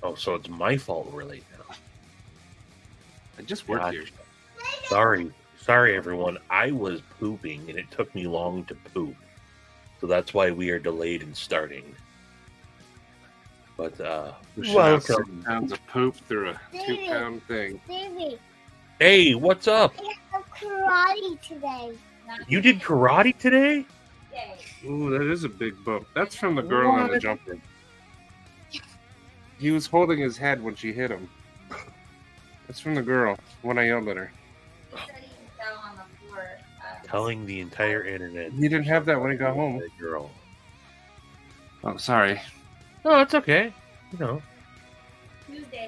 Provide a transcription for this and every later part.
Oh, so it's my fault we're late now. I just worked here. Sorry, everyone. I was pooping, and it took me long to poop, so that's why we are delayed in starting. But welcome. 6 pounds of poop through a 2-pound thing. Stevie, Hey, what's up? I have karate today. You did karate today? Ooh, that is a big bump. That's from the girl on the jumper. He was holding his head when she hit him. That's from the girl when I yelled at her. Telling the entire internet. He didn't have that when he got home. That girl. Oh, sorry. No, it's okay. You know.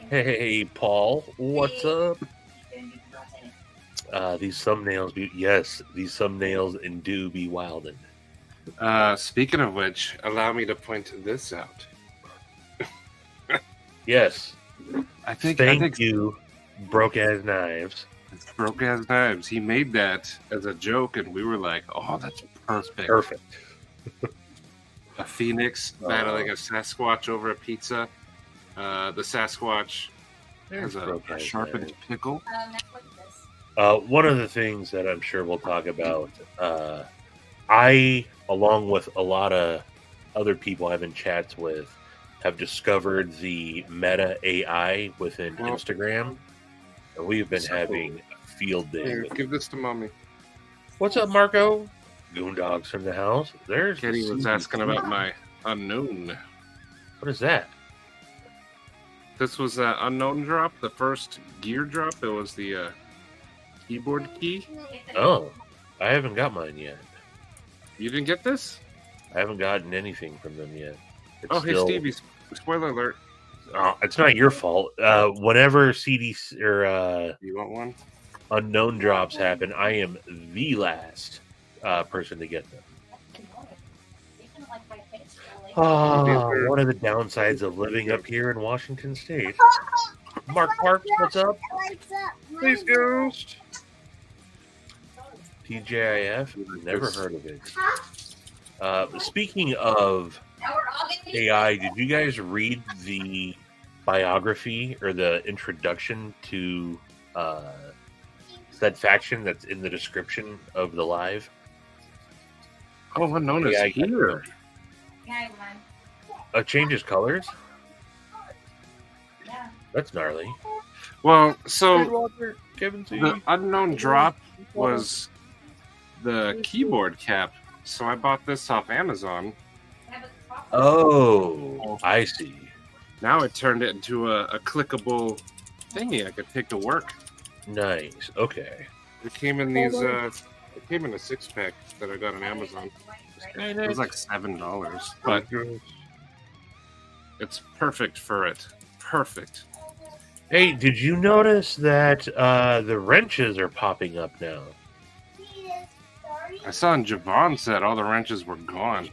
Hey, Paul, what's up? These thumbnails do be wildin'. Speaking of which, allow me to point this out. Yes. Thank you, Broke Ass Knives. Broke Ass Knives. He made that as a joke, and we were like, "Oh, that's perfect." Perfect. A phoenix battling a Sasquatch over a pizza. The Sasquatch has a sharpened pickle. One of the things that I'm sure we'll talk about, I, along with a lot of other people I've been chats with, have discovered the meta AI within Instagram. And we've been having a field day. Here, give this to mommy. What's up, Marco? Goondogs from the house. There's Katie was asking about my unknown. What is that? This was an unknown drop, the first gear drop. It was the keyboard key. Oh, I haven't got mine yet. You didn't get this? I haven't gotten anything from them yet. Hey, Stevie, spoiler alert. Oh, it's not your fault. Whenever CDs or you want one? Unknown drops happen, I am the last person to get them. One of the downsides of living up here in Washington State. Mark Parks, what's up? Please, Ghost. TJIF, never heard of it. Speaking of AI, did you guys read the biography or the introduction to SaidFaction that's in the description of the live? Oh, unknown is here. Changes colors? That's gnarly. Well, so Kevin C. the unknown drop was the keyboard cap. So I bought this off Amazon. Oh, I see. Now it turned it into a clickable thingy I could take to work. Nice. Okay. It came in these. It came in a 6-pack that I got on Amazon. It was like $7, but it's perfect for it. Perfect. Hey, did you notice that the wrenches are popping up now? I saw in Javon said all the wrenches were gone.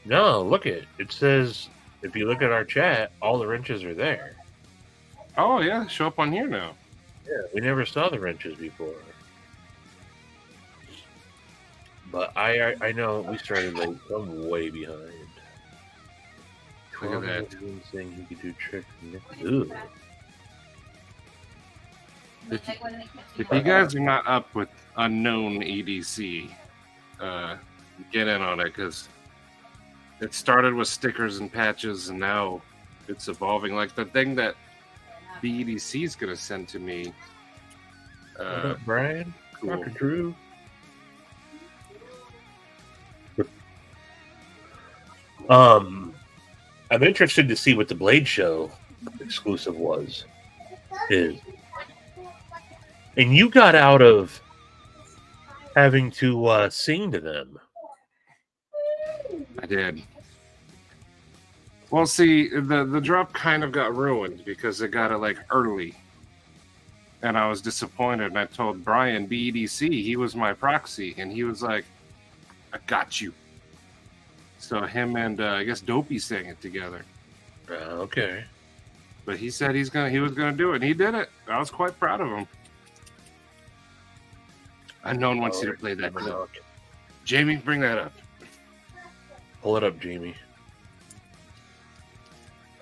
No, look it. It says, if you look at our chat, all the wrenches are there. Oh, yeah. Show up on here now. Yeah, we never saw the wrenches before. But I know we started late. I'm way behind. Look at that. Saying he could do tricks. Ooh. If you guys are not up with unknown EDC, get in on it, because it started with stickers and patches, and now it's evolving. Like the thing that the EDC is going to send to me. What up, Brian? Cool. Dr. Drew. I'm interested to see what the Blade Show exclusive is. And you got out of having to sing to them. I did. Well, see, the drop kind of got ruined because it got it like early. And I was disappointed, and I told Brian, BEDC, he was my proxy, and he was like, I got you. So him and I guess Dopey sang it together. Okay. But he said he was gonna do it, and he did it. I was quite proud of him. Unknown wants you to play that clip. Jamie, bring that up. Pull it up, Jamie.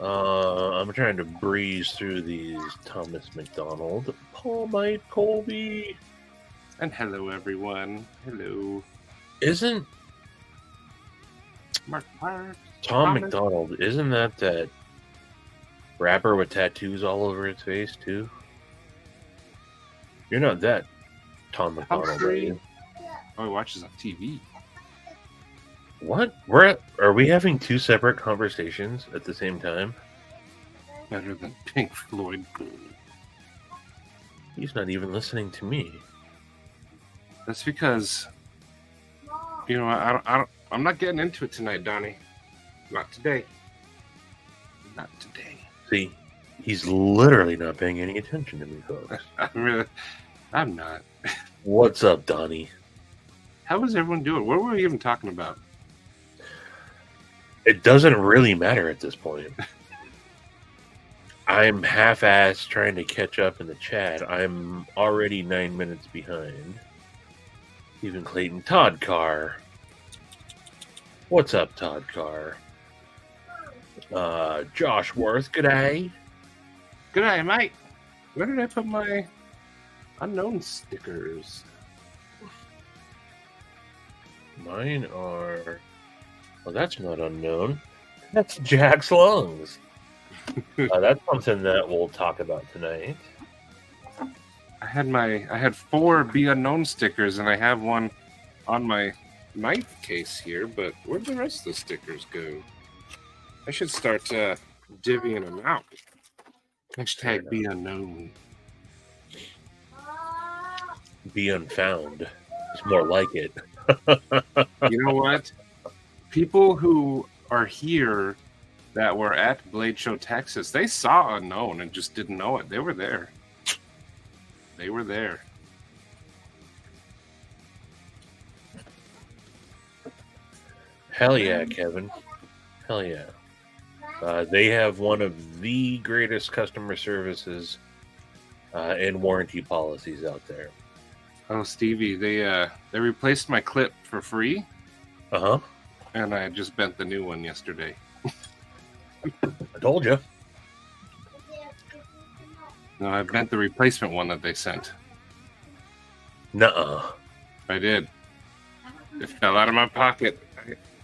I'm trying to breeze through these. Thomas McDonald, Paul Mike Colby. And hello, everyone. Hello. Isn't Mark. Tom Thomas. McDonald, isn't that rapper with tattoos all over his face, too? You're not that Tom McDonald, are you? Oh, he watches on TV. What? Are we having two separate conversations at the same time? Better than Pink Floyd. He's not even listening to me. That's because, I'm not getting into it tonight, Donnie. Not today. Not today. See, he's literally not paying any attention to me, folks. I'm not. What's up, Donnie? How was everyone doing? What were we even talking about? It doesn't really matter at this point. I'm half-assed trying to catch up in the chat. I'm already 9 minutes behind. Stephen Clayton, Todd Carr. What's up, Todd Carr? Josh Worth, g'day. G'day, mate. Where did I put my unknown stickers? Mine are... Well, that's not unknown. That's Jack's lungs. That's something that we'll talk about tonight. I had 4 Be Unknown stickers, and I have one on my knife case here, but where'd the rest of the stickers go? I should start divvying them out. Hashtag Be Unknown. Be unfound. It's more like it. You know what? People who are here that were at Blade Show Texas, they saw Unknown and just didn't know it. They were there. They were there. Hell yeah, Kevin. Hell yeah. They have one of the greatest customer services and warranty policies out there. Oh, Stevie, they replaced my clip for free. Uh-huh. And I just bent the new one yesterday. I told you. No, I bent the replacement one that they sent. Nuh-uh. I did. It fell out of my pocket.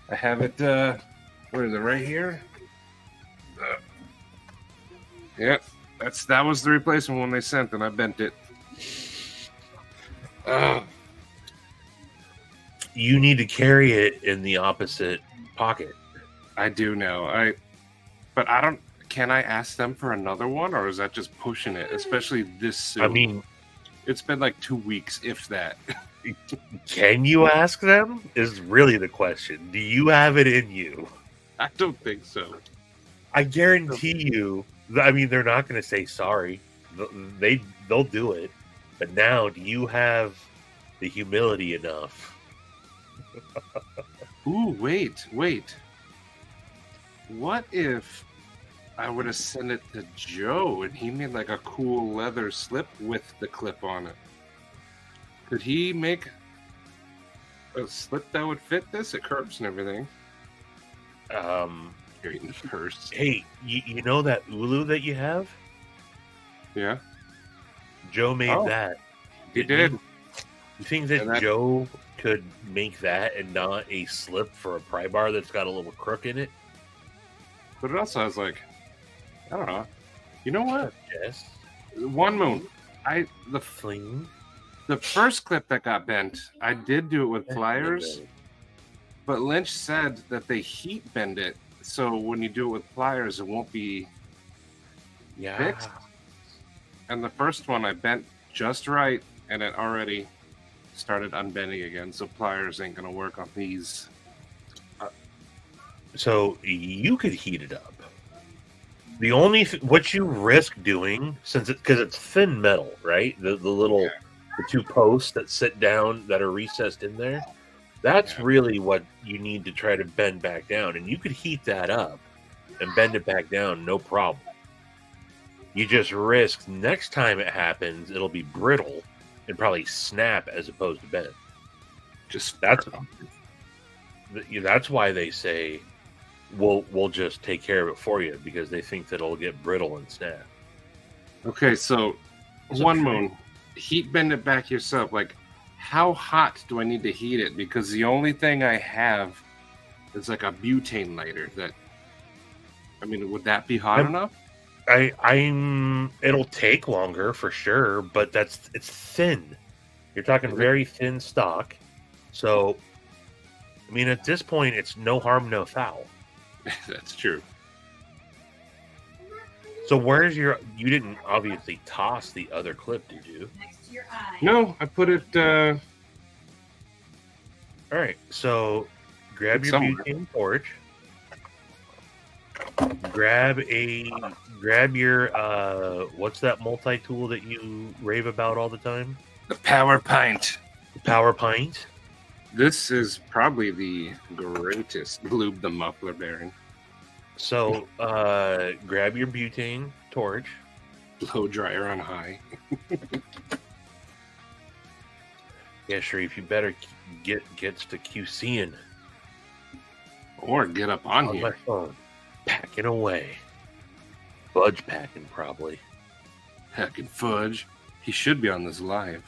I have it, where is it, right here? Yep, that was the replacement one they sent, and I bent it. You need to carry it in the opposite pocket. I do now. But I don't. Can I ask them for another one, or is that just pushing it? Especially this soon. I mean, it's been like 2 weeks, if that. Can you ask them? Is really the question. Do you have it in you? I don't think so. I guarantee you. I mean, they're not going to say sorry. They'll do it. But now, do you have the humility enough? Ooh, wait. What if I were to send it to Joe and he made like a cool leather slip with the clip on it? Could he make a slip that would fit this? It curves and everything. Straight in the purse. Hey, you know that Ulu that you have? Yeah. Joe made that. He did. You think that Joe could make that and not a slip for a pry bar that's got a little crook in it? But it also has like, I don't know. You know what? Yes. One Moon. The fling. The first clip that got bent, I did do it with pliers, but Lynch said that they heat bend it, so when you do it with pliers, it won't be fixed. And the first one I bent just right, and it already started unbending again, so pliers ain't gonna work on these. So you could heat it up. The only what you risk doing, because it's thin metal, right? The little the 2 posts that sit down that are recessed in there. That's really what you need to try to bend back down, and you could heat that up and bend it back down, no problem. You just risk next time it happens, it'll be brittle and probably snap as opposed to bend. That's why they say we'll just take care of it for you because they think that it'll get brittle and snap. Okay, so one moon, heat bend it back yourself. Like, how hot do I need to heat it? Because the only thing I have is like a butane lighter. Would that be hot enough? It'll take longer for sure, but it's thin. You're talking very thin stock. So, at this point, it's no harm, no foul. That's true. So you didn't obviously toss the other clip, did you? Next to your eye. No, I put it, All right, so grab your somewhere. butane torch. Grab your what's that multi-tool that you rave about all the time? The power pint. The power pint. This is probably the greatest lube the muffler bearing. So grab your butane torch. Blow dryer on high. Yeah, Sharif, you better gets to QCing Or get up on on my here. phone. Packing away. Fudge packing, probably. Heckin' fudge. He should be on this live.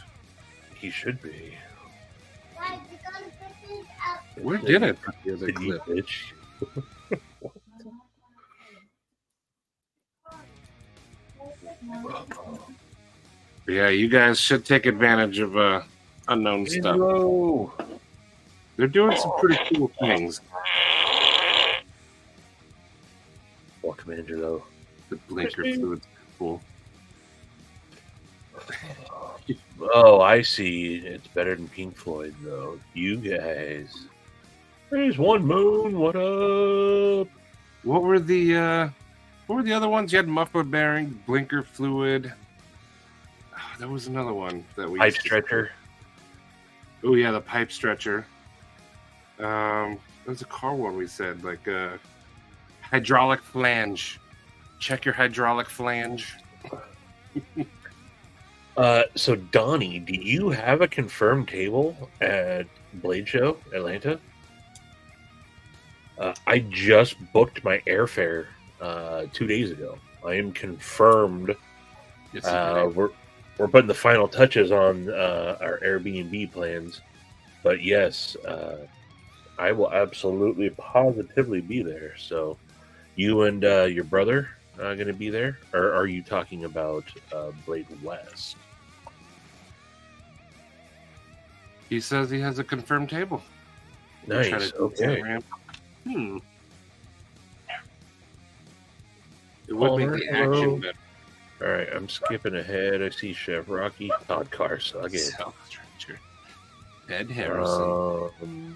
He should be. Guys, we're gonna put these up. Where did I put the other Did you, clip? bitch? Yeah, you guys should take advantage of unknown stuff. Hello. They're doing some pretty cool things. Welcome, Angelo. The blinker fluid's cool. Oh, I see. It's better than Pink Floyd, though. You guys. There's one moon. What up? What were the other ones? You had muffler bearing, blinker fluid. Oh, there was another one that we Pipe stretcher. Oh yeah, the pipe stretcher. There's a car one we said, like hydraulic flange. Check your hydraulic flange. So Donnie, do you have a confirmed table at Blade Show, Atlanta? I just booked my airfare 2 days ago. I am confirmed. We're putting the final touches on our Airbnb plans, but yes, I will absolutely positively be there. So, you and your brother are going to be there, or are you talking about Blade West? He says he has a confirmed table. We'll try Nice. to do Okay. that. It would make the Hello. action better. All right, I'm skipping ahead. I see Chef Rocky, Todd Carson again. Self-structure. Ed Harrison.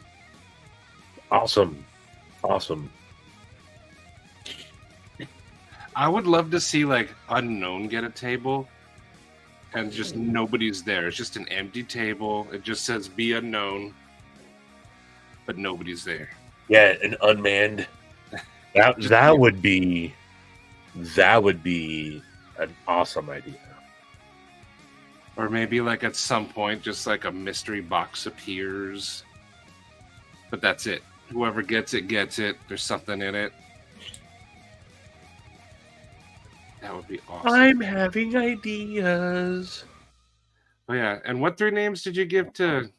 Awesome. I would love to see like Unknown get a table and just nobody's there. It's just an empty table. It just says be unknown, but nobody's there. Yeah, an unmanned. That would be an awesome idea. Or maybe like at some point just like a mystery box appears. But that's it. Whoever gets it gets it. There's something in it. That would be awesome. I'm having ideas. Oh yeah, and what 3 names did you give to?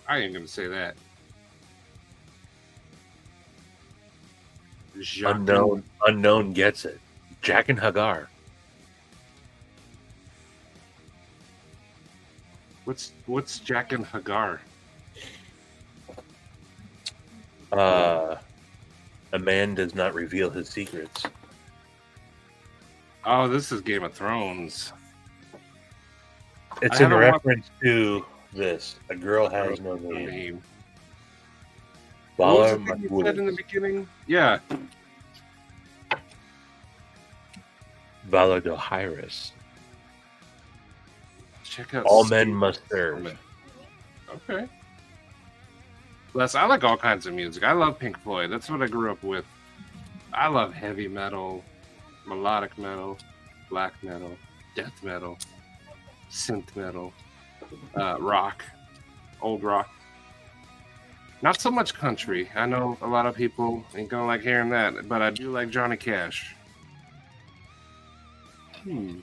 I ain't gonna say that. Jacques Unknown gets it. Jack and Hagar. What's Jack and Hagar? A man does not reveal his secrets. Oh, this is Game of Thrones. It's I in haven't reference to this. A girl has no name. Name. What was Vala the thing you said in the Makulis. beginning? Yeah. Valadohyrus. Check out All Steve. men must serve. Okay. Les, I like all kinds of music. I love Pink Floyd. That's what I grew up with. I love heavy metal, melodic metal, black metal, death metal, synth metal, rock, old rock. Not so much country. I know a lot of people ain't gonna like hearing that, but I do like Johnny Cash. And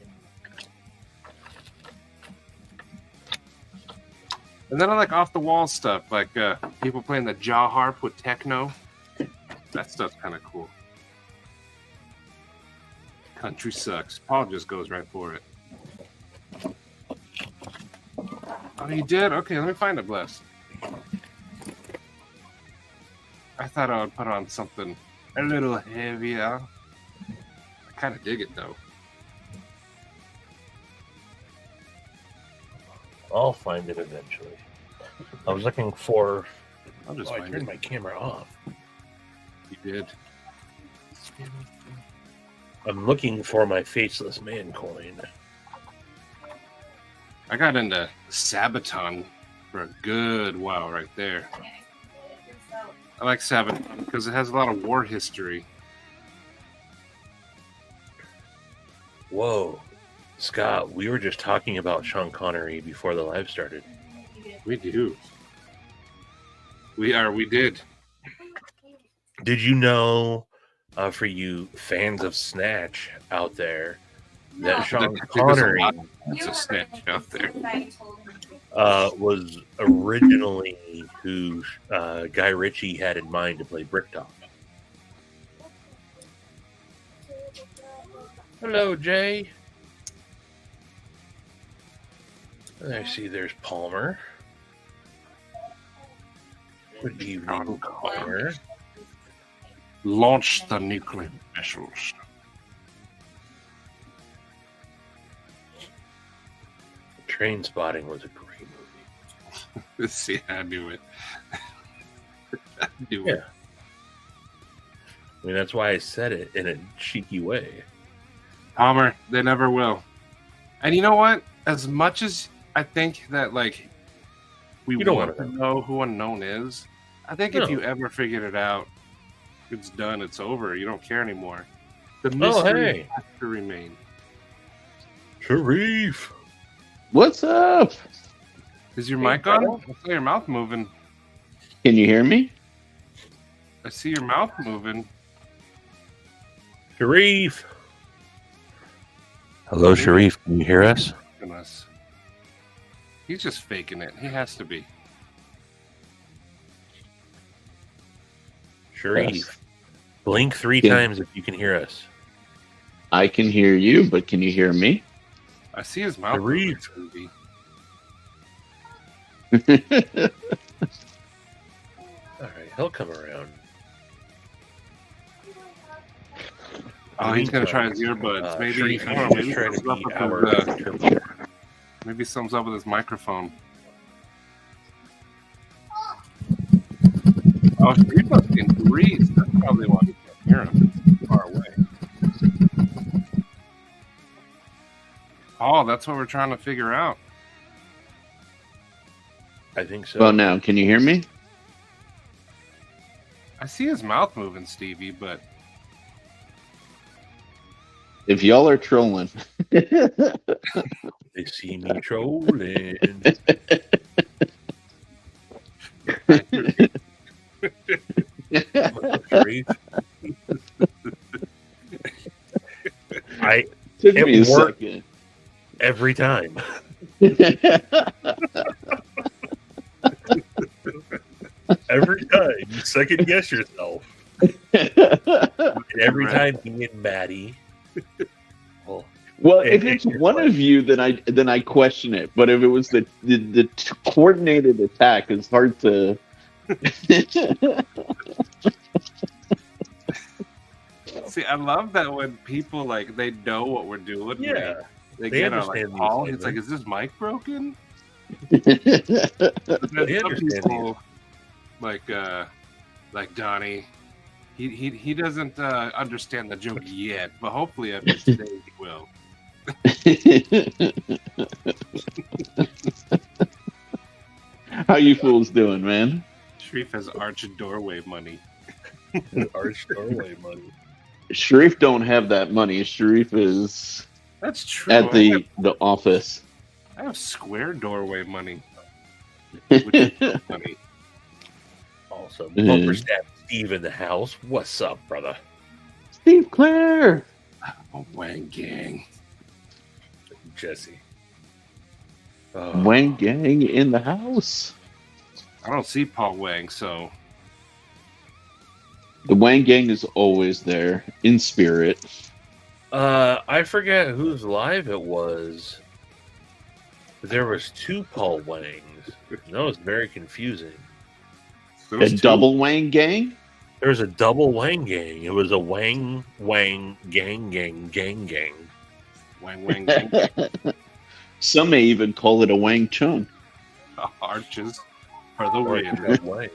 then I like off the wall stuff, like people playing the jaw harp with techno. That stuff's kind of cool. Country sucks. Paul just goes right for it. Oh, you did? Okay, let me find it, Bless. I thought I would put on something a little heavier. I kind of dig it, though. I'll find it eventually. I was looking for... I'll just I find turned it. my camera off. You did. I'm looking for my faceless man coin. I got into Sabaton for a good while right there. I like Sabaton because it has a lot of war history. Whoa. Scott, we were just talking about Sean Connery before the live started. We do. We did. Did you know, for you fans of Snatch out there, that Sean Connery It's a snatch out there. was originally who Guy Ritchie had in mind to play Bricktop? Hello, Jay. I see there's Palmer. Good evening, Palmer. Launch the nuclear missiles. Train Spotting was a great movie. See, I knew it. I knew Yeah. it. I mean, that's why I said it in a cheeky way. Palmer, they never will. And you know what? As much as I think that, like, we You don't want wanna to know who Unknown is, I think No. if you ever figured it out, it's done, it's over. You don't care anymore. The Oh, mystery hey. has to remain. Sharif. What's up? Is your Hey, mic on? brother. I saw your mouth moving. Can you hear me? I see your mouth moving. Sharif. Hello, Sharif. Can you hear us? Goodness. He's just faking it. He has to be. Sharif. Yes. Blink 3 Yeah. times if you can hear us. I can hear you, but can you hear me? I see his mouth Sharif. moving. All right, he'll come around. Oh, he's gonna try his earbuds. Maybe Sharif, I you don't know, should maybe just try to sums up be with our his, interpreter. maybe sums up with his microphone. Oh, he must be in Greece. That's probably why you can't hear him. It's far away. Oh, that's what we're trying to figure out. I think so. Well, now, can you hear me? I see his mouth moving, Stevie, but If y'all are trolling, They see me trolling. Sharif. took It me a worked. second. Every time. Every time. You second guess yourself. And every time me and Maddie. Well, Well, If if it's you're one like- of you, then I question it. But if it was the coordinated attack, it's hard to. see, I love that when people like they know what we're doing. yeah. they they get on like understand the Paul. He's assignment. like, "Is this mic broken?" They Some understand people, like Donnie, he doesn't understand the joke yet, but hopefully after today he will. How you fools doing, man? Sharif has arch doorway money. Arch doorway money. Sharif don't have that money. Sharif is That's true. at the office. I have square doorway money. Which is money. Also, Bumper Stab Steve in the house. What's up, brother? Steve Claire. Oh, Wang Gang. Jesse. Wang Gang in the house. I don't see Paul Wang, so The Wang Gang is always there in spirit. I forget whose live it was. There was 2 Paul Wangs. That was very confusing. A double Wang Gang? There was a double Wang Gang. It was a Wang Gang. Wang Gang. Some may even call it a Wang Chung. Arches for the Or win. that Wang.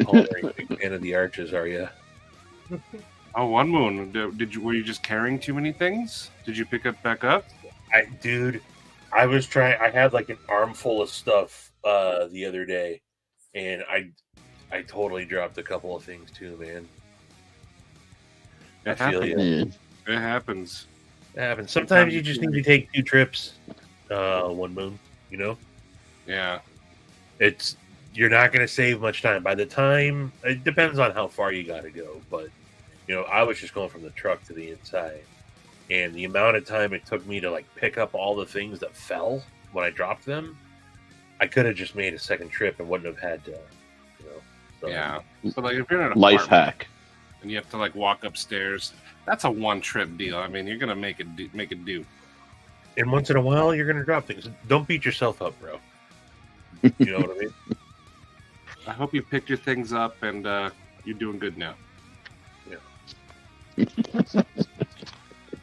Paul, are you a big fan of the Arches, are you? Oh, One Moon. Were you just carrying too many things? Did you pick up back up? Dude, I was trying. I had like an armful of stuff the other day, and I totally dropped a couple of things too, man. I feel you. It happens. It happens. Sometimes you just need to take 2 trips. One Moon, you know. Yeah. You're not going to save much time. By the time, it depends on how far you got to go, but I was just going from the truck to the inside, and the amount of time it took me to like pick up all the things that fell when I dropped them, I could have just made a second trip and wouldn't have had to, So. Yeah. So like if you're in an Life apartment hack. and you have to like walk upstairs, that's a one-trip deal. I mean, you're gonna make it do. And once in a while, you're going to drop things. Don't beat yourself up, bro. You know what I mean? I hope you picked your things up and you're doing good now.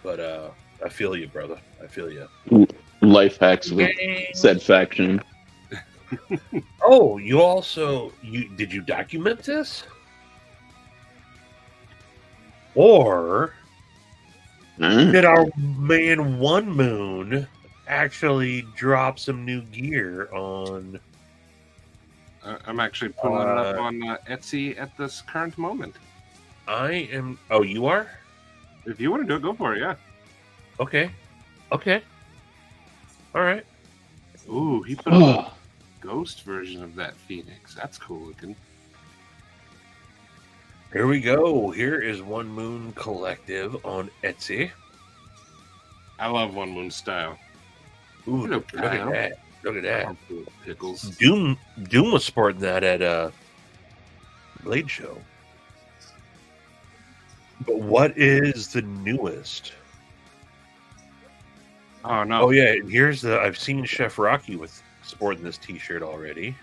But I feel you, brother. I feel you. Life hacks with SaidFaction. Oh, did you document this? Or did our man One Moon actually drop some new gear on? I'm actually pulling it up on Etsy at this current moment. I am. Oh, you are? If you want to do it, go for it. Yeah. Okay. All right. Ooh, he put a ghost version of that Phoenix. That's cool looking. Here we go. Here is One Moon Collective on Etsy. I love One Moon style. Ooh, look at that. Look at that. Pickles. Doom was sporting that at Blade Show. But what is the newest? Oh no! Oh yeah, and here's I've seen Chef Rocky with sporting this T-shirt already.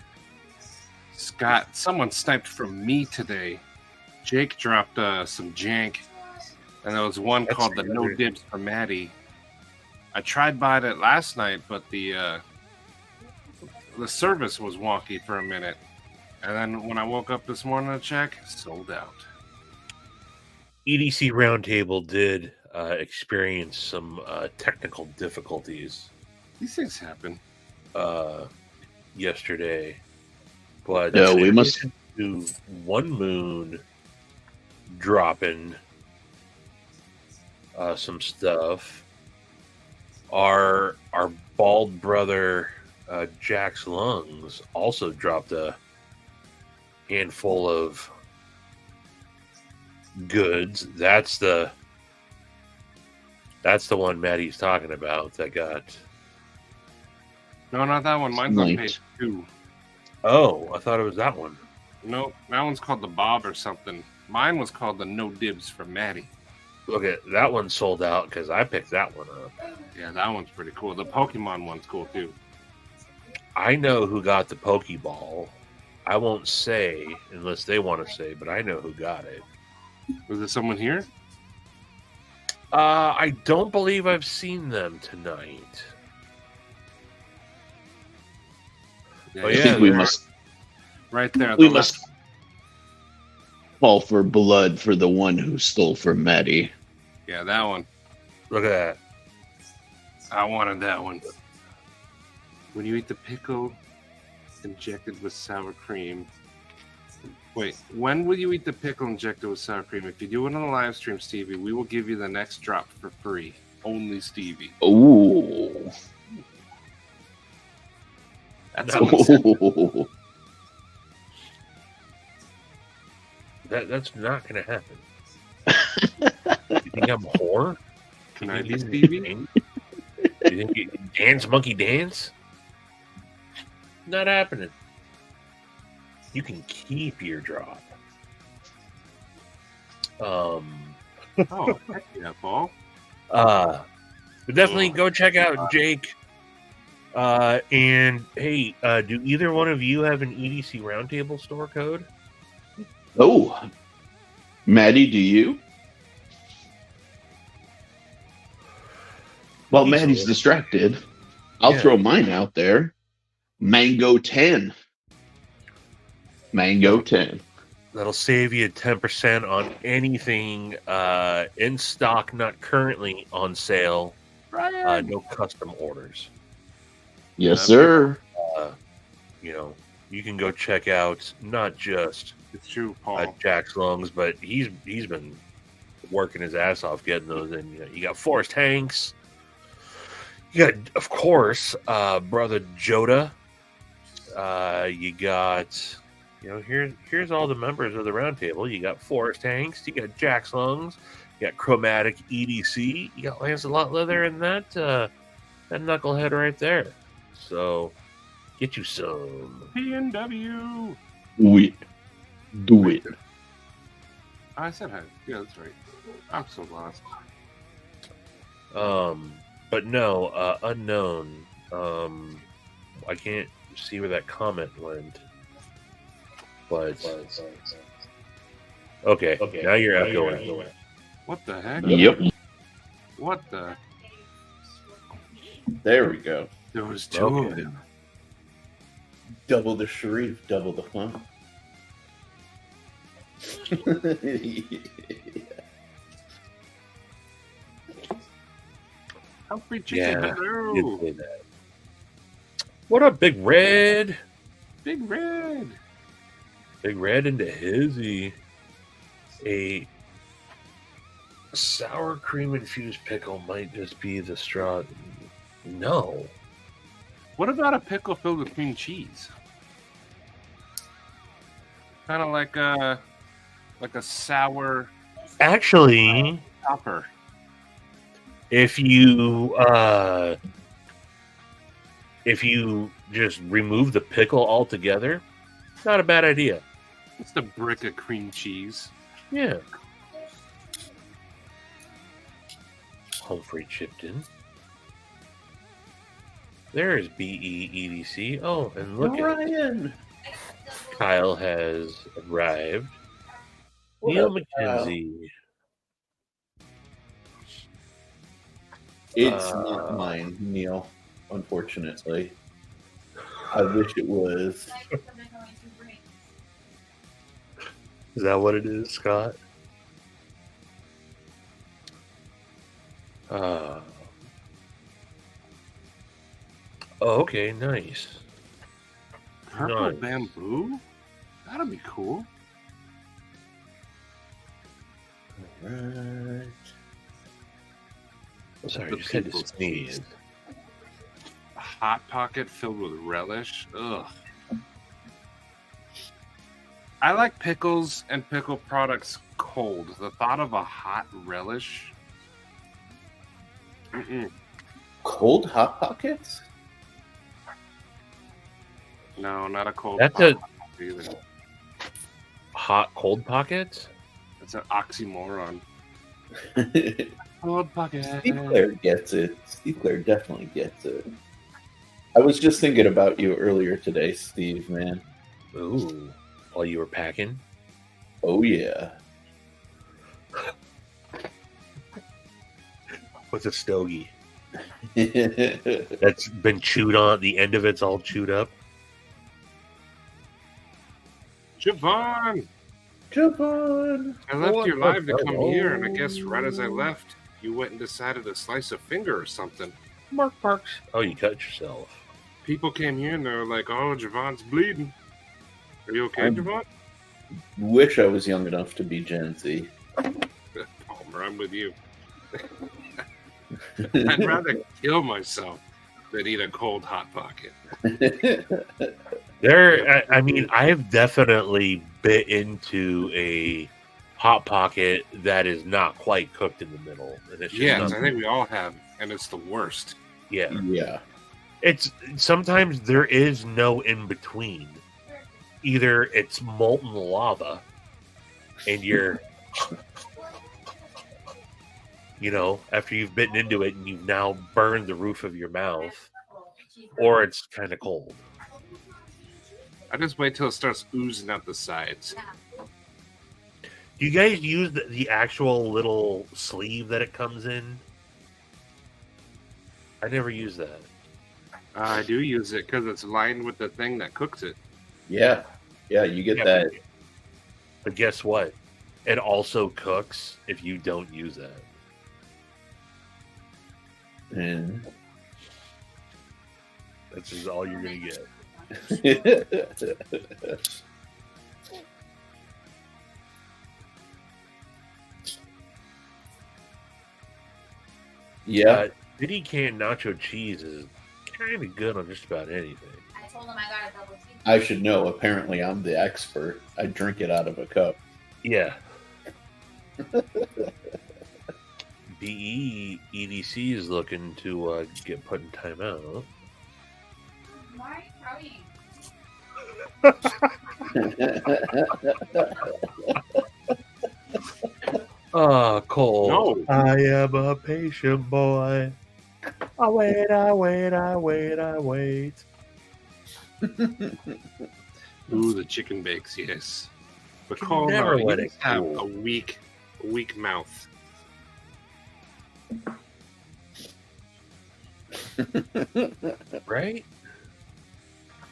Scott, someone sniped from me today. Jake dropped some jank, and there was one called the No Dibs for Matty. I tried buying it last night, but the service was wonky for a minute, and then when I woke up this morning to check, sold out. EDC Roundtable did experience some technical difficulties. These things happen. Yesterday, but yeah, we must do One Moon dropping some stuff. Our bald brother Jack's Lungs also dropped a handful of goods. That's the one Maddie's talking about that got. No, not that one. Mine's on page 2. Oh, I thought it was that one. Nope, that one's called the Bob or something. Mine was called the No Dibs for Matty. Okay, that one sold out because I picked that one up. Yeah, that one's pretty cool. The Pokemon one's cool too. I know who got the Pokeball. I won't say unless they want to say, but I know who got it. Was there someone here? I don't believe I've seen them tonight. Yeah, Oh, I yeah, think we must right there. we must call for blood for the one who stole from Matty. Yeah, that one. Look at that. I wanted that one. When you eat the pickle injected with sour cream. Wait, when will you eat the pickle injected with sour cream? If you do it on the live stream, Stevie, we will give you the next drop for free. Only Stevie. Ooh. That's Ooh. That's not going to happen. You think I'm a whore? Can I be Stevie? You think you dance, monkey dance? Not happening. You can keep your drop. Oh, heck yeah, Paul. But definitely go check out Jake. And hey, do either one of you have an EDC Roundtable store code? Oh, Maddie, do you? While Maddie's distracted, I'll throw mine out there. Mango 10. Mango 10. That'll save you 10% on anything in stock, not currently on sale. No custom orders. Yes, sir. You know, you can go check out not just It's true, Paul. Jack's lungs, but he's been working his ass off getting those in. You know, you got Forrest Hanks. You got, of course, brother Joda. You got, you know, here's all the members of the roundtable. You got Forrest Hanks. You got Jack's lungs. You got Chromatic EDC. You got Lancelot Leather and that knucklehead right there. So get you some PNW. Do it. I said hi. Yeah, that's right. I'm so lost. But no, unknown. I can't see where that comment went. But okay. Now you're echoing. What the heck? Yep. What the? There we go. There was two of Okay. them. Double the Sharif, double the fun. Hungry chicken. Yeah, Hello. did say that. What up, Big Red? Big Red. Big Red into hizzy. A sour cream infused pickle might just be the straw. No. What about a pickle filled with cream cheese? Kind of like a sour Actually, topper. if you just remove the pickle altogether, not a bad idea. Just a brick of cream cheese. Yeah. Humphrey chipped in. There's BEEDC. Oh, and look at Ryan. Kyle has arrived. What Neil up, Kyle? McKenzie. It's not mine, Neil, unfortunately. I wish it was. Is that what it is, Scott? Oh, okay, nice. Purple Nice. bamboo? That'll be cool. Right. Sorry, The just had to people sneeze. A hot pocket filled with relish. Ugh. I like pickles and pickle products cold. The thought of a hot relish. Mm-mm. Cold Hot Pockets? No, not a cold. That's hot a- pocket either. Hot cold pockets? It's an oxymoron. Cold pocket. Steve Claire gets it. Steve Claire definitely gets it. I was just thinking about you earlier today, Steve, man. Ooh, while you were packing? Oh, yeah. What's a stogie? That's been chewed on. The end of it's all chewed up. Javon! Javon! I left What your the live to come hell? here, and I guess right as I left, you went and decided to slice a finger or something. Mark Parks. Oh, you cut yourself. People came here and they were like, "Oh, Javon's bleeding. Are you okay, Javon?" Wish I was young enough to be Gen Z. Palmer, I'm with you. I'd rather kill myself than eat a cold hot pocket. The I mean, I have definitely bit into a hot pocket that is not quite cooked in the middle, and it's just Yes, not, I think we all have, and it's the worst. yeah. Yeah. It's sometimes there is no in between. Either it's molten lava, and you're, after you've bitten into it and you've now burned the roof of your mouth, or it's kind of cold. I just wait till it starts oozing out the sides. Do you guys use the actual little sleeve that it comes in? I never use that. I do use it because it's lined with the thing that cooks it. Yeah. Yeah, you get Yeah, that. But guess what? It also cooks if you don't use that. And That's just all you're going to get. yeah. City canned nacho cheese is kind of good on just about anything. I told him I got a double cheese. I should know. Apparently, I'm the expert. I drink it out of a cup. Yeah. EDC is looking to get put in timeout. Marty, how are you? Ah, Cole. No. I am a patient boy. I wait, I wait, I wait, I wait. Ooh, the chicken bakes, yes. But Can Cole, never you let it just have cool. a weak mouth. Right?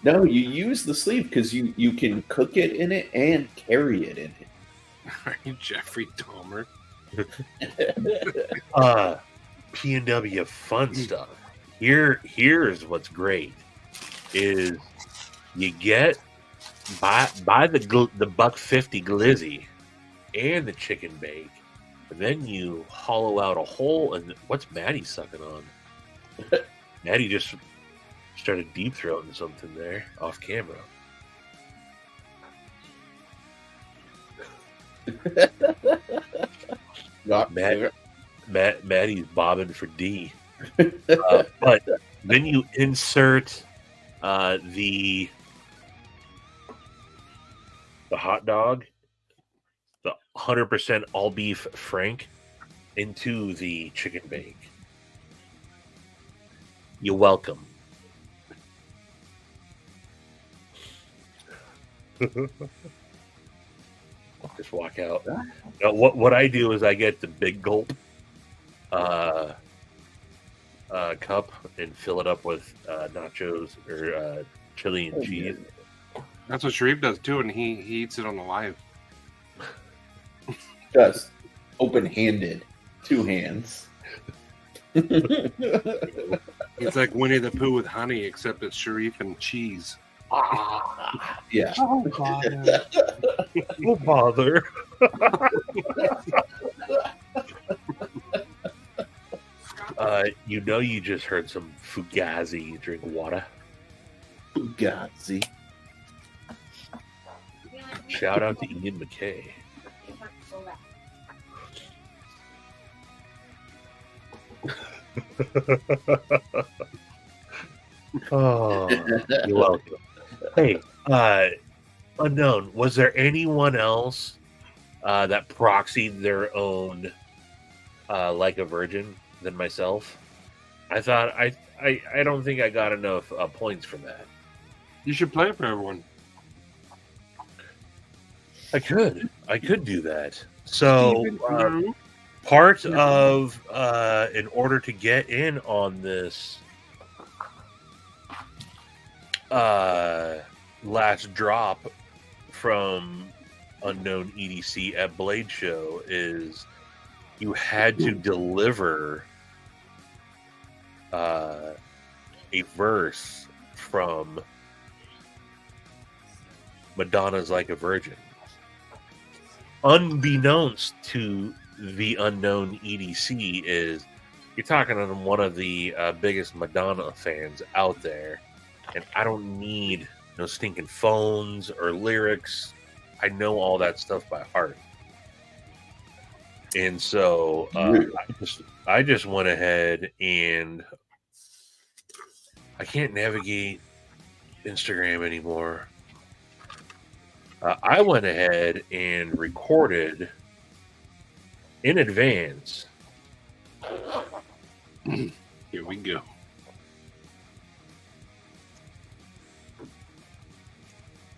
No, you use the sleeve because you can cook it in it and carry it in it. Are you Jeffrey Dahmer? P&W fun stuff. Here's what's great is you get buy the $1.50 glizzy and the chicken bake, and then you hollow out a hole. And what's Maddie sucking on? Maddie just started deep throating something there off camera. Maddie's bobbing for D. But then you insert the hot dog, the 100% all beef Frank, into the chicken bake. You're welcome. Just walk out. Now, what I do is I get the big gulp cup and fill it up with nachos or chili and cheese. That's what Sharif does too, and he eats it on the live. Just open-handed, 2 hands. It's like Winnie the Pooh with honey, except it's Sharif and cheese. Yeah. Oh, bother. Oh, bother. You just heard some Fugazi. Drink water. Fugazi. Shout out to Ian McKay. Oh, you're welcome. Hey, Unknown, was there anyone else that proxied their own like a virgin than myself? I thought I don't think I got enough points for that. You should play it for everyone. I could do that. So part of in order to get in on this last drop from Unknown EDC at Blade Show is you had to deliver a verse from Madonna's Like a Virgin. Unbeknownst to the Unknown EDC is you're talking to one of the biggest Madonna fans out there, and I don't need no stinking phones or lyrics. I know all that stuff by heart. And so I just went ahead and I can't navigate Instagram anymore. I went ahead and recorded in advance. Here we go.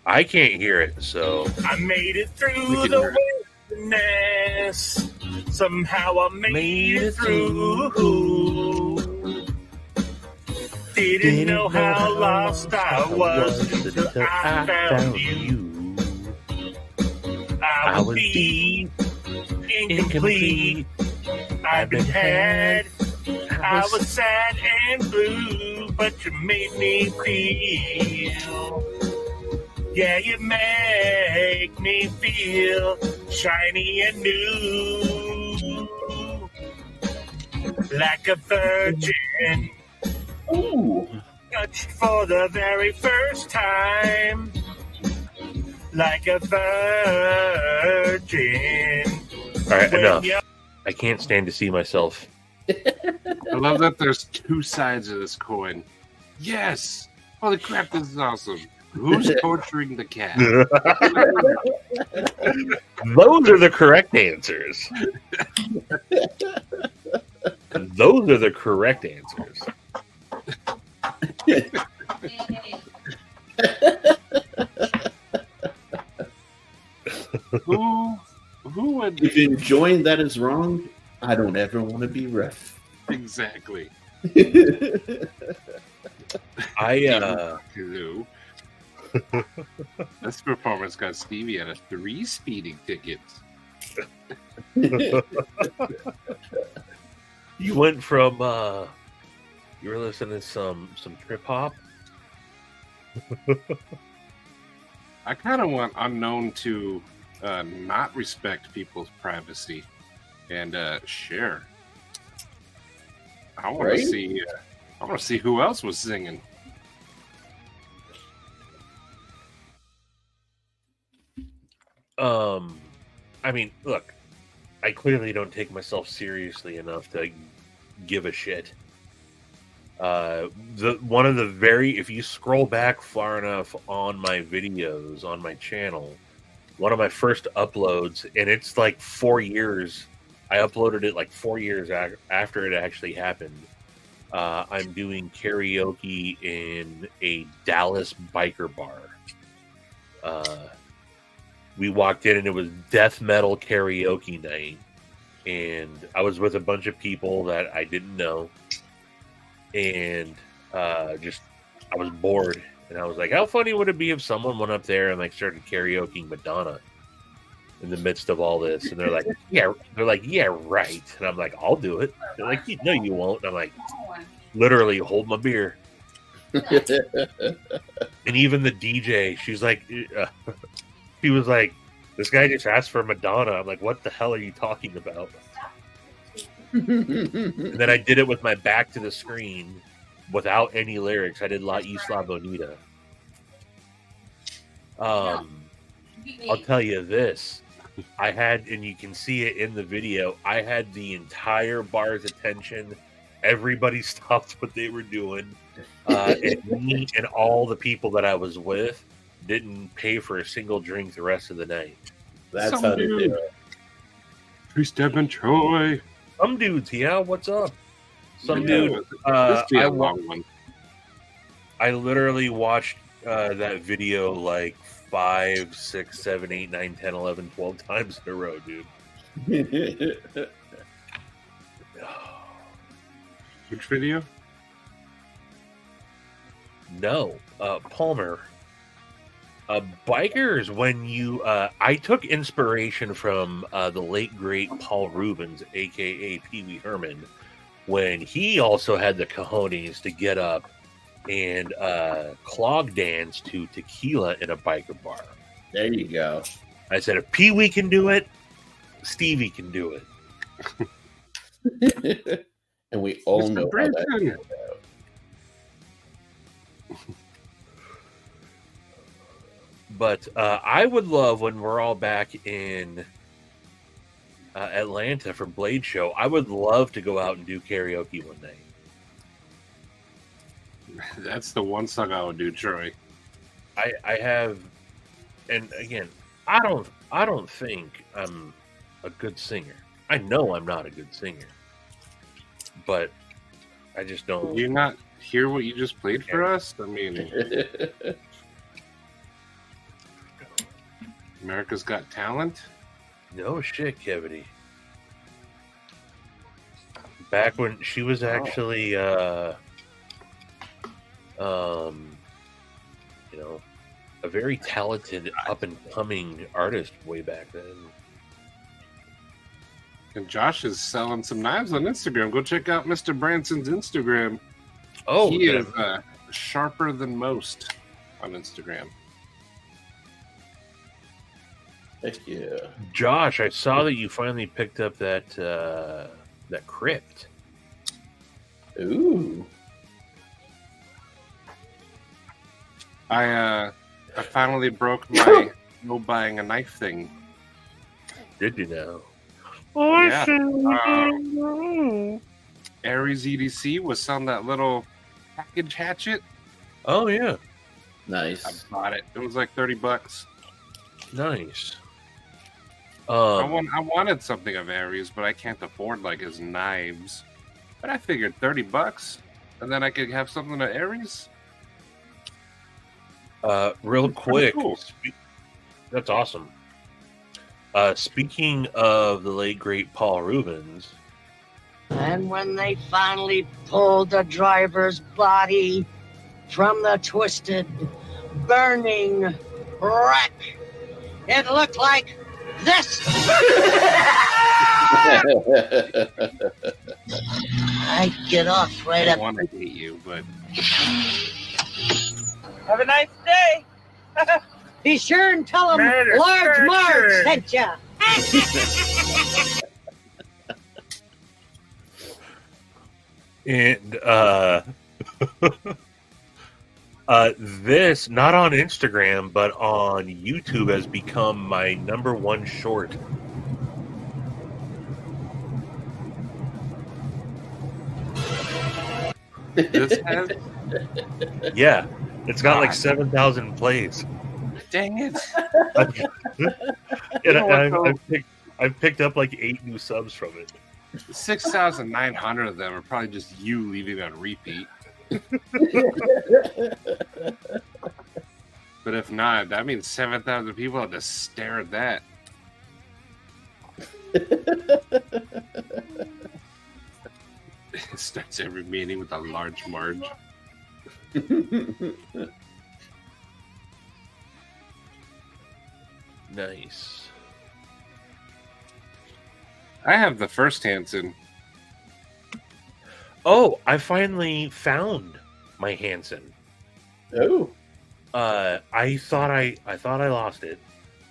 I can't hear it, so I made it through the wilderness. Somehow I made it through. Didn't know how lost I was until I found you. I would be incomplete. I've been had. I was sad and blue, but you made me feel. Yeah, you make me feel shiny and new, like a virgin. Ooh. Touched for the very first time, like a virgin. all right, enough. I can't stand to see myself. I love that there's two sides of this coin. Yes! Holy crap, this is awesome. Who's torturing the cat? Those are the correct answers. Those are the correct answers. Who would If enjoying that is wrong, I don't ever want to be ref. exactly? Hello. This performance got Stevie out of 3 speeding tickets. You went from you were listening to some trip hop. I kind of want Unknown to not respect people's privacy and share. I want Right? to see. I want to see who else was singing. I mean, look, I clearly don't take myself seriously enough to give a shit. If you scroll back far enough on my videos on my channel, one of my first uploads, and it's like 4 years. I uploaded it like 4 years after it actually happened. I'm doing karaoke in a Dallas biker bar. We walked in and it was death metal karaoke night, and I was with a bunch of people that I didn't know, and I was bored, and I was like, how funny would it be if someone went up there and like started karaokeing Madonna in the midst of all this? And they're like, yeah, right. And I'm like, I'll do it. They're like, no, you won't. And I'm like, literally, hold my beer. And even the DJ, she's like, she was like, this guy just asked for Madonna. I'm like, what the hell are you talking about? And then I did it with my back to the screen without any lyrics. I did La Isla Bonita. I'll tell you this. I had, and you can see it in the video, I had the entire bar's attention. Everybody stopped what they were doing. And me and all the people that I was with didn't pay for a single drink the rest of the night. That's how to do it. Two-step and Troy. Some dudes, yeah, what's up? Some Yeah, dude. this be a long one. I literally watched that video like 5, 6, 7, 8, 9, 10, 11, 12 times in a row, dude. Which video? No, Palmer. Bikers, when you... I took inspiration from the late, great Paul Rubens, a.k.a. Pee Wee Herman, when he also had the cojones to get up and clog dance to tequila in a biker bar. There you go. I said, if Pee Wee can do it, Stevie can do it. And we all Mr. know how that Branson. turned out. But I would love when we're all back in Atlanta for Blade Show. I would love to go out and do karaoke one night. That's the one song I would do, Troy. I have, and again, I don't think I'm a good singer. I know I'm not a good singer, but I just don't. Do you not hear what you just played for us? I mean, America's Got Talent. No shit, Kevity. Back when she was actually, you know, a very talented up and coming artist way back then. And Josh is selling some knives on Instagram. Go check out Mr. Branson's Instagram. Oh, he is sharper than most on Instagram. Heck yeah. Josh, I saw that you finally picked up that that crypt. Ooh. I finally broke my no buying a knife thing. Did you know? Yeah. Ares EDC was selling that little package hatchet. Oh yeah, I Nice. bought it. It was like $30. nice. I wanted something of Ares, but I can't afford like his knives. But I figured $30, and then I could have something of Ares. Real quick, cool. That's awesome. Speaking of the late great Paul Rubens, And when they finally pulled the driver's body from the twisted, burning wreck, it looked like this. I get off right I up. want to hate you, but Have a nice day. Be sure and tell them Large Marge sent ya. and this not on Instagram but on YouTube has become my #1 short. this has. Yeah, it's got like 7,000 plays. Dang it! And I've picked up like 8 new subs from it. 6,900 of them are probably just you leaving on repeat. But if not, that means 7,000 people have to stare at that. It starts every meeting with a large Marge. Nice. I have the first Hanson. Oh, I finally found my Hanson. Oh. I thought I lost it.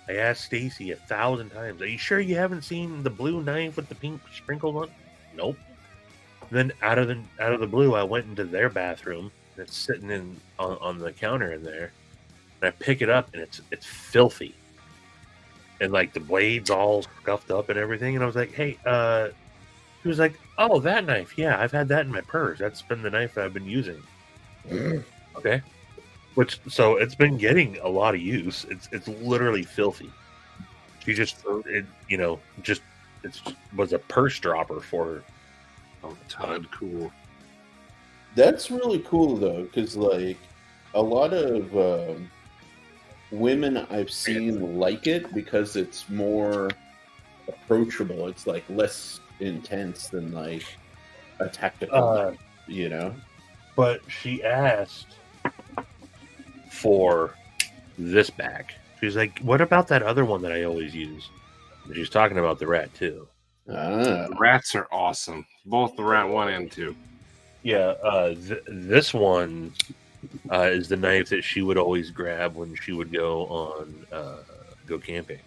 I asked Stacy 1,000 times, "Are you sure you haven't seen the blue knife with the pink sprinkled on?" Nope. Then out of the blue, I went into their bathroom. It's sitting on the counter in there, and I pick it up, and it's filthy, and like the blades all scuffed up and everything. And I was like, "Hey," he was like, "Oh, that knife? Yeah, I've had that in my purse. That's been the knife that I've been using." Okay. So it's been getting a lot of use. It's literally filthy. She just was a purse dropper for her. Oh, Todd, cool. That's really cool though, because like a lot of women I've seen like it because it's more approachable. It's like less intense than like a tactical, you know. But she asked for this back. She's like, "What about that other one that I always use?" And she's talking about the rat too. Ah, Rats are awesome. Both the rat 1 and 2. Yeah, this one is the knife that she would always grab when she would go camping.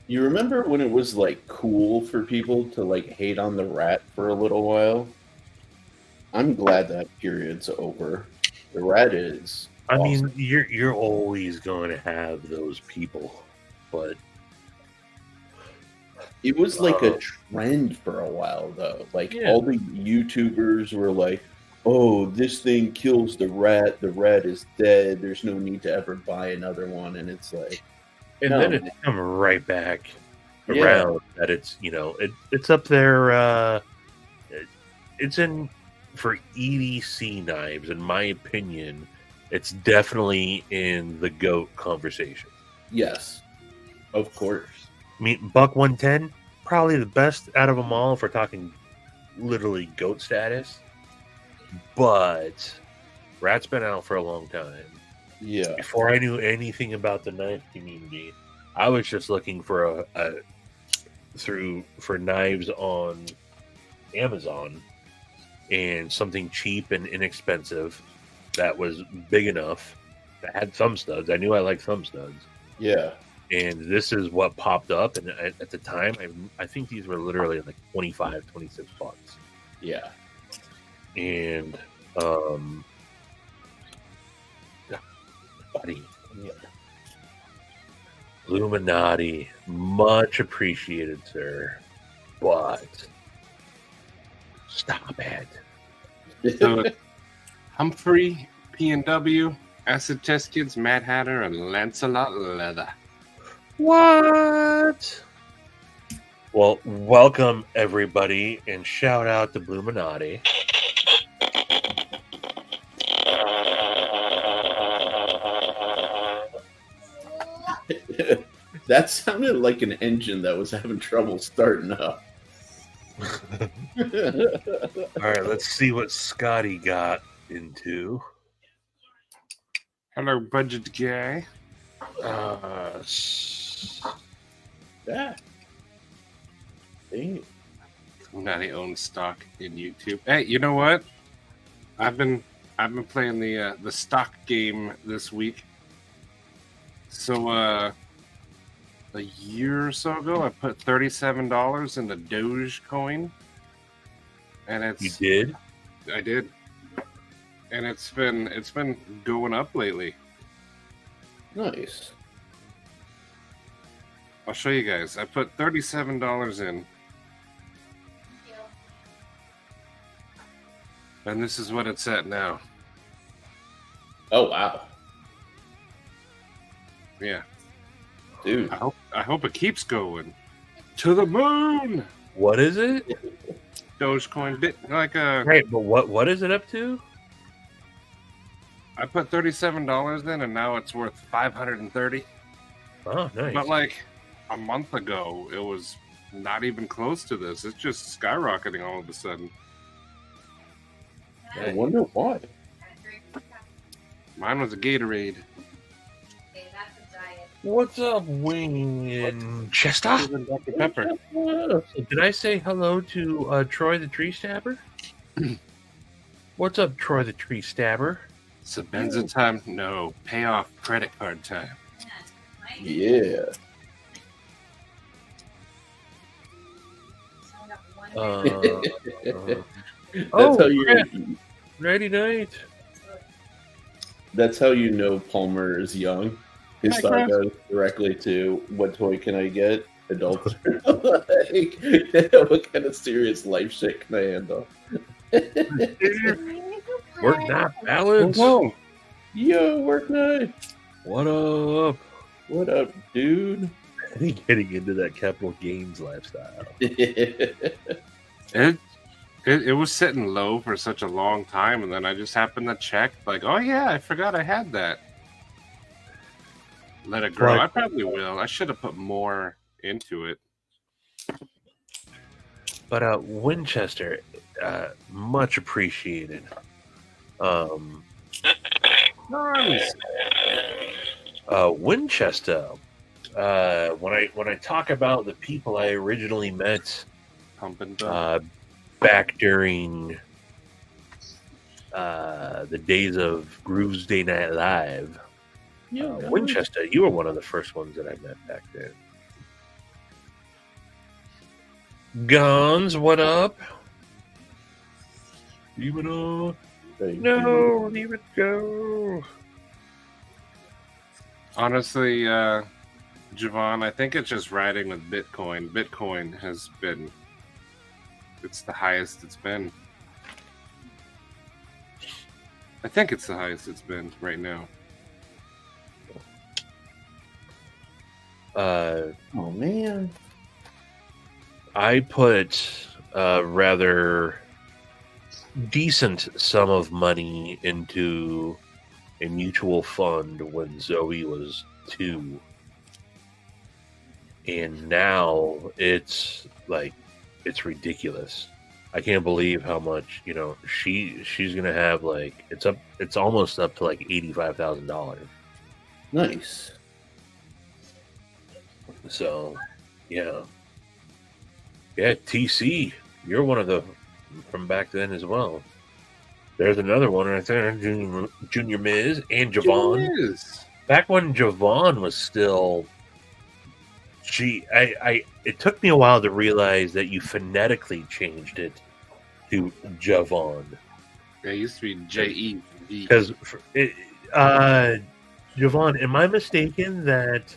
you remember when it was like cool for people to like hate on the rat for a little while? I'm glad that period's over. The rat is I mean, you're always going to have those people, but It was like a trend for a while, though. Like all the YouTubers were like, "Oh, this thing kills the rat. The rat is dead. There's no need to ever buy another one." And it's like, and no, then it's come right back Yeah. around that it's it's up there. It's in for EDC knives, in my opinion. It's definitely in the GOAT conversation. yes, of course. I mean, Buck 110, probably the best out of them all if we're talking literally GOAT status. But Rat's been out for a long time. Yeah, Before I knew anything about the knife community, I was just looking for for knives on Amazon and something cheap and inexpensive that was big enough that had thumb studs. I knew I liked thumb studs. yeah. And this is what popped up. And at the time, I think these were literally like 25, 26 bucks. Yeah. And, buddy, Illuminati, much appreciated, sir. But stop it. So, Humphrey, P&W, Acid Test Kids, Mad Hatter, and Lancelot Leather. What? Well, welcome everybody, and shout out to Illuminati. That sounded like an engine that was having trouble starting up. All right, let's see what Scotty got into. Hello, budget guy. Yeah. Dang. Illuminati owns stock in YouTube. Hey, you know what? I've been playing the stock game this week. So a year or so ago, I put $37 in the Dogecoin, and You did? I did, and it's been going up lately. Nice. I'll show you guys. I put $37 in, and this is what it's at now. Oh, wow. Yeah, Dude. I hope it keeps going to the moon. What is it? Dogecoin bit like a. Right, but what is it up to? I put $37 in, and now it's worth $530. Oh, nice. But like a month ago, it was not even close to this. It's just skyrocketing all of a sudden. I wonder why. Mine was a Gatorade. What's up, Winchester? Dr. Pepper. Did I say hello to Troy the Tree Stabber? What's up, Troy the Tree Stabber? Sabenza time? No. Payoff credit card time. Yeah. That's how you. Ready night. That's how you know Palmer is young. His Hi, thought Chris. goes directly to what toy can I get? Adults. Like, what kind of serious life shit can I handle? Work not balance. Oh, Yo, work night. What up? What up, dude? Getting into that capital gains lifestyle. It was sitting low for such a long time, and then I just happened to check, like, oh yeah, I forgot I had that. Let it grow. Right. I probably will. I should have put more into it. But Winchester, much appreciated. Nice. Winchester. When I talk about the people I originally met Pumping dump. back during the days of Grooves Day Night Live, Winchester, you were one of the first ones that I met back then. Guns, what up? Leave it on. Thank No, leave it go. Honestly, Javon, I think it's just riding with Bitcoin. Bitcoin has been, it's the highest it's been. I think it's the highest it's been right now. Oh man. I put a rather decent sum of money into a mutual fund when Zoe was 2. And now it's like, it's ridiculous. I can't believe how much, she's gonna have, like, it's almost up to like $85,000. Nice. So yeah, TC, you're one of the from back then as well. There's another one right there, Junior Miz and Javon. Back when Javon was still, it took me a while to realize that you phonetically changed it to Javon. It used to be J-E-V. Because Javon, am I mistaken that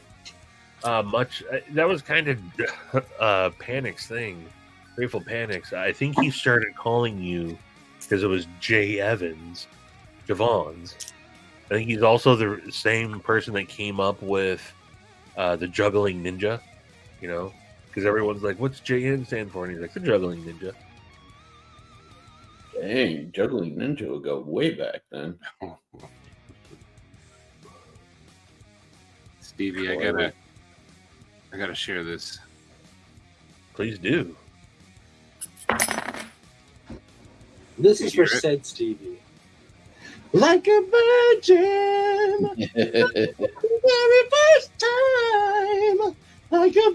that was kind of Panic's thing, Grateful Panic's? I think he started calling you because it was Jay Evans, Javon's. I think he's also the same person that came up with the Juggling Ninja, because everyone's like, what's JN stand for? And he's like, the Juggling Ninja. Dang, Juggling Ninja will go way back then. Stevie, I gotta share this. Please do. This is for Said Stevie. Like a virgin, very first time, like a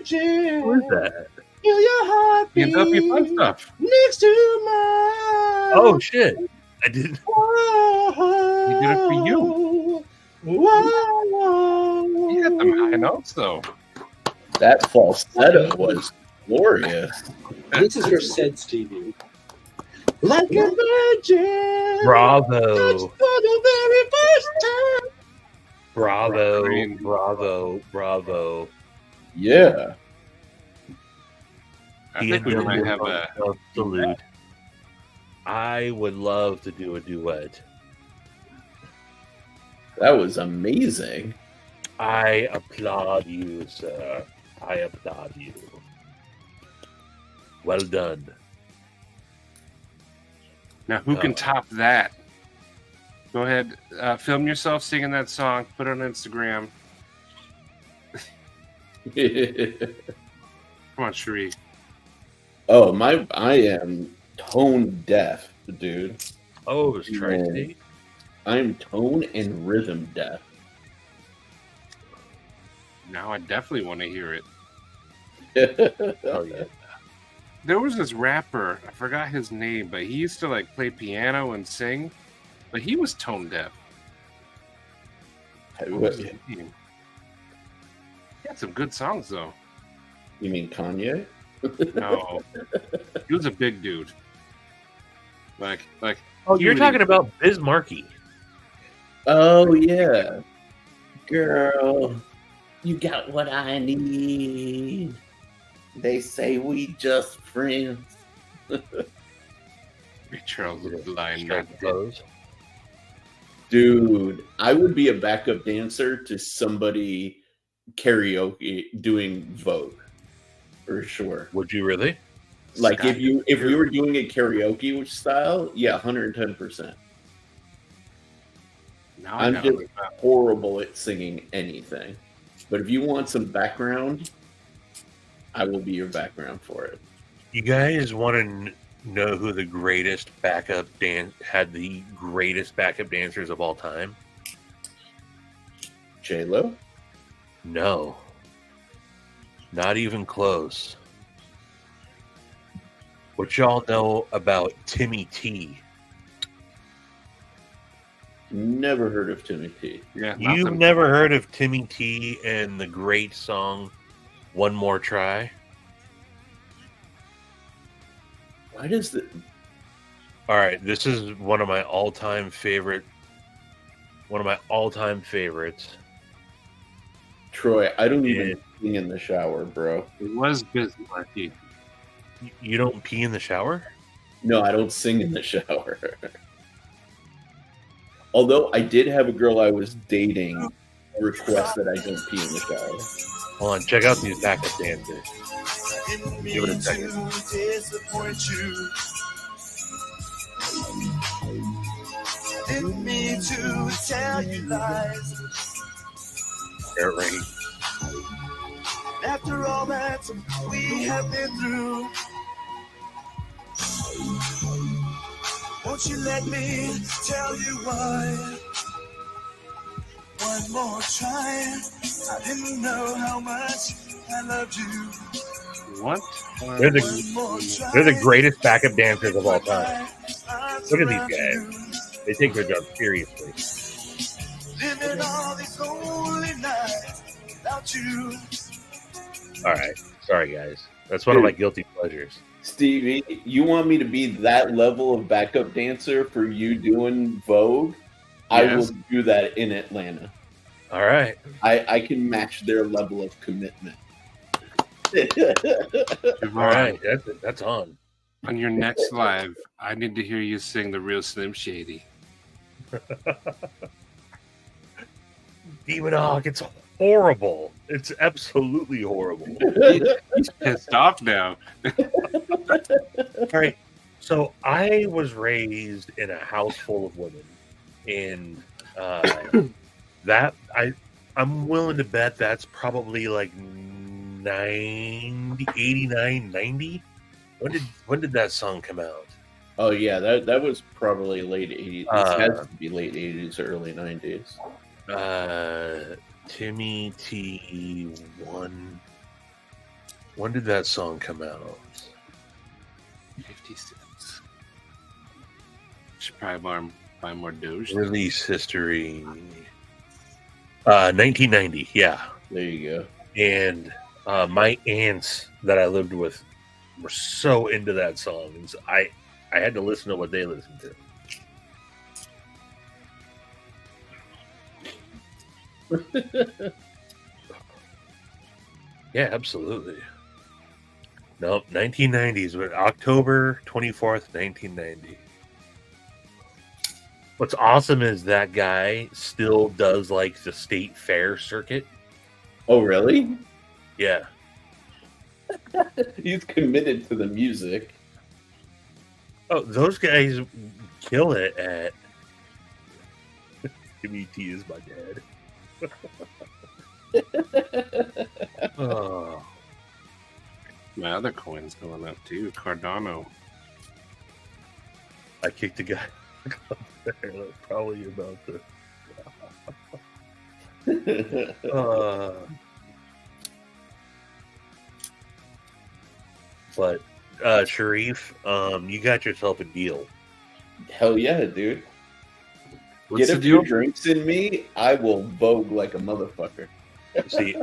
virgin. Who is that? Feel your heartbeat Fun stuff. next to mine. Oh shit! I didn't. Whoa, He did it for you. Whoa. He got them high notes though. That falsetto was glorious. This is for Said Stevie. Like a virgin. Bravo! For the very first time. Bravo! Yeah. I think we might have a salute. I would love to do a duet. That was amazing. I applaud you, sir. I applaud you. Well done. Now, who can top that? Go ahead, film yourself singing that song. Put it on Instagram. Come on, Sheree. Oh, I am tone deaf, dude. Oh, it's Tri-State. I'm tone and rhythm deaf. Now I definitely want to hear it. Oh yeah. There was this rapper, I forgot his name, but he used to like play piano and sing, but he was tone deaf. What was his name? He had some good songs though. You mean Kanye? No, he was a big dude. Like. Oh, you're talking about Biz Markie. Oh yeah, girl, you got what I need. They say we just friends. Charles the Lion. Dude, I would be a backup dancer to somebody karaoke doing Vogue for sure. Would you really? Like if we were doing a karaoke style, yeah, 110%. I'm just horrible at singing anything. But if you want some background, I will be your background for it. You guys want to know who the greatest had the greatest backup dancers of all time? J-Lo? No. Not even close. What y'all know about Timmy T? Never heard of Timmy T. Yeah, You've never heard of Timmy T and the great song One More Try? Why does the... All right, this is one of my all-time favorite one of my all-time favorites. Troy, I don't even sing in the shower, bro. It was busy, Marty. You don't pee in the shower? No, I don't sing in the shower. Although I did have a girl I was dating request that I don't pee in the shower. Hold on, check out these backup dancers. Give it a second. Didn't mean to tell you lies. Air rain. After all that we have been through, won't you let me tell you why? One more try. I didn't know how much I loved you. What? They're the greatest backup dancers of all time. Look at these guys. They take their job seriously. Living all these lonely nights without you. All right. Sorry, guys. That's one of my guilty pleasures. Stevie, you want me to be that level of backup dancer for you doing Vogue? I will do that in Atlanta. All right. I can match their level of commitment. All right. That's on. On your next live, I need to hear you sing The Real Slim Shady. Demon Hawk, it's horrible. It's absolutely horrible. He's pissed off now. All right. So I was raised in a house full of women, and I'm willing to bet that's probably like 90, 89, 90. When did that song come out? Oh yeah, that was probably late 80s. It has to be late 80s or early 90s. Timmy T1. When did that song come out? 56. Should probably buy more Doge. Release history. 1990. Yeah. There you go. And my aunts that I lived with were so into that song, and so I had to listen to what they listened to. Yeah, absolutely. Nope, 1990s, but October 24th, 1990. What's awesome is that guy still does like the state fair circuit. Oh, really? Yeah. He's committed to the music. Oh, those guys kill it at Timmy T is my dad. Oh. My other coin's going up too. Cardano. I kicked a guy there. That's probably about to. But Sharif, you got yourself a deal. Hell yeah, dude. What's Get a the few deal? drinks in me, I will vogue like a motherfucker. See,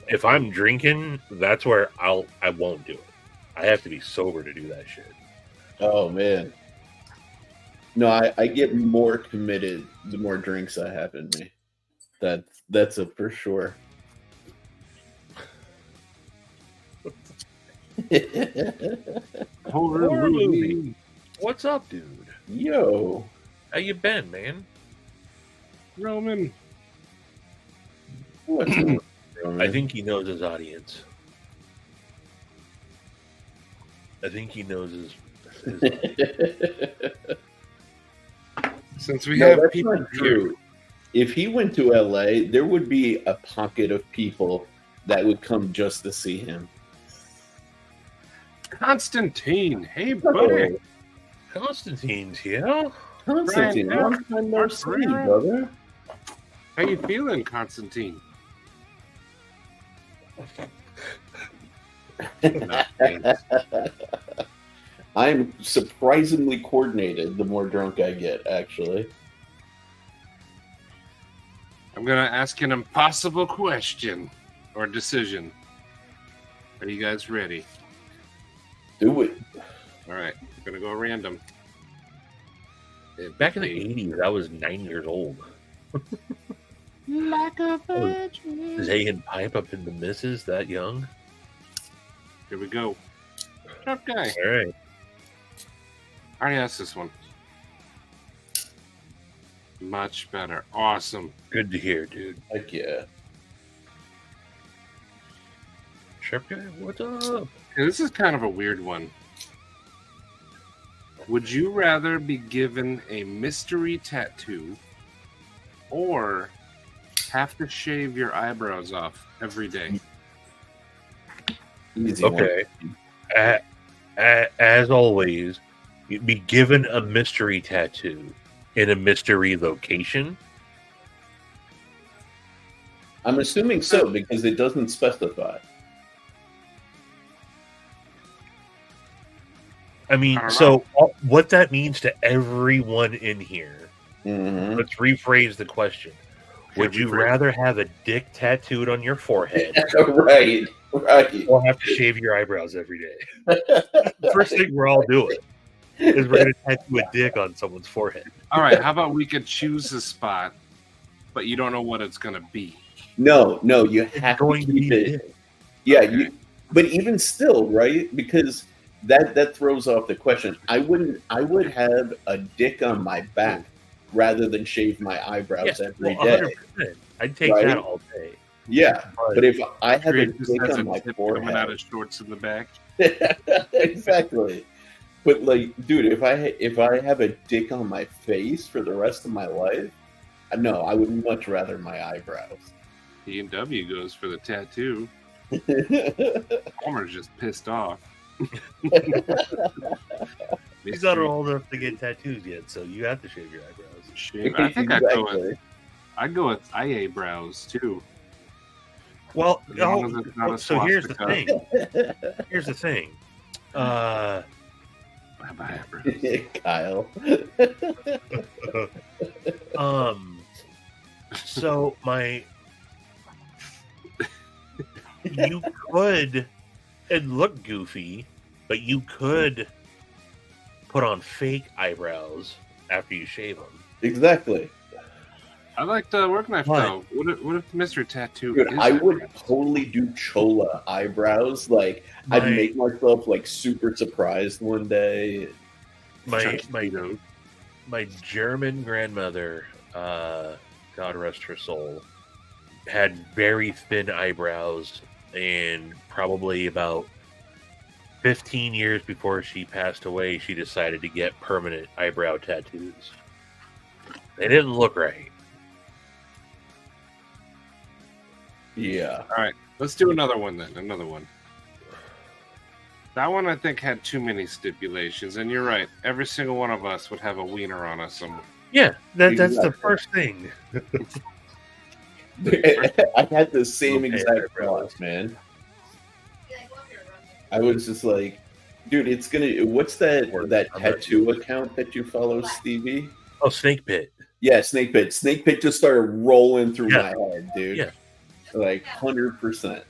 if I'm drinking, that's where I won't do it. I have to be sober to do that shit. Oh man. No, I get more committed the more drinks I have in me. That's a for sure. Horror movie. What's up, dude? Yo. How you been, man? Roman. What's up, Roman? I think he knows his audience. I think he knows his Since we No, have that's people not true. If he went to LA, there would be a pocket of people that would come just to see him. Constantine. Hey, buddy. Constantine's here. Constantine, Brian, long time no Mark see, Ferreira. brother. How you feeling, Constantine? I'm surprisingly coordinated the more drunk I get, actually. I'm going to ask an impossible question or decision. Are you guys ready? Do it. All right. We're going to go random. Back in the 80s, I was 9 years old. Like a virgin. Laying pipe up in the missus that young? Here we go. Tough guy. All right. I already asked this one. Much better. Awesome. Good to hear, dude. Heck yeah. Sharp guy, what's up? Okay, this is kind of a weird one. Would you rather be given a mystery tattoo or have to shave your eyebrows off every day? Easy one. Okay. As always, you'd be given a mystery tattoo in a mystery location. I'm assuming so because it doesn't specify. I mean, I don't so what that means to everyone in here, Mhm. let's rephrase the question. Would you rather have a dick tattooed on your forehead Right. or have to shave your eyebrows every day? The first thing we're all doing is we're going to tattoo a dick on someone's forehead. All right, how about we could choose a spot, but you don't know what it's going to be? No, you have to Going to keep be a it. dick. Yeah, Okay. but even still, right? Because that throws off the question. I would have a dick on my back rather than shave my eyebrows every well, day. 100%. I'd take Right? that all day. Yeah, but if I have a Create this dick as on a my tip coming out forehead, of shorts in the back. exactly. But like, dude, if I have a dick on my face for the rest of my life, no, I would much rather my eyebrows. E&W goes for the tattoo. Homer's just pissed off. He's not old enough to get tattoos yet, so you have to shave your eyebrows. Shave. I think I'd go with IA brows too. Well, As long as it's not a so here's the swastika. thing. Here's the thing. Bye-bye, eyebrows. Kyle. So you could, and look goofy, but you could put on fake eyebrows after you shave them. Exactly. I like the work knife What? though. What if the mystery tattoo? Dude, is I would eyebrows? totally do chola eyebrows. Like, I'd make myself like super surprised one day. My German grandmother, God rest her soul, had very thin eyebrows, and probably about 15 years before she passed away, she decided to get permanent eyebrow tattoos. They didn't look right. Yeah. All right, let's do another one then. Another one. That one I think had too many stipulations, and you're right. Every single one of us would have a wiener on us somewhere. Yeah, that's the Exactly. first thing. I had the same Okay, exact eyebrows. thought, man. I was just like, dude, it's gonna. What's that tattoo account that you follow, Stevie? Oh, Snake Pit. Yeah, Snake Pit. Snake Pit just started rolling through Yeah. my head, dude. Yeah. Like 100%.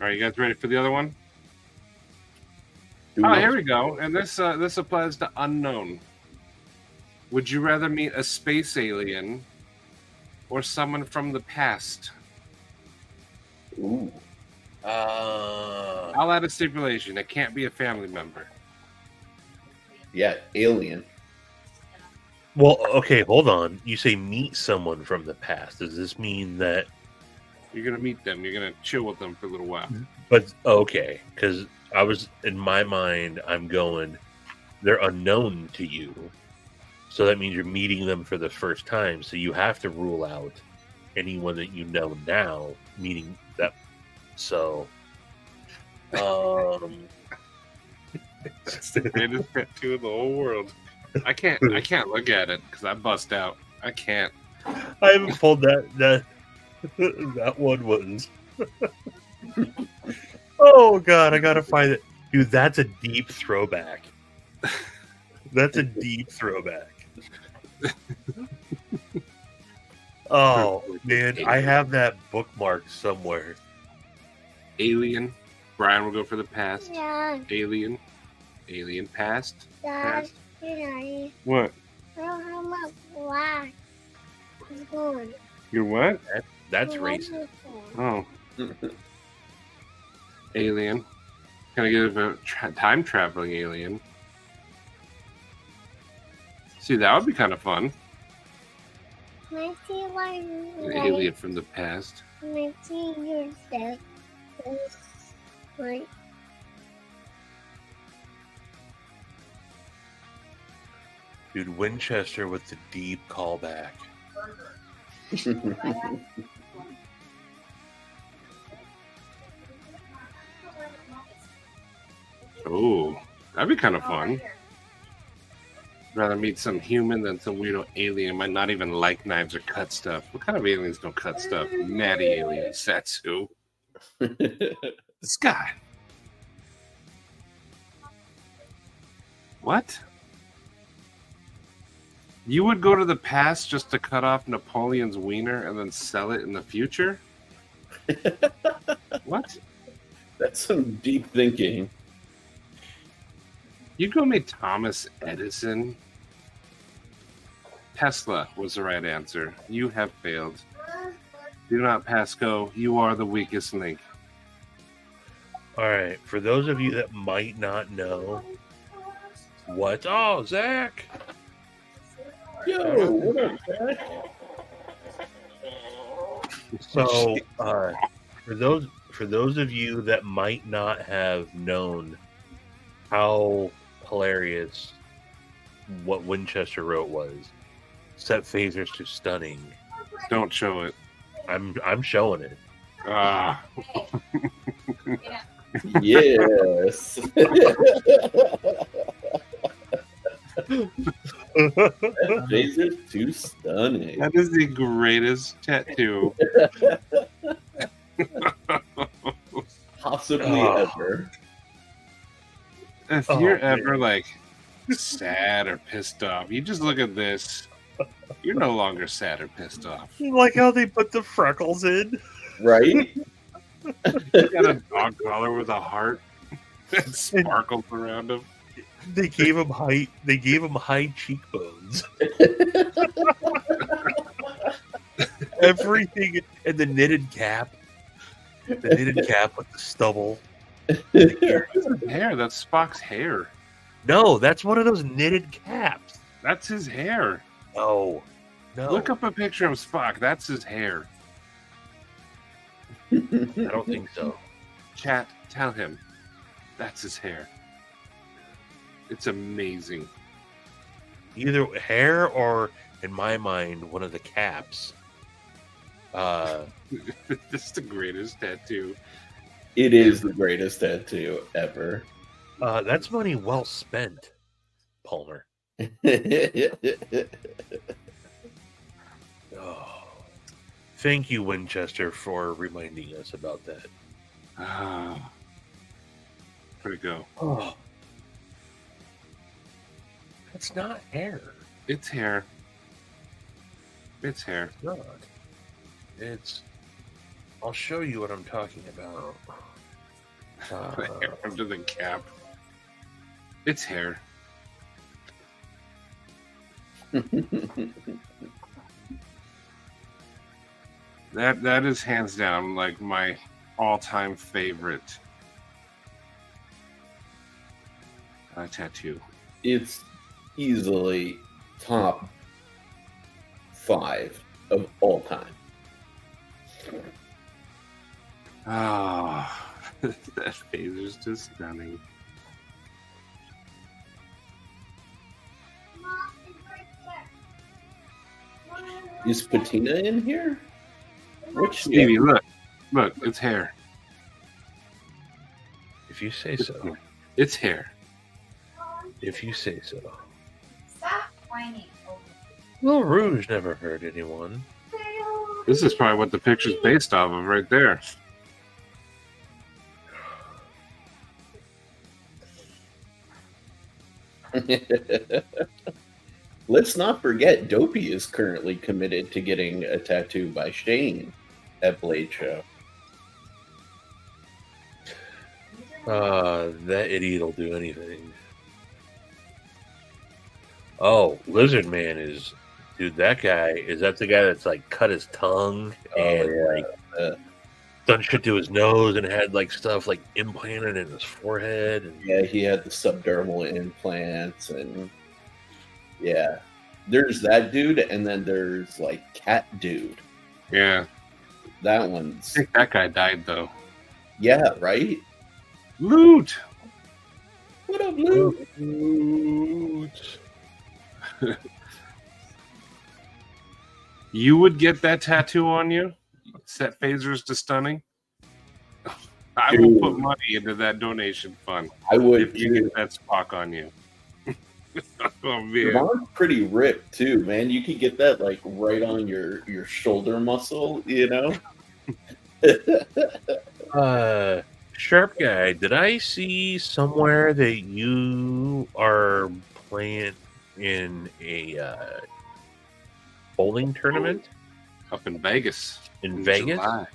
All right, you guys ready for the other one? Do Oh, we- here we go. And this applies to unknown. Would you rather meet a space alien or someone from the past? Ooh. I'll add a stipulation. It can't be a family member. Yeah, alien. Well, okay, hold on. You say meet someone from the past. Does this mean that? You're gonna meet them. You're gonna chill with them for a little while. But okay, because I was in my mind, I'm going. They're unknown to you, so that means you're meeting them for the first time. So you have to rule out anyone that you know now meeting them. So, That's the greatest tattoo in the whole world. I can't look at it because I bust out. I can't. I haven't pulled that that one was. Oh god, I gotta find it, dude. That's a deep throwback. That's a deep throwback. Oh man, I have that bookmarked somewhere. Alien. Brian will go for the past. Yeah, Alien. Alien past. Dad, Past. good night. What? I'm a black. Good. You're what? That's racist. Oh. Alien. Can I get a time traveling alien? See, that would be kind of fun. Can I see why An alien from the past. Can I see your set? Like, Dude, Winchester with the deep callback. Oh, that'd be kind of fun. Rather meet some human than some weirdo alien. Might not even like knives or cut stuff. What kind of aliens don't cut stuff? Natty alien, Satsu. This guy. What? You would go to the past just to cut off Napoleon's wiener and then sell it in the future? What? That's some deep thinking. You'd go meet Thomas Edison. Tesla was the right answer. You have failed. Do not pass go. You are the weakest link. All right, for those of you that might not know what, oh, Zach. Yo, what up, Zach? So, for those of you that might not have known how hilarious what Winchester wrote was, set phasers to stunning. Don't show it. I'm showing it. Ah. Yes. Laser's too stunning. That is the greatest tattoo. Possibly ever. If you're ever like sad or pissed off, you just look at this. You're no longer sad or pissed off. Like how they put the freckles in, right? You got a dog collar with a heart that sparkles around him. They gave him height. They gave him high cheekbones. Everything, and the knitted cap. The knitted cap with the stubble. Hair. That's Spock's hair. No, that's one of those knitted caps. That's his hair. No. Look up a picture of Spock. That's his hair. I don't think so. Chat, tell him. That's his hair. It's amazing. Either hair or, in my mind, one of the caps. This is the greatest tattoo. It is the greatest tattoo ever. That's money well spent, Palmer. Oh, thank you, Winchester, for reminding us about that. Where'd it go? Oh, that's not hair. It's hair. It's hair. It's not. It's. I'll show you what I'm talking about. The hair under the cap. It's hair. That is hands down like my all-time favorite tattoo. It's easily top 5 of all time. Ah, that phaser's just stunning. Is Patina in here? Which Stevie, look, it's hair. If you say so. It's hair. If you say so. Stop whining. Well, Rouge never hurt anyone. This is probably what the picture's based off of right there. Let's not forget, Dopey is currently committed to getting a tattoo by Shane at Blade Show. That idiot will do anything. Oh, Lizard Man is, dude. That guy is that the guy that's like cut his tongue and like done shit to his nose and had like stuff like implanted in his forehead. And Yeah, he had the subdermal implants, and yeah, there's that dude, and then there's like Cat Dude. Yeah, That I one's think that guy died though. yeah, right. Loot. What up, Luke? You would get that tattoo on you? Set phasers to stunning? I will Dude. put money into that donation fund I would. if you get that Spock on you. Oh man. Javon's pretty ripped too, man. You could get that like right on your shoulder muscle, you know. Sharp Guy, did I see somewhere that you are playing in a bowling tournament Up in Vegas. in Vegas? July.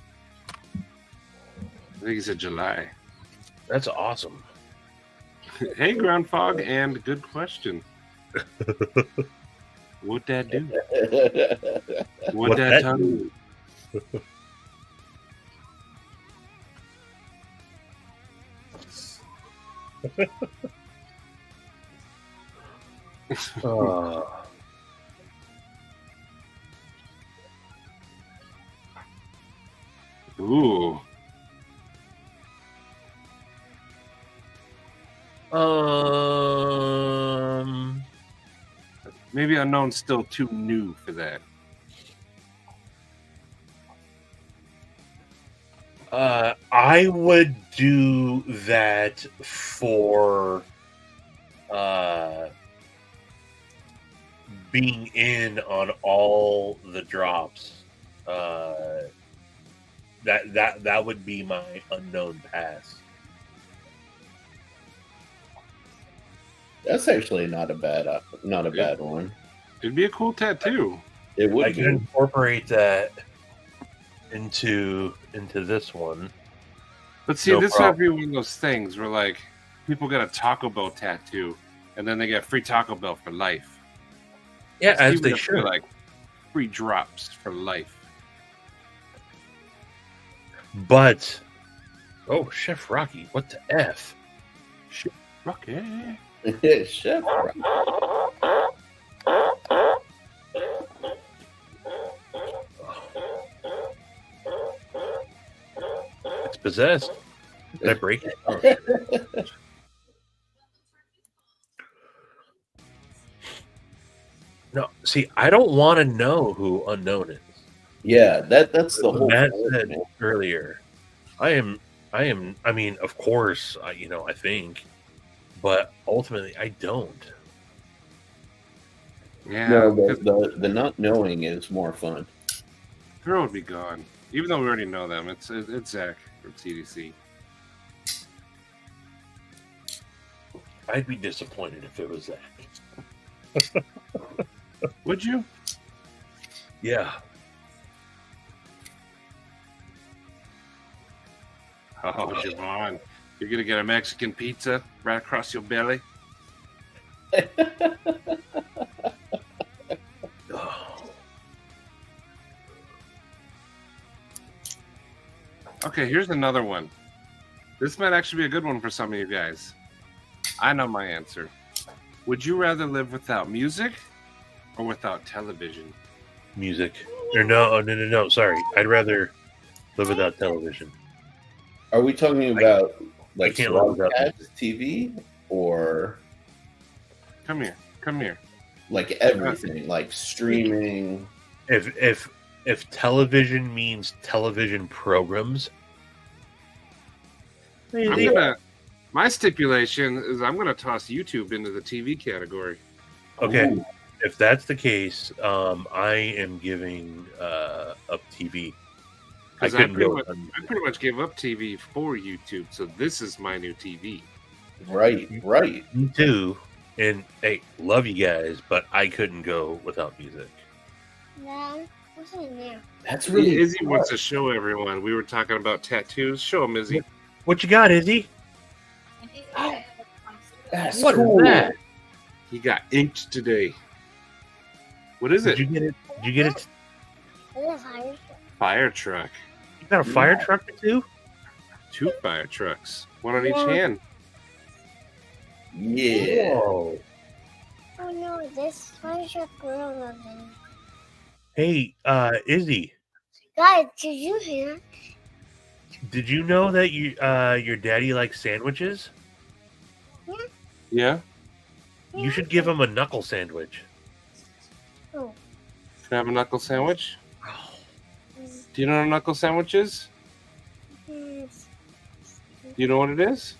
I think he said July. That's awesome. Hey, Ground Fog, and good question. What'd that do? What'd that tell you? Ooh. Maybe Unknown's still too new for that. I would do that for being in on all the drops. That would be my unknown pass. That's actually not a bad one. It'd be a cool tattoo. It would I be. can incorporate that into this one. But see, No this problem. would be one of those things where, like, people get a Taco Bell tattoo, and then they get free Taco Bell for life. Yeah, as People they get should. like free drops for life. But Chef Rocky, what the F? Rocky. Chef. It's possessed. Did I break it? Oh, shit. No, see, I don't want to know who Unknown is. Yeah, that's the whole Matt point, said man. earlier. I mean, of course, I think, but ultimately, I don't. Yeah, No, because the not knowing is more fun. girl would be gone. Even though we already know them, it's Zach from CDC. I'd be disappointed if it was that. Would you? Yeah. Oh, Javon, you're gonna get a Mexican pizza right across your belly. Okay, here's another one. This might actually be a good one for some of you guys. I know my answer. Would you rather live without music or without television? Music. Or no. Sorry, I'd rather live without television. Are we talking about like can't live without broadcast TV or Come here. like everything, like streaming? If television means television programs, My stipulation is I'm gonna toss YouTube into the TV category. okay. Ooh. If that's the case, I am giving up TV. I Because I couldn't pretty, go. much, I pretty much gave up TV for YouTube, so this is my new TV. Right. Me too. And hey, love you guys, but I couldn't go without music. Yeah, what's in there? That's really Izzy fun. wants to show everyone. We were talking about tattoos. Show him, Izzy. What you got, Izzy? That's What is cool. that? He got inked today. What is it? Did you get it? Did you get it? It's a fire truck. Fire truck. You got a fire truck too? 2 fire trucks. 1 on each Yeah. hand. Yeah. Whoa. Oh no, this fire truck girl loves it. Hey, Izzy, Guys, did you hear? did you know that your daddy likes sandwiches? Yeah? You should give him a knuckle sandwich. Oh. Can I have a knuckle sandwich? Do you know what a knuckle sandwich is? Yes. Do you know what it is?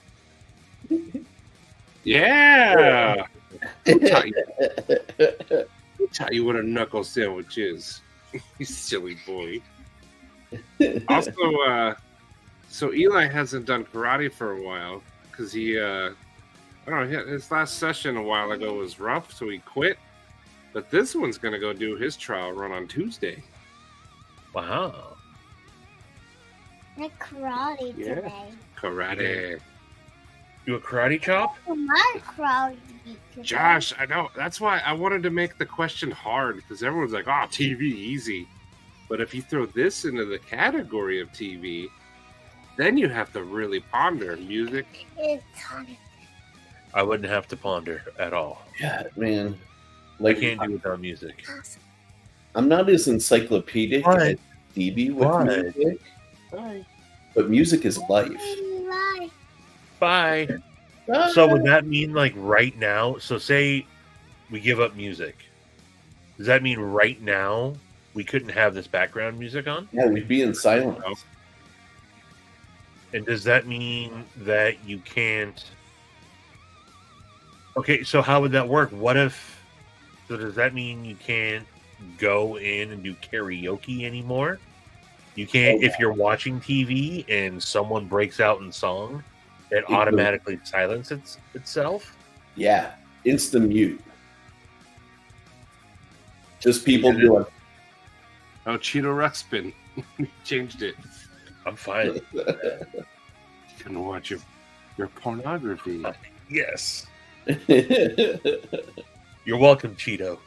Yeah! Who taught you what a knuckle sandwich is? You silly boy. Also, so Eli hasn't done karate for a while because he, I don't know, his last session a while ago was rough, so he quit. But this one's going to go do his trial run on Tuesday. Wow. Like karate Yeah. today. Karate. You a karate chop? Oh, my karate today. Josh, I know. That's why I wanted to make the question hard because everyone's like, oh, TV, easy. But if you throw this into the category of TV, then you have to really ponder music. It's hard. I wouldn't have to ponder at all. Yeah, man. I Like, can't do without music. I'm not as encyclopedic What? as Stevie with What? music, Bye. but music is life. Bye. Bye. So would that mean like right now? So say we give up music. Does that mean right now we couldn't have this background music on? Yeah, we'd be in silence. And does that mean that you can't? Okay, so how would that work? What if? So does that mean you can't go in and do karaoke anymore? You can't if you're watching TV and someone breaks out in song, it automatically silences itself. Yeah, instant mute. Just people doing. Oh, Cheeto Ruxpin. Changed it. I'm fine. You can watch your pornography. Yes. You're welcome, Cheeto.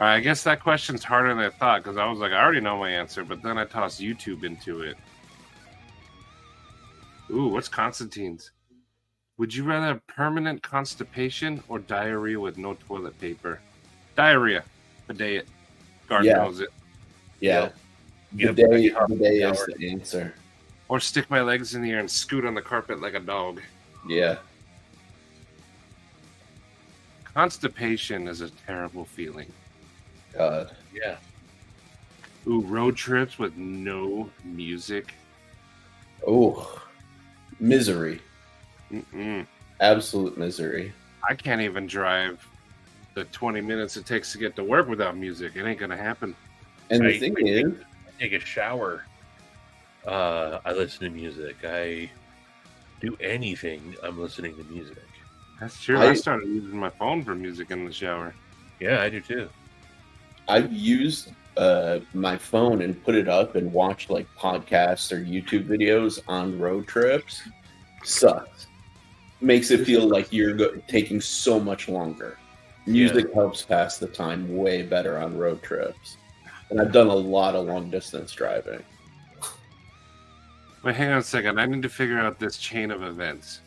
All right, I guess that question's harder than I thought because I was like, I already know my answer, but then I tossed YouTube into it. Ooh, what's Constantine's? Would you rather have permanent constipation or diarrhea with no toilet paper? Diarrhea. Bidet it. Guard Yeah. knows it. Yeah. Yep. The day is the answer. Or stick my legs in the air and scoot on the carpet like a dog. Yeah. Constipation is a terrible feeling. God. Yeah. Ooh, road trips with no music. Oh, misery. Mm-mm. Absolute misery. I can't even drive the 20 minutes it takes to get to work without music. It ain't gonna happen. And the I thing is, take a shower. I listen to music. I do anything. I'm listening to music. That's true. I started using my phone for music in the shower. Yeah, I do too. I've used my phone and put it up and watched like podcasts or YouTube videos on road trips. Sucks. Makes it feel like you're taking so much longer. Music helps pass the time way better on road trips. And I've done a lot of long distance driving. Wait, hang on a second. I need to figure out this chain of events.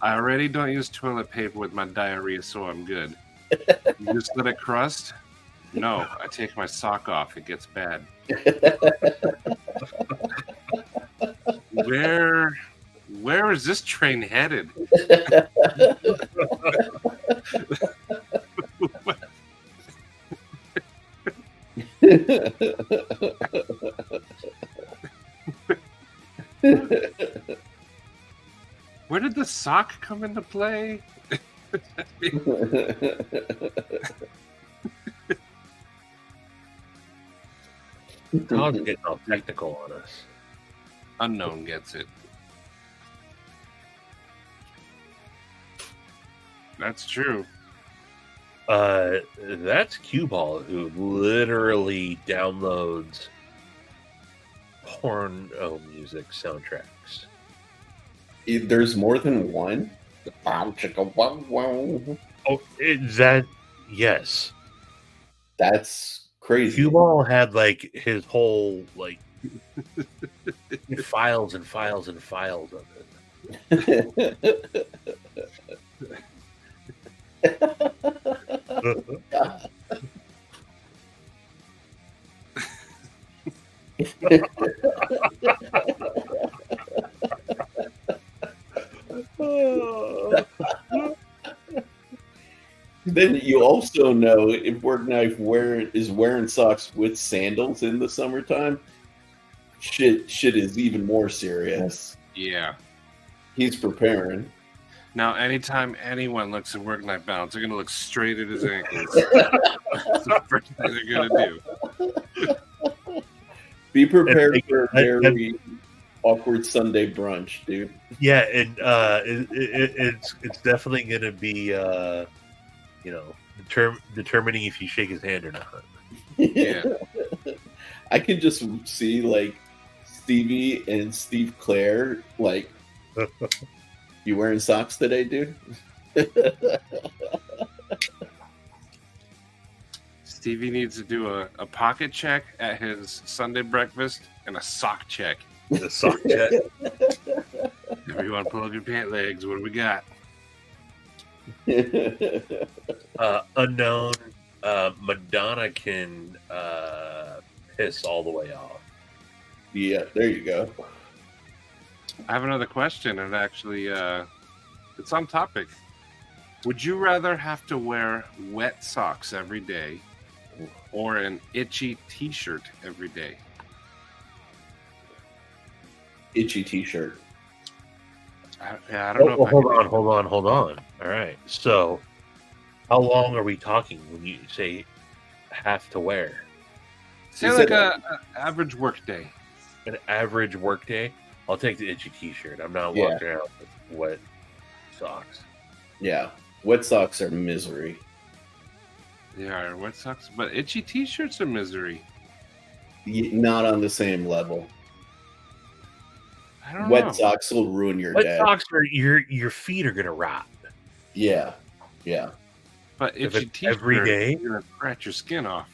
I already don't use toilet paper with my diarrhea, so I'm good. You just let it crust? No, I take my sock off. It gets bad. Where is this train headed? Where did the sock come into play? Dog's getting all technical on us. Unknown gets it. That's true. That's Cue Ball who literally downloads porno music soundtracks. There's more than one. Oh Oh, yes. That's crazy. Q-Ball had like his whole like files and files and files of it. Then you also know if Work Knife is wearing socks with sandals in the summertime, shit is even more serious. Yeah. He's preparing. Now, anytime anyone looks at Work Knife balance, they're going to look straight at his ankles. That's the first thing they're going to do. Be prepared for a very awkward Sunday brunch, dude. Yeah, and it's definitely going to be determining if you shake his hand or not. Yeah. I can just see like Stevie and Steve Claire like, you wearing socks today, dude? Stevie needs to do a pocket check at his Sunday breakfast and a sock check. The sock check. If you want to pull up your pant legs, what do we got? Unknown. Madonna can piss all the way off. Yeah, there you go. I have another question, and actually, it's on topic. Would you rather have to wear wet socks every day or an itchy t-shirt every day? Itchy t-shirt. I don't know. Hold on. All right. So, how long are we talking when you say have to wear? Say like a average work day. An average work day? I'll take the itchy t-shirt. I'm not walking around with wet socks. Yeah. Wet socks are misery. They are wet socks, but itchy t-shirts are misery. Not on the same level. I don't Wet know. socks will ruin your Wet day. socks are your feet are gonna rot. Yeah. But If itchy it's t-shirt, every day? you're gonna scratch your skin off.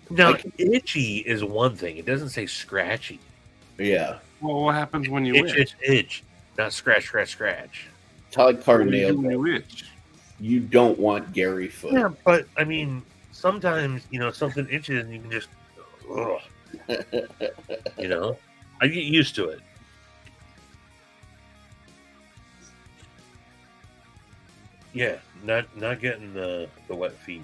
Now, itchy is one thing. It doesn't say scratchy. Yeah. Well, what happens when you itch, not scratch. Todd What Carr do you do nailed when it. you itch? You don't want Gary foot. Yeah, but I mean, sometimes something itches and you can just, I get used to it. Yeah, not getting the wet feet.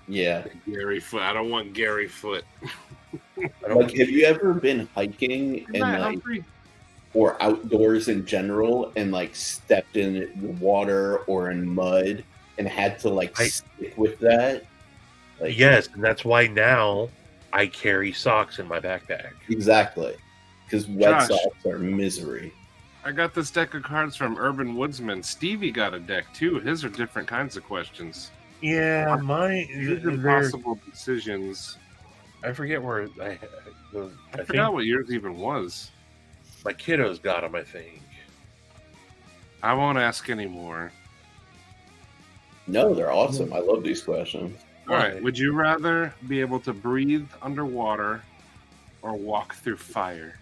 Yeah. Gary foot. I don't want Gary foot. Like, have you ever been hiking and Right, like, Humphrey. or outdoors in general and like stepped in the water or in mud and had to like stick with that? Like, Yes, and that's why now I carry socks in my backpack. exactly. Because wet Josh. socks are misery. I got this deck of cards from Urban Woodsman. Stevie got a deck too. His are different kinds of questions. Yeah, These are impossible decisions. I forget where I think forgot what yours even was. my kiddos got them. I think. I won't ask anymore. No, they're awesome. I love these questions. All right. Would you rather be able to breathe underwater or walk through fire?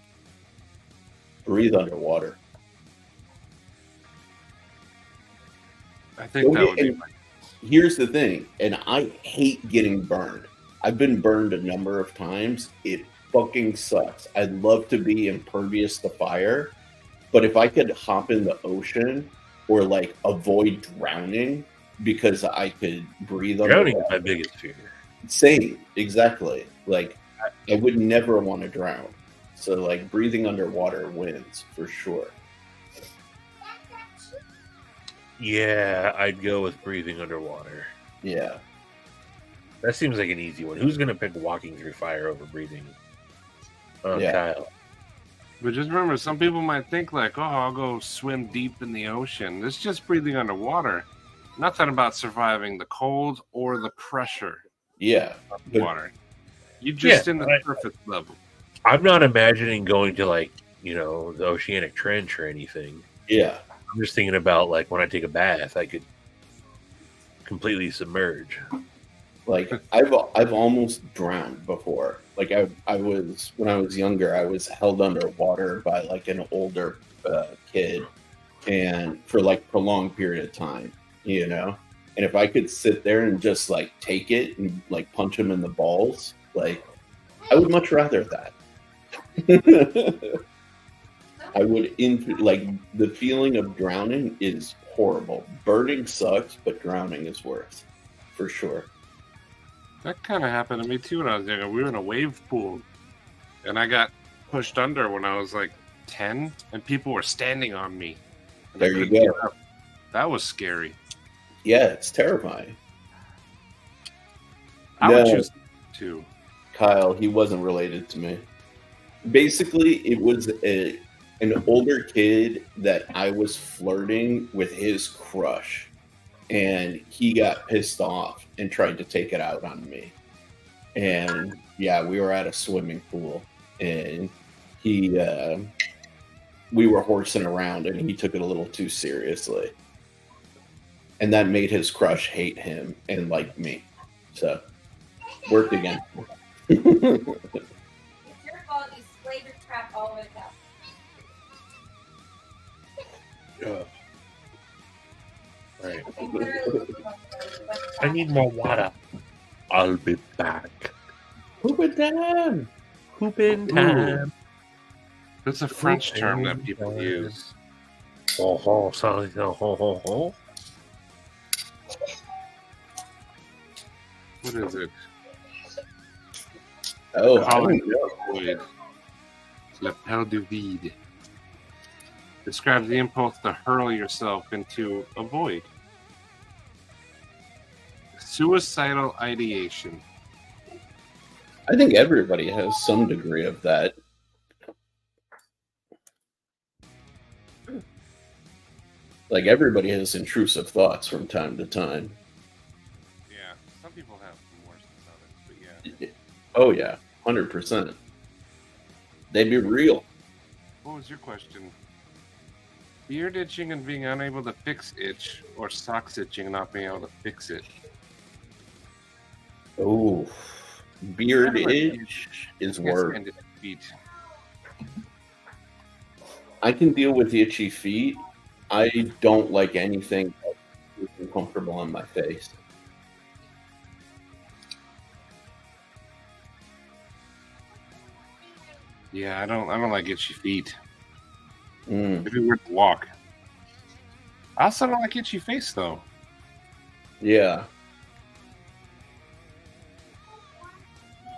Breathe underwater. I think that would be And here's the thing, and I hate getting burned. I've been burned a number of times. It fucking sucks. I'd love to be impervious to fire, but if I could hop in the ocean or like avoid drowning because I could breathe Drowning is underwater. my biggest fear. Same, exactly. Like I would never want to drown. So like breathing underwater wins for sure. Yeah, I'd go with breathing underwater. Yeah. That seems like an easy one. Who's gonna pick walking through fire over breathing? Yeah. Kyle. But just remember, some people might think like, "Oh, I'll go swim deep in the ocean." It's just breathing underwater. Nothing about surviving the cold or the pressure Yeah. of But- water. You're just Yeah, in the surface level. I'm not imagining going to like the Oceanic Trench or anything. Yeah. I'm just thinking about like when I take a bath, I could completely submerge. Like I've almost drowned before. Like I was when I was younger, I was held underwater by like an older kid, and for like prolonged period of time, you know. And if I could sit there and just like take it and like punch him in the balls, like I would much rather that. I would like the feeling of drowning is horrible. Burning sucks, but drowning is worse, for sure. That kind of happened to me too when I was younger. We were in a wave pool, and I got pushed under when I was like 10, and people were standing on me. There you go. That was scary. Yeah, it's terrifying. I would choose to. Kyle, he wasn't related to me. Basically, it was an older kid that I was flirting with his crush, and he got pissed off and tried to take it out on me. And yeah, we were at a swimming pool, and we were horsing around, and he took it a little too seriously. And that made his crush hate him and like me. So, worked again. It's your fault you splayed your trap all the way down. Right. I need more water. I'll be back. Poopin' time. Poopin' time. That's a French term that people use. Oh, sorry. Oh. What is it? Oh, I Calling don't know. void. L'appel du vide. Describes the impulse to hurl yourself into a void. Suicidal ideation. I think everybody has some degree of that. Like everybody has intrusive thoughts from time to time. Yeah, some people have worse than others, but yeah. Oh yeah, 100%. They'd be real. What was your question? Beard itching and being unable to fix itch, or socks itching and not being able to fix it? Oh, beard Kinda like itch is I guess worse. ended feet. I can deal with itchy feet. I don't like anything that's uncomfortable on my face. Yeah, I don't like itchy feet. Mm. It'd be weird to walk. I also don't like itchy face though. Yeah.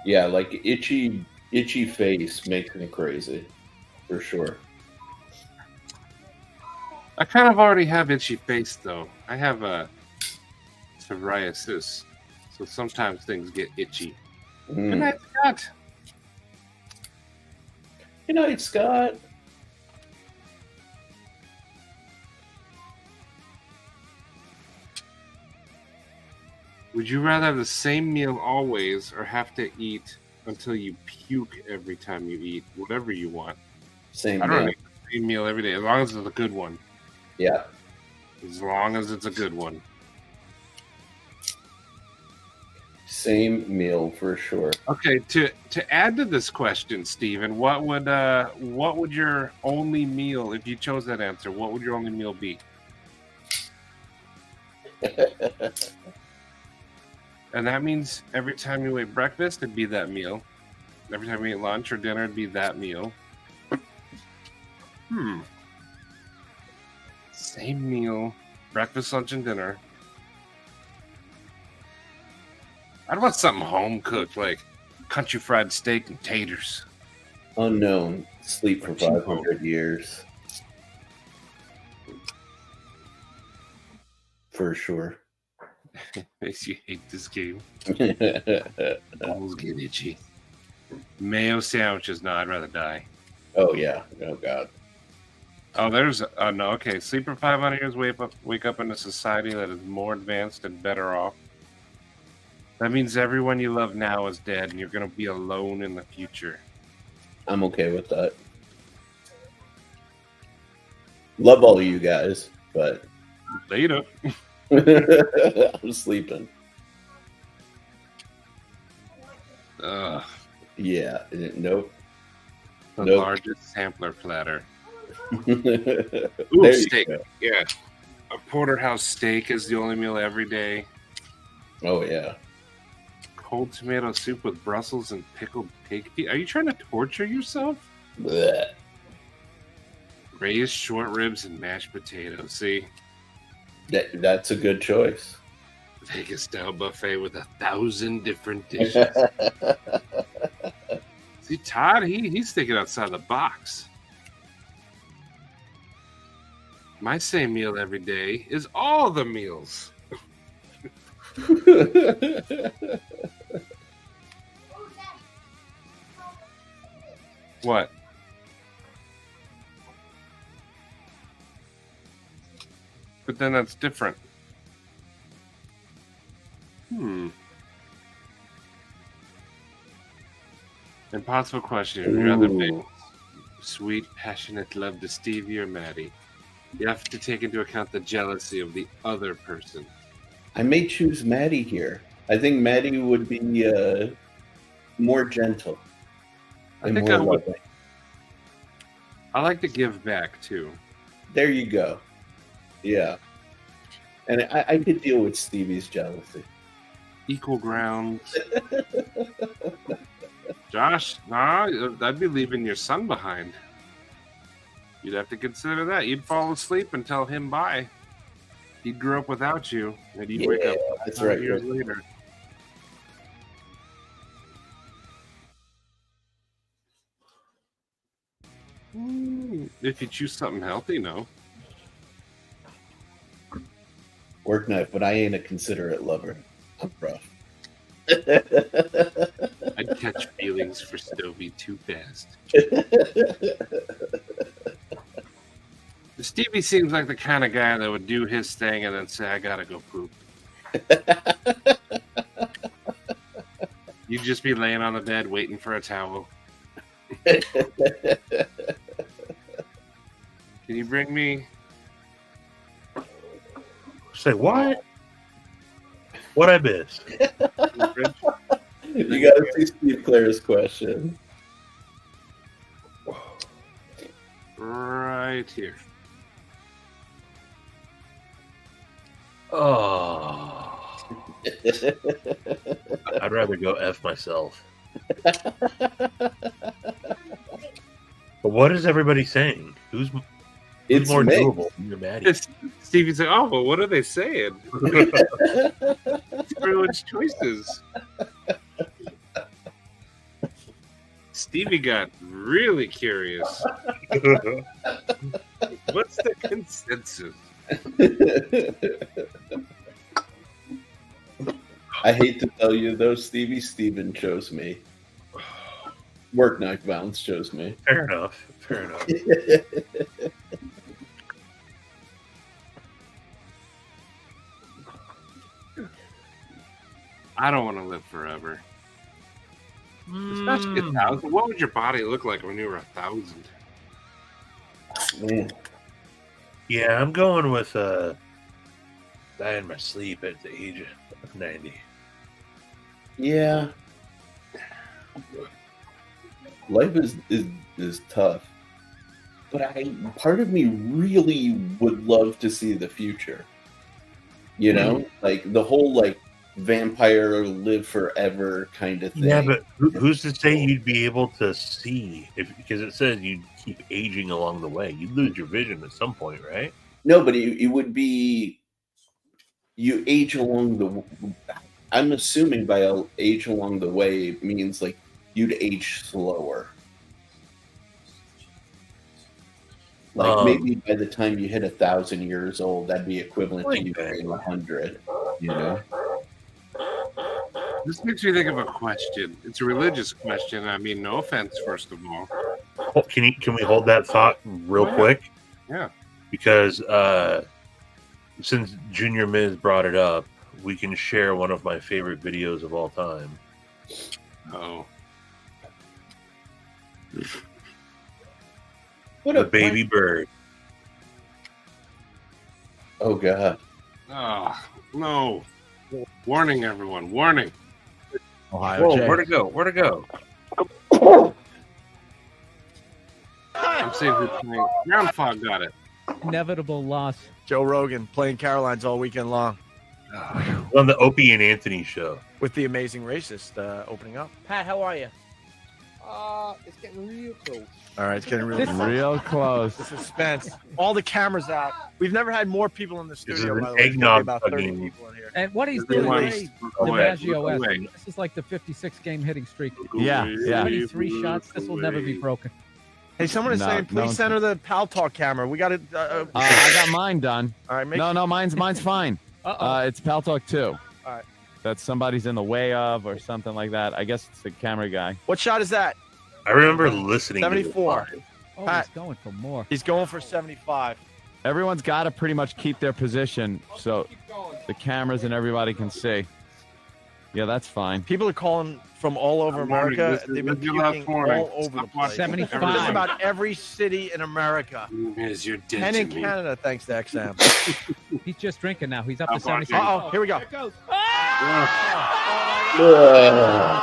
Yeah, like itchy face makes me crazy, for sure. I kind of already have itchy face though. I have a psoriasis, so sometimes things get itchy. Good Mm. night, Scott. Good night, Scott. Would you rather have the same meal always, or have to eat until you puke every time you eat? Whatever you want. Same I don't meal. need the same meal every day, as long as it's a good one. Yeah. As long as it's a good one. Same meal for sure. Okay, to add to this question, Steven, what would your only meal, if you chose that answer, what would your only meal be? And that means every time you ate breakfast, it'd be that meal. Every time you ate lunch or dinner, it'd be that meal. Same meal, breakfast, lunch, and dinner. I'd want something home cooked, like country fried steak and taters. Unknown. Sleep for 500 years. For sure. Makes you hate this game. Balls get itchy. Mayo sandwiches. No, I'd rather die. Oh, yeah. Oh, God. Oh, there's no. Okay, sleep for 500 years. Wake up in a society that is more advanced and better off. That means everyone you love now is dead, and you're going to be alone in the future. I'm okay with that. Love all of you guys, but Later. I'm sleeping. Yeah. Nope. The Nope. largest sampler platter. There Ooh, you steak. go. Yeah. A porterhouse steak is the only meal every day. Oh yeah. Cold tomato soup with Brussels and pickled pig feet. Are you trying to torture yourself? Blech. Raised short ribs and mashed potatoes. See, That's a good choice. Vegas style buffet with 1,000 different dishes. See, Todd, he's thinking outside the box. My same meal every day is all the meals. What? But then that's different. Impossible question. Would you rather make sweet, passionate love to Stevie or Matty? You have to take into account the jealousy of the other person. I may choose Maddie here. I think Maddie would be more gentle. I and think more I would. loving. I like to give back too. There you go. Yeah. And I could deal with Stevie's jealousy. Equal grounds. Josh, nah, I'd be leaving your son behind. You'd have to consider that. You'd fall asleep and tell him bye. He'd grow up without you, and you'd wake up That's 5 right. years later. If you choose something healthy, no. Work knife, but I ain't a considerate lover. I'm rough. I'd catch feelings for Stovey too fast. Stevie seems like the kind of guy that would do his thing and then say, I gotta go poop. You'd just be laying on the bed waiting for a towel. Can you bring me... Say what? What I miss? You gotta see Steve Claire's question. Right here. Oh. I'd rather go F myself. But what is everybody saying? Who's It's more mixed. doable than your Maddie? Stevie's like, oh, well, what are they saying? Everyone's choices. Stevie got really curious. What's the consensus? I hate to tell you though, Steven chose me. Work knife bounce chose me. Fair enough. Fair enough. I don't want to live forever. Especially 1,000. What would your body look like when you were 1,000? Man. Yeah, I'm going with die in my sleep at the age of 90. Yeah. Life is tough. But part of me really would love to see the future. You know? Like the whole like vampire live forever kind of thing. Yeah, but who's to say you'd be able to see? Because it says you'd keep aging along the way. You'd lose your vision at some point, right? No, but it would be you age along the. I'm assuming by age along the way means like you'd age slower. Like maybe by the time you hit 1,000 years old, that'd be equivalent to you being 100. You know. This makes me think of a question. It's a religious question. I mean, no offense, first of all. Can we hold that thought real quick? Yeah. Because since Junior Miz brought it up, we can share one of my favorite videos of all time. Oh. The baby bird. Oh God. Oh, no. Warning, everyone. Warning. Ohio Whoa, Jay. where'd it go? Where'd it go? I'm seeing who's playing. Groundhog got it. Inevitable loss. Joe Rogan playing Carolines all weekend long On the Opie and Anthony show. with the Amazing Racist opening up. Pat, how are you? It's getting real close. All right, it's getting real close. The suspense. All the cameras out. We've never had more people in the This studio. is By an the way. There's eggnog about 30 fucking- people in here. And what he's Look doing away. is Look away. DiMaggio Look esque. away. This is like the 56 game hitting streak. Yeah, yeah. 23 shots. This will never be broken. Hey, someone is No, saying, please no. center the Pal Talk camera. We got it. I got mine done. All right, make No, mine's fine. Uh-oh. It's Pal Talk 2. All right. That somebody's in the way of or something like that. I guess it's the camera guy. What shot is that? I remember listening 74. to Oh, Pat. he's going for more. He's going for 75. Everyone's got to pretty much keep their position so the cameras and everybody can see. Yeah, that's fine. People are calling from all over America. This is They've been your last puking warning. all over the Stop place. watching. 75. Just about every city in America. Is you're dead And in to me. Canada, thanks to XM. He's just drinking now. He's up to Stop 76. Uh-oh, here we go. There it goes. Oh, God.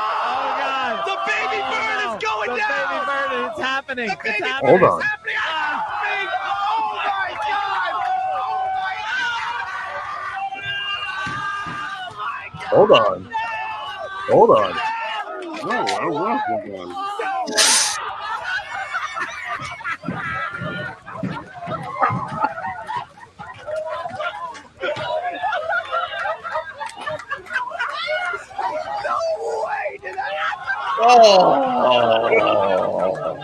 The baby bird is going The down. baby bird, it's happening. The It's baby happening. Hold on. It's happening. Oh, my God. Hold on. Hold on. No, I don't want one. Oh.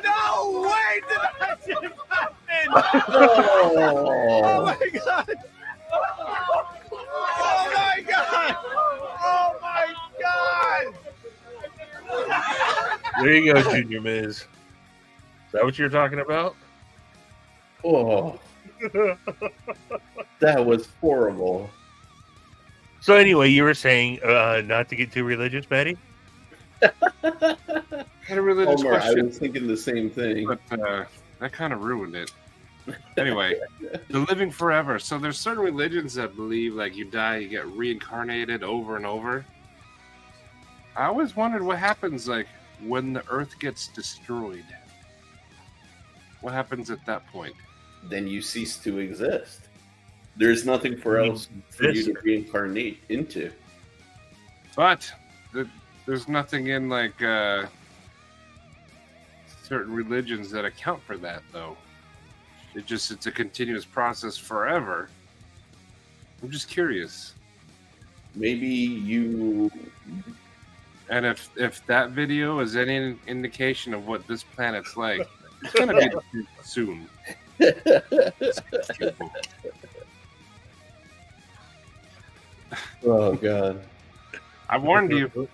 No way did that shit happen. Oh. my God. Oh, my God. Oh, my God. There you go, Junior Miz. Is that what you're talking about? Oh. That was horrible. So anyway, you were saying not to get too religious, Matty? Had a religious Omar, I question, was thinking the same thing. but that kind of ruined it. Anyway, the living forever. So there's certain religions that believe like you die, you get reincarnated over and over. I always wondered what happens like when the earth gets destroyed. What happens at that point? Then you cease to exist. There's nothing for else for you to reincarnate into. But there's nothing in like certain religions that account for that, though. It's a continuous process forever. I'm just curious. Maybe you. And if that video is any indication of what this planet's like, it's gonna be soon. Oh God! I warned you.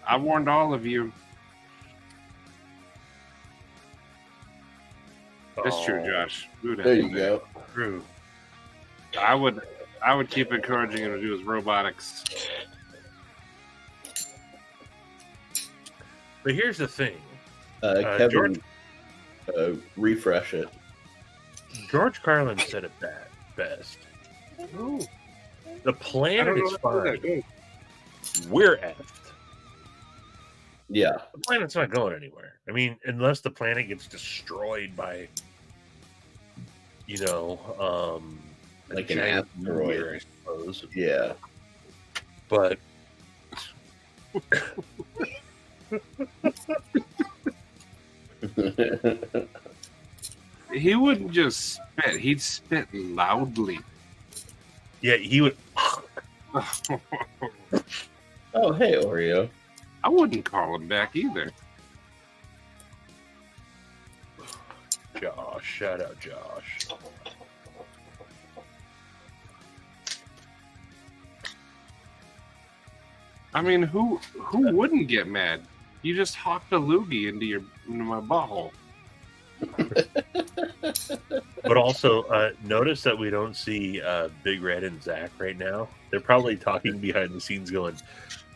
I warned all of you. It's true, Josh. There you go. True. I would keep encouraging him to do his robotics. But here's the thing. Kevin, George, refresh it. George Carlin said it best. The planet is fine. We're effed. Yeah. The planet's not going anywhere. I mean, unless the planet gets destroyed by, Like an giant asteroid. meteor, I suppose. Yeah. But He wouldn't just spit; he'd spit loudly. yeah, he would. Oh, hey, Oreo. I wouldn't call him back either. Josh, shout out Josh. I mean, who wouldn't get mad? You just hocked a loogie into my butthole. But also, notice that we don't see Big Red and Zach right now. They're probably talking behind the scenes, going,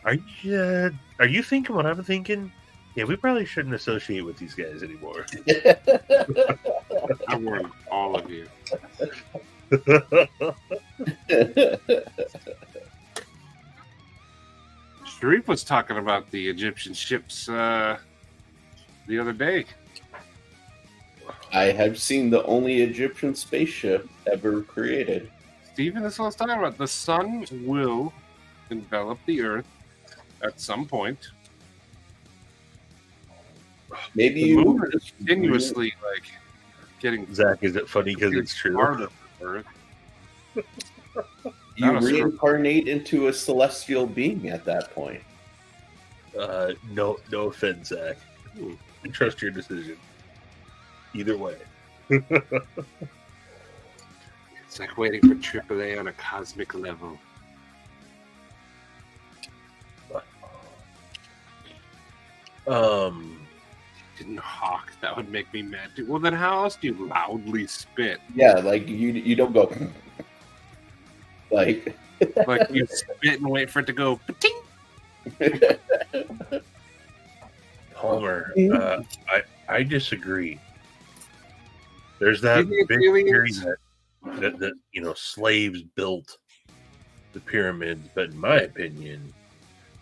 "Are you thinking what I'm thinking?" Yeah, we probably shouldn't associate with these guys anymore. I warned all of you. Sharif was talking about the Egyptian ships the other day. I have seen the only Egyptian spaceship ever created. Stephen, this is what I was talking about. The sun will envelop the Earth at some point. Maybe The you moon is continuously like getting. Zach, is it funny because it's true? Farther from Earth. you Not a reincarnate into a celestial being at that point. No offense, Zach. I trust your decision. Either way. It's like waiting for AAA on a cosmic level. Didn't hawk. That would make me mad too. Well, then how else do you loudly spit? Yeah, like you don't go like Like you spit and wait for it to go. Pating! Palmer, I disagree. There's that You think big aliens- theory that slaves built the pyramids, but in my opinion,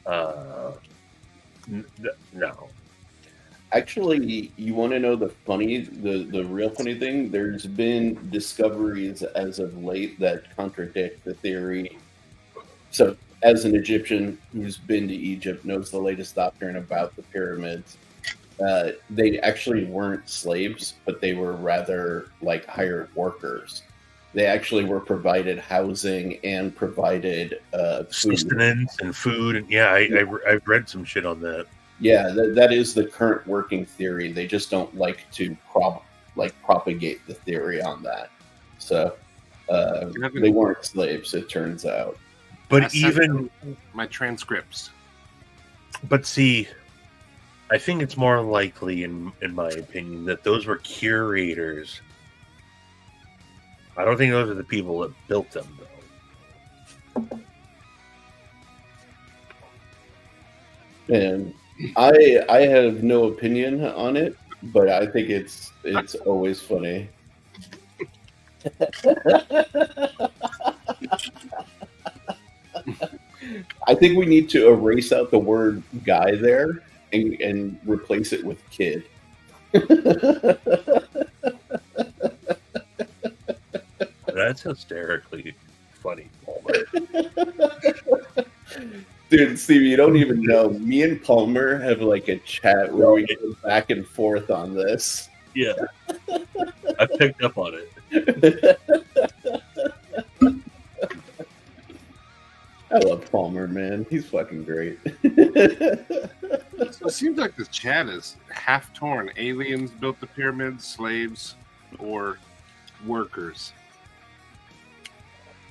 no. Actually, you want to know the real funny thing? There's been discoveries as of late that contradict the theory. So, as an Egyptian who's been to Egypt, knows the latest doctrine about the pyramids, they actually weren't slaves, but they were rather like hired workers. They actually were provided housing and provided food. Sustenance and food, and yeah, I've read some shit on that. Yeah, that is the current working theory. They just don't like to propagate the theory on that. So they weren't slaves, it turns out. But even my transcripts. But see, I think it's more likely, in my opinion, that those were curators. I don't think those are the people that built them, though. And I have no opinion on it, but I think it's always funny. I think we need to erase out the word guy there and replace it with kid. That's hysterically funny, Palmer. Dude, Steve, you don't even know. Me and Palmer have like a chat where we go back and forth on this. Yeah. I picked up on it. I love Palmer, man. He's fucking great. So it seems like this chat is half torn. Aliens built the pyramids, slaves, or workers.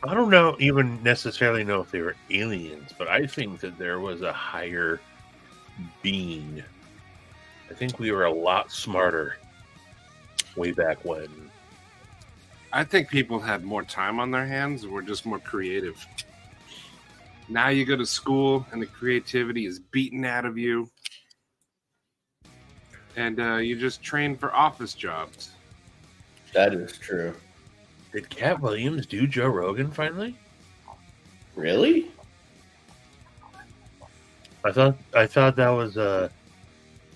I don't even necessarily know if they were aliens, but I think that there was a higher being. I think we were a lot smarter way back when. I think people had more time on their hands and were just more creative. Now you go to school and the creativity is beaten out of you. And you just train for office jobs. That is true. Did Cat Williams do Joe Rogan finally? Really? I thought that was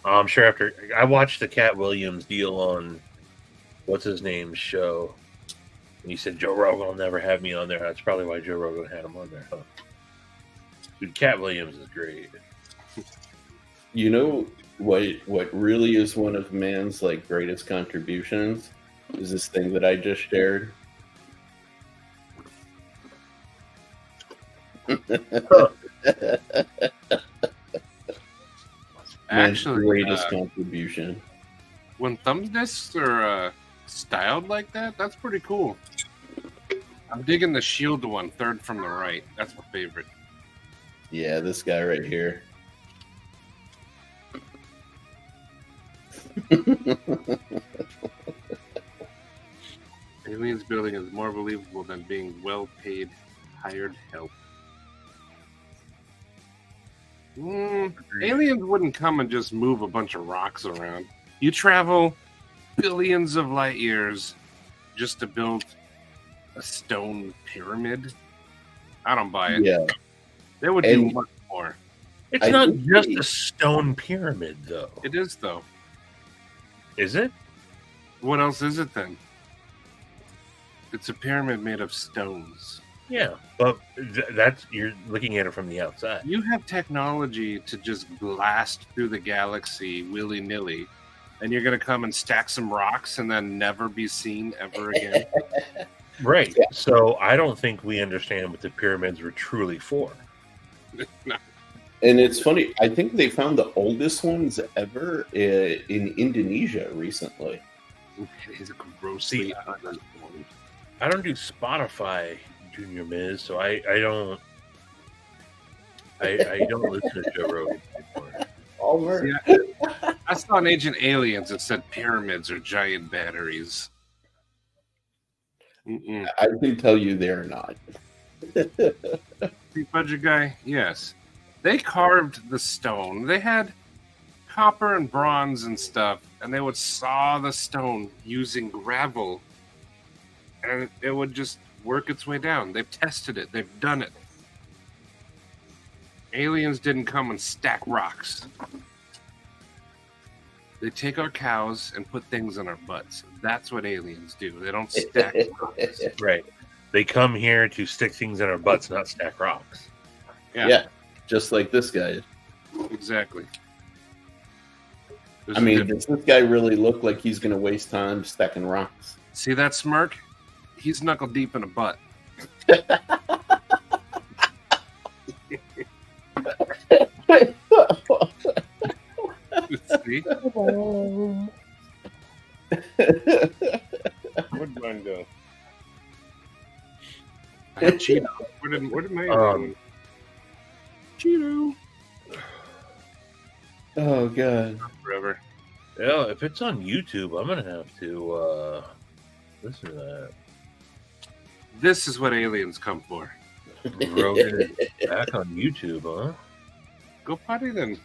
I'm sure after I watched the Cat Williams deal on what's his name's show, and he said Joe Rogan will never have me on there. That's probably why Joe Rogan had him on there. Huh? Dude, Cat Williams is great. You know what really is one of man's like greatest contributions is this thing that I just shared. Actually, greatest contribution. When thumb discs are styled like that, that's pretty cool. I'm digging the shield one, third from the right. That's my favorite. Yeah, this guy right here. Aliens building is more believable than being well-paid hired help. Aliens wouldn't come and just move a bunch of rocks around. You travel billions of light years just to build a stone pyramid. I don't buy it. Yeah. They would do much more. It's not just a stone pyramid, though. It is, though. Is it? What else is it then? It's a pyramid made of stones. Yeah, but that's you're looking at it from the outside. You have technology to just blast through the galaxy willy-nilly, and you're going to come and stack some rocks and then never be seen ever again? Right. So I don't think we understand what the pyramids were truly for. No. And it's funny, I think they found the oldest ones ever in Indonesia recently. It is grossly uninformed. I don't do Spotify, Junior Miz, so I don't listen to Joe Rogan anymore. See, I saw an Agent Aliens that said pyramids are giant batteries. I can tell you they're not. Big budget guy, yes. They carved the stone. They had copper and bronze and stuff, and they would saw the stone using gravel, and it would just work its way down. They've tested it. They've done it. Aliens didn't come and stack rocks. They take our cows and put things in our butts. That's what aliens do. They don't stack rocks. Right. They come here to stick things in our butts, not stack rocks. Yeah, just like this guy. Exactly. I mean, does this guy really look like he's going to waste time stacking rocks? See that smirk? He's knuckle deep in a butt. See? Where'd mine go? I had Cheeto. Where did mine go? Cheeto. Oh, God. Forever. Yeah, if it's on YouTube, I'm going to have to listen to that. This is what aliens come for. Rogan is back on YouTube, huh? Go potty then.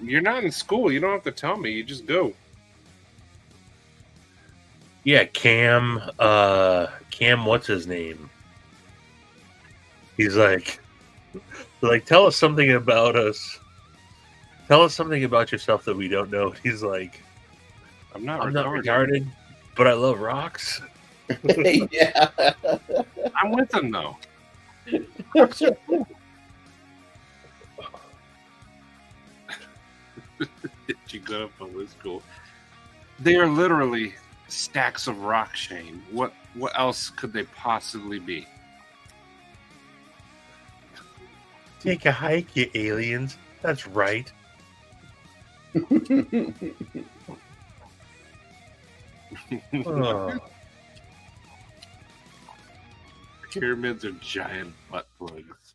You're not in school. You don't have to tell me. You just go. Yeah, Cam, what's his name? He's like, tell us something about us. Tell us something about yourself that we don't know. He's like, I'm not retarded, but I love rocks. Yeah. I'm with him, though. You got up on this school. They are literally stacks of rock, Shane. What else could they possibly be? Take a hike, you aliens. That's right. Oh. Pyramids are giant butt plugs.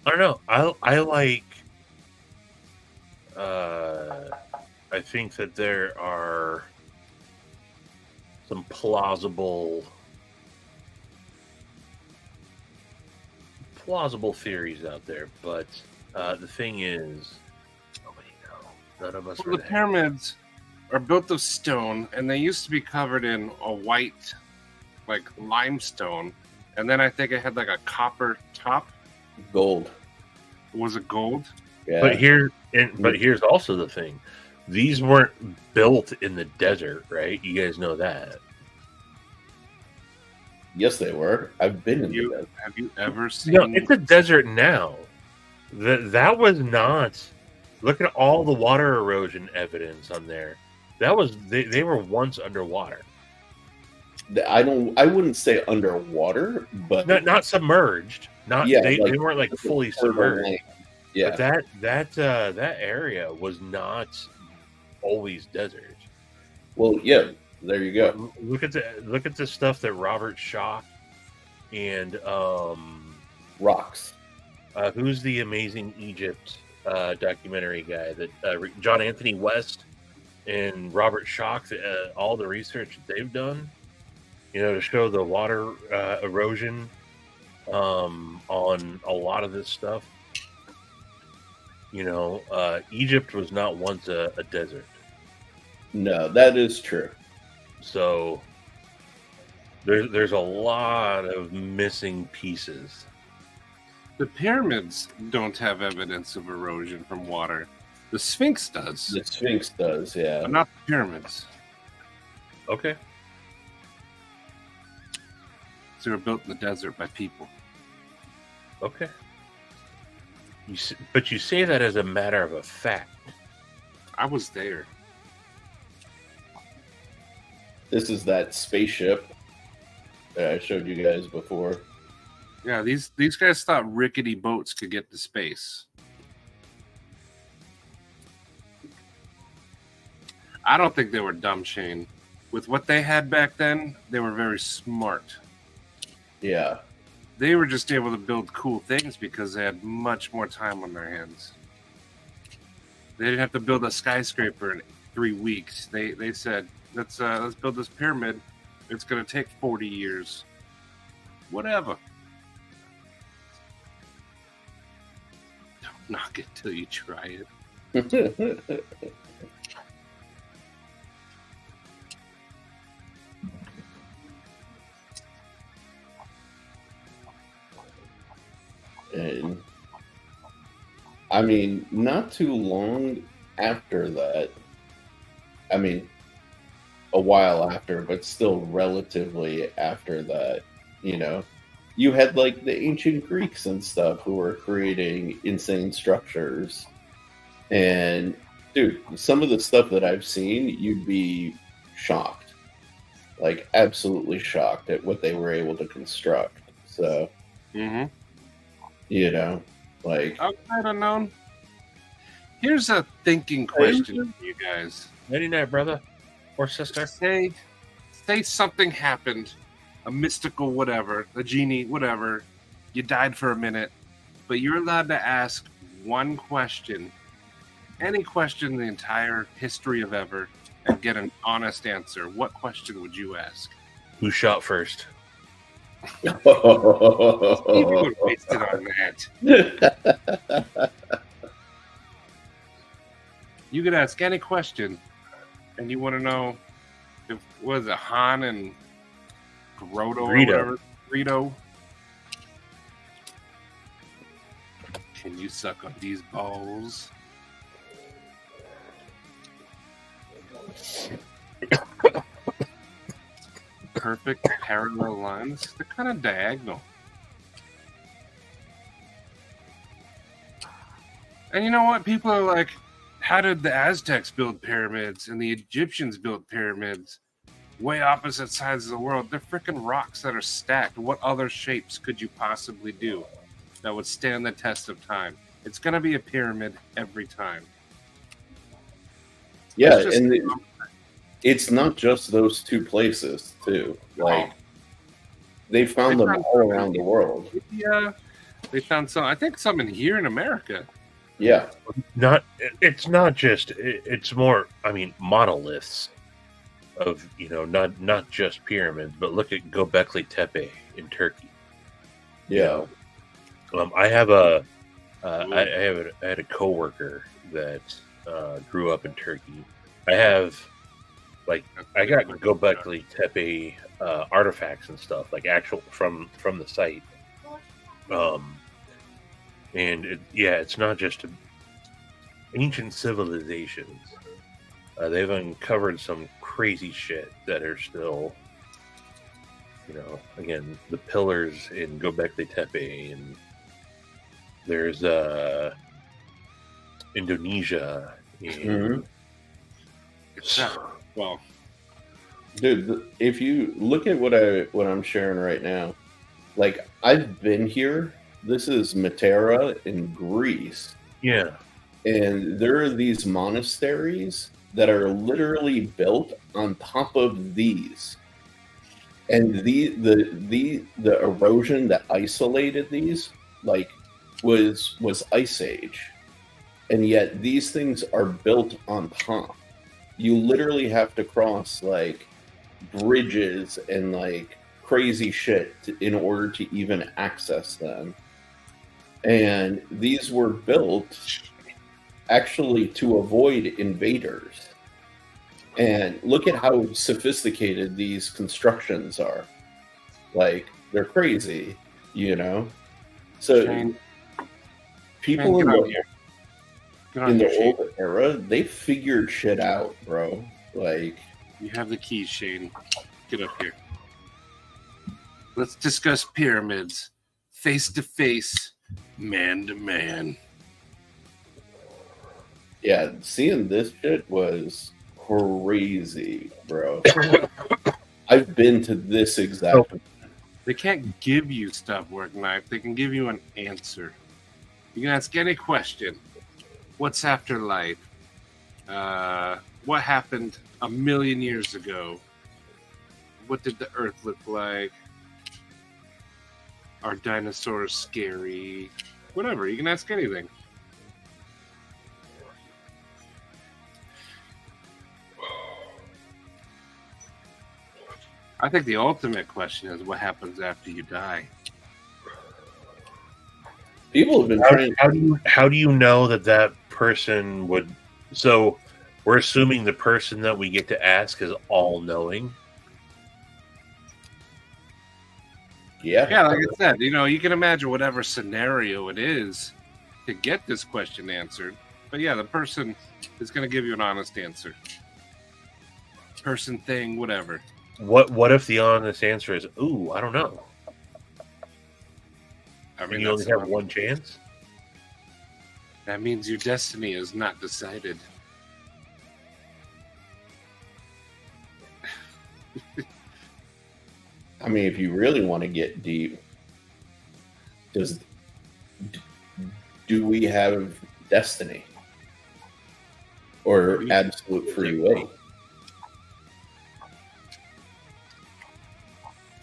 I don't know. I like. I think that there are some plausible theories out there, but the thing is, nobody knows. None of us. Well, the pyramids are built of stone, and they used to be covered in a white, like limestone, and then I think it had like a copper top. Gold. Was it gold? Yeah. But here's also the thing: these weren't built in the desert, right? You guys know that. Yes, they were. I've been in the desert. Have you ever seen? No, it's a desert now. That was not. Look at all the water erosion evidence on there. That was they were once underwater. I wouldn't say underwater, but not submerged. They weren't like fully submerged. Land. Yeah, but that area was not always desert. Well, yeah, there you go. Look at the stuff that Robert Schoch and Rocks. Who's the Amazing Egypt documentary guy that John Anthony West? and Robert Schoch, all the research that they've done, to show the water erosion on a lot of this stuff. Egypt was not once a desert. No, that is true. So there's a lot of missing pieces. The pyramids don't have evidence of erosion from water. The Sphinx does. The Sphinx does, yeah. But not the pyramids. Okay. So they were built in the desert by people. Okay. But you say that as a matter of a fact. I was there. This is that spaceship that I showed you guys before. Yeah, these guys thought rickety boats could get to space. I don't think they were dumb, Shane. With what they had back then, they were very smart. Yeah. They were just able to build cool things because they had much more time on their hands. They didn't have to build a skyscraper in 3 weeks. They said, let's build this pyramid. It's going to take 40 years. Whatever. Don't knock it till you try it. And I mean, not too long after that, I mean, a while after, but still relatively after that, you had like the ancient Greeks and stuff who were creating insane structures. And dude, some of the stuff that I've seen, you'd be shocked, like absolutely shocked at what they were able to construct. So, like, outside unknown. Here's a thinking question for you guys. Any night, brother or sister. Say something happened, a mystical whatever, a genie, whatever. You died for a minute, but you're allowed to ask one question, any question in the entire history of ever, and get an honest answer. What question would you ask? Who shot first? Steve, you would have wasted on that. You could ask any question, and you want to know if was it Han and Grotto or whatever? Greedo. Can you suck on these balls? Perfect parallel lines. They're kind of diagonal. And you know what? People are like, how did the Aztecs build pyramids and the Egyptians build pyramids? Way opposite sides of the world. They're freaking rocks that are stacked. What other shapes could you possibly do that would stand the test of time? It's going to be a pyramid every time. Yeah, and it's not just those two places, too. Like, they found them all around the world. Yeah, they found some. I think some in here in America. Yeah, it's not just. It's more. I mean, monoliths of not just pyramids, but look at Göbekli Tepe in Turkey. Yeah, I have a. I had a coworker that grew up in Turkey. I got Göbekli Tepe artifacts and stuff, like actual from the site. And it's not just ancient civilizations. They've uncovered some crazy shit that are still, again, the pillars in Göbekli Tepe, and there's Indonesia. And well, dude, if you look at what I'm sharing right now, like, I've been here. This is Matera in Greece. Yeah. And there are these monasteries that are literally built on top of these. And the erosion that isolated these, like, was Ice Age. And yet these things are built on top. You literally have to cross like bridges and like crazy shit in order to even access them. And these were built actually to avoid invaders. And look at how sophisticated these constructions are. Like, they're crazy, you know? So Shane, people Shane, in the old era, they figured shit out, bro. Like, you have the keys, Shane. Get up here. Let's discuss pyramids. Face to face, man to man. yeah, seeing this shit was crazy, bro. I've been to this exact. They can't give you stuff, Work Knife. They can give you an answer. You can ask any question. What's after life? What happened 1,000,000 years ago? What did the Earth look like? Are dinosaurs scary? Whatever. You can ask anything. I think the ultimate question is what happens after you die. People have been trying. How do you know that person would? So we're assuming the person that we get to ask is all knowing. Yeah. Yeah, like I said, you can imagine whatever scenario it is to get this question answered. But yeah, the person is going to give you an honest answer. Person, thing, whatever. What if the honest answer is, ooh, I don't know? I mean, you only have one chance? That means your destiny is not decided. I mean, if you really want to get deep, do we have destiny or absolute free will?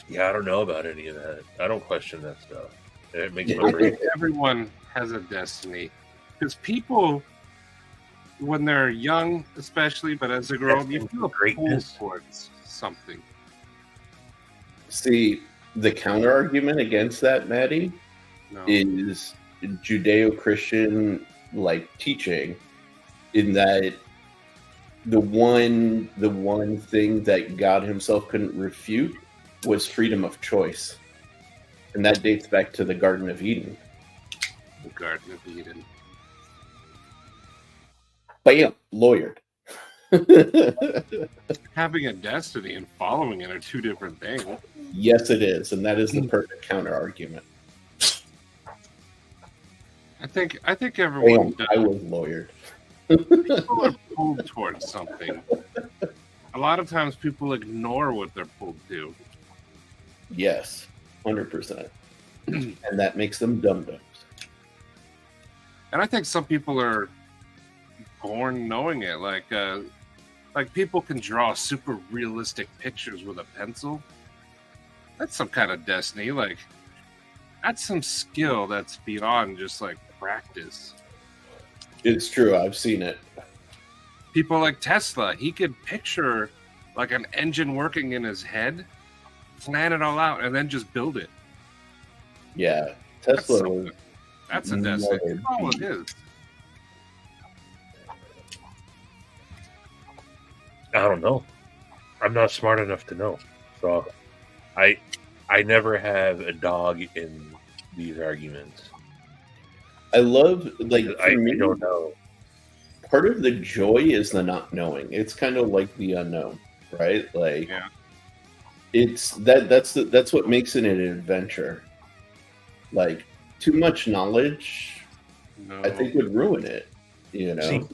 Yeah, I don't know about any of that. I don't question that stuff. It makes I think everyone has a destiny. Because people, when they're young, especially, but as they grow up, you feel greatness towards something. See, the counter argument against that, Matty, is Judeo-Christian teaching, in that the one thing that God himself couldn't refute was freedom of choice. And that dates back to the Garden of Eden. The Garden of Eden. Bam! Lawyered. Having a destiny and following it are two different things. Yes, it is. And that is the perfect counter argument. I think everyone I was lawyered. People are pulled towards something. A lot of times people ignore what they're pulled to. Yes, 100%. And that makes them dum-dums. And I think some people are born knowing it. Like people can draw super realistic pictures with a pencil. That's some kind of destiny. Like, that's some skill that's beyond just practice. It's true. I've seen it. People like Tesla, he could picture an engine working in his head, plan it all out, and then just build it. Yeah, Tesla. That's a destiny. That's all it is. I don't know. I'm not smart enough to know. So I never have a dog in these arguments. I love I don't know. Part of the joy is the not knowing. It's kind of like the unknown, right? It's that's what makes it an adventure. Too much knowledge, I think, would ruin it. See,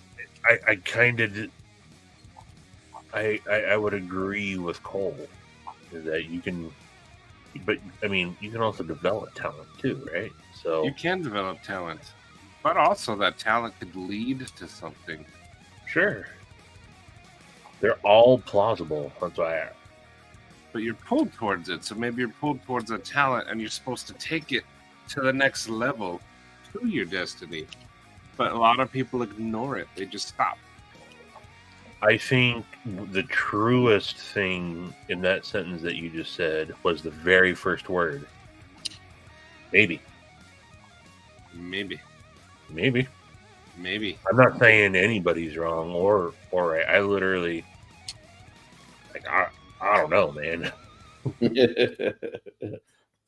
I kind of I would agree with Cole that you can, but I mean, you can also develop talent too, right? So you can develop talent, but also that talent could lead to something. Sure, they're all plausible. That's why. But you're pulled towards it, so maybe you're pulled towards a talent, and you're supposed to take it to the next level, to your destiny. But a lot of people ignore it; they just stop. I think the truest thing in that sentence that you just said was the very first word. Maybe. Maybe. Maybe. Maybe. I'm not saying anybody's wrong or right. I literally, like, I don't know, man.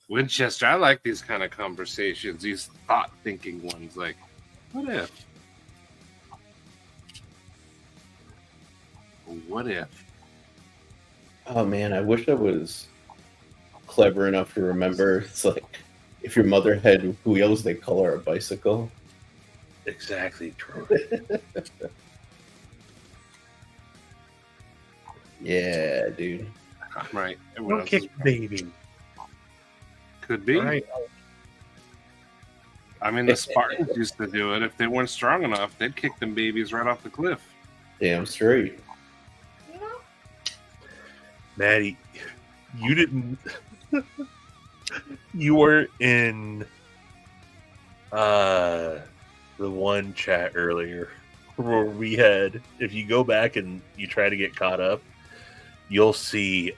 Winchester, I like these kind of conversations, these thought-thinking ones. Like, what if? What if? Oh man, I wish I was clever enough to remember. It's like if your mother had wheels, they call her a bicycle. Exactly true. Yeah, dude. Right. Don't kick the baby. Could be. Right. I mean, the Spartans used to do it. If they weren't strong enough, they'd kick them babies right off the cliff. Damn straight. Maddie, you didn't. You were in the one chat earlier where we had. If you go back and you try to get caught up, you'll see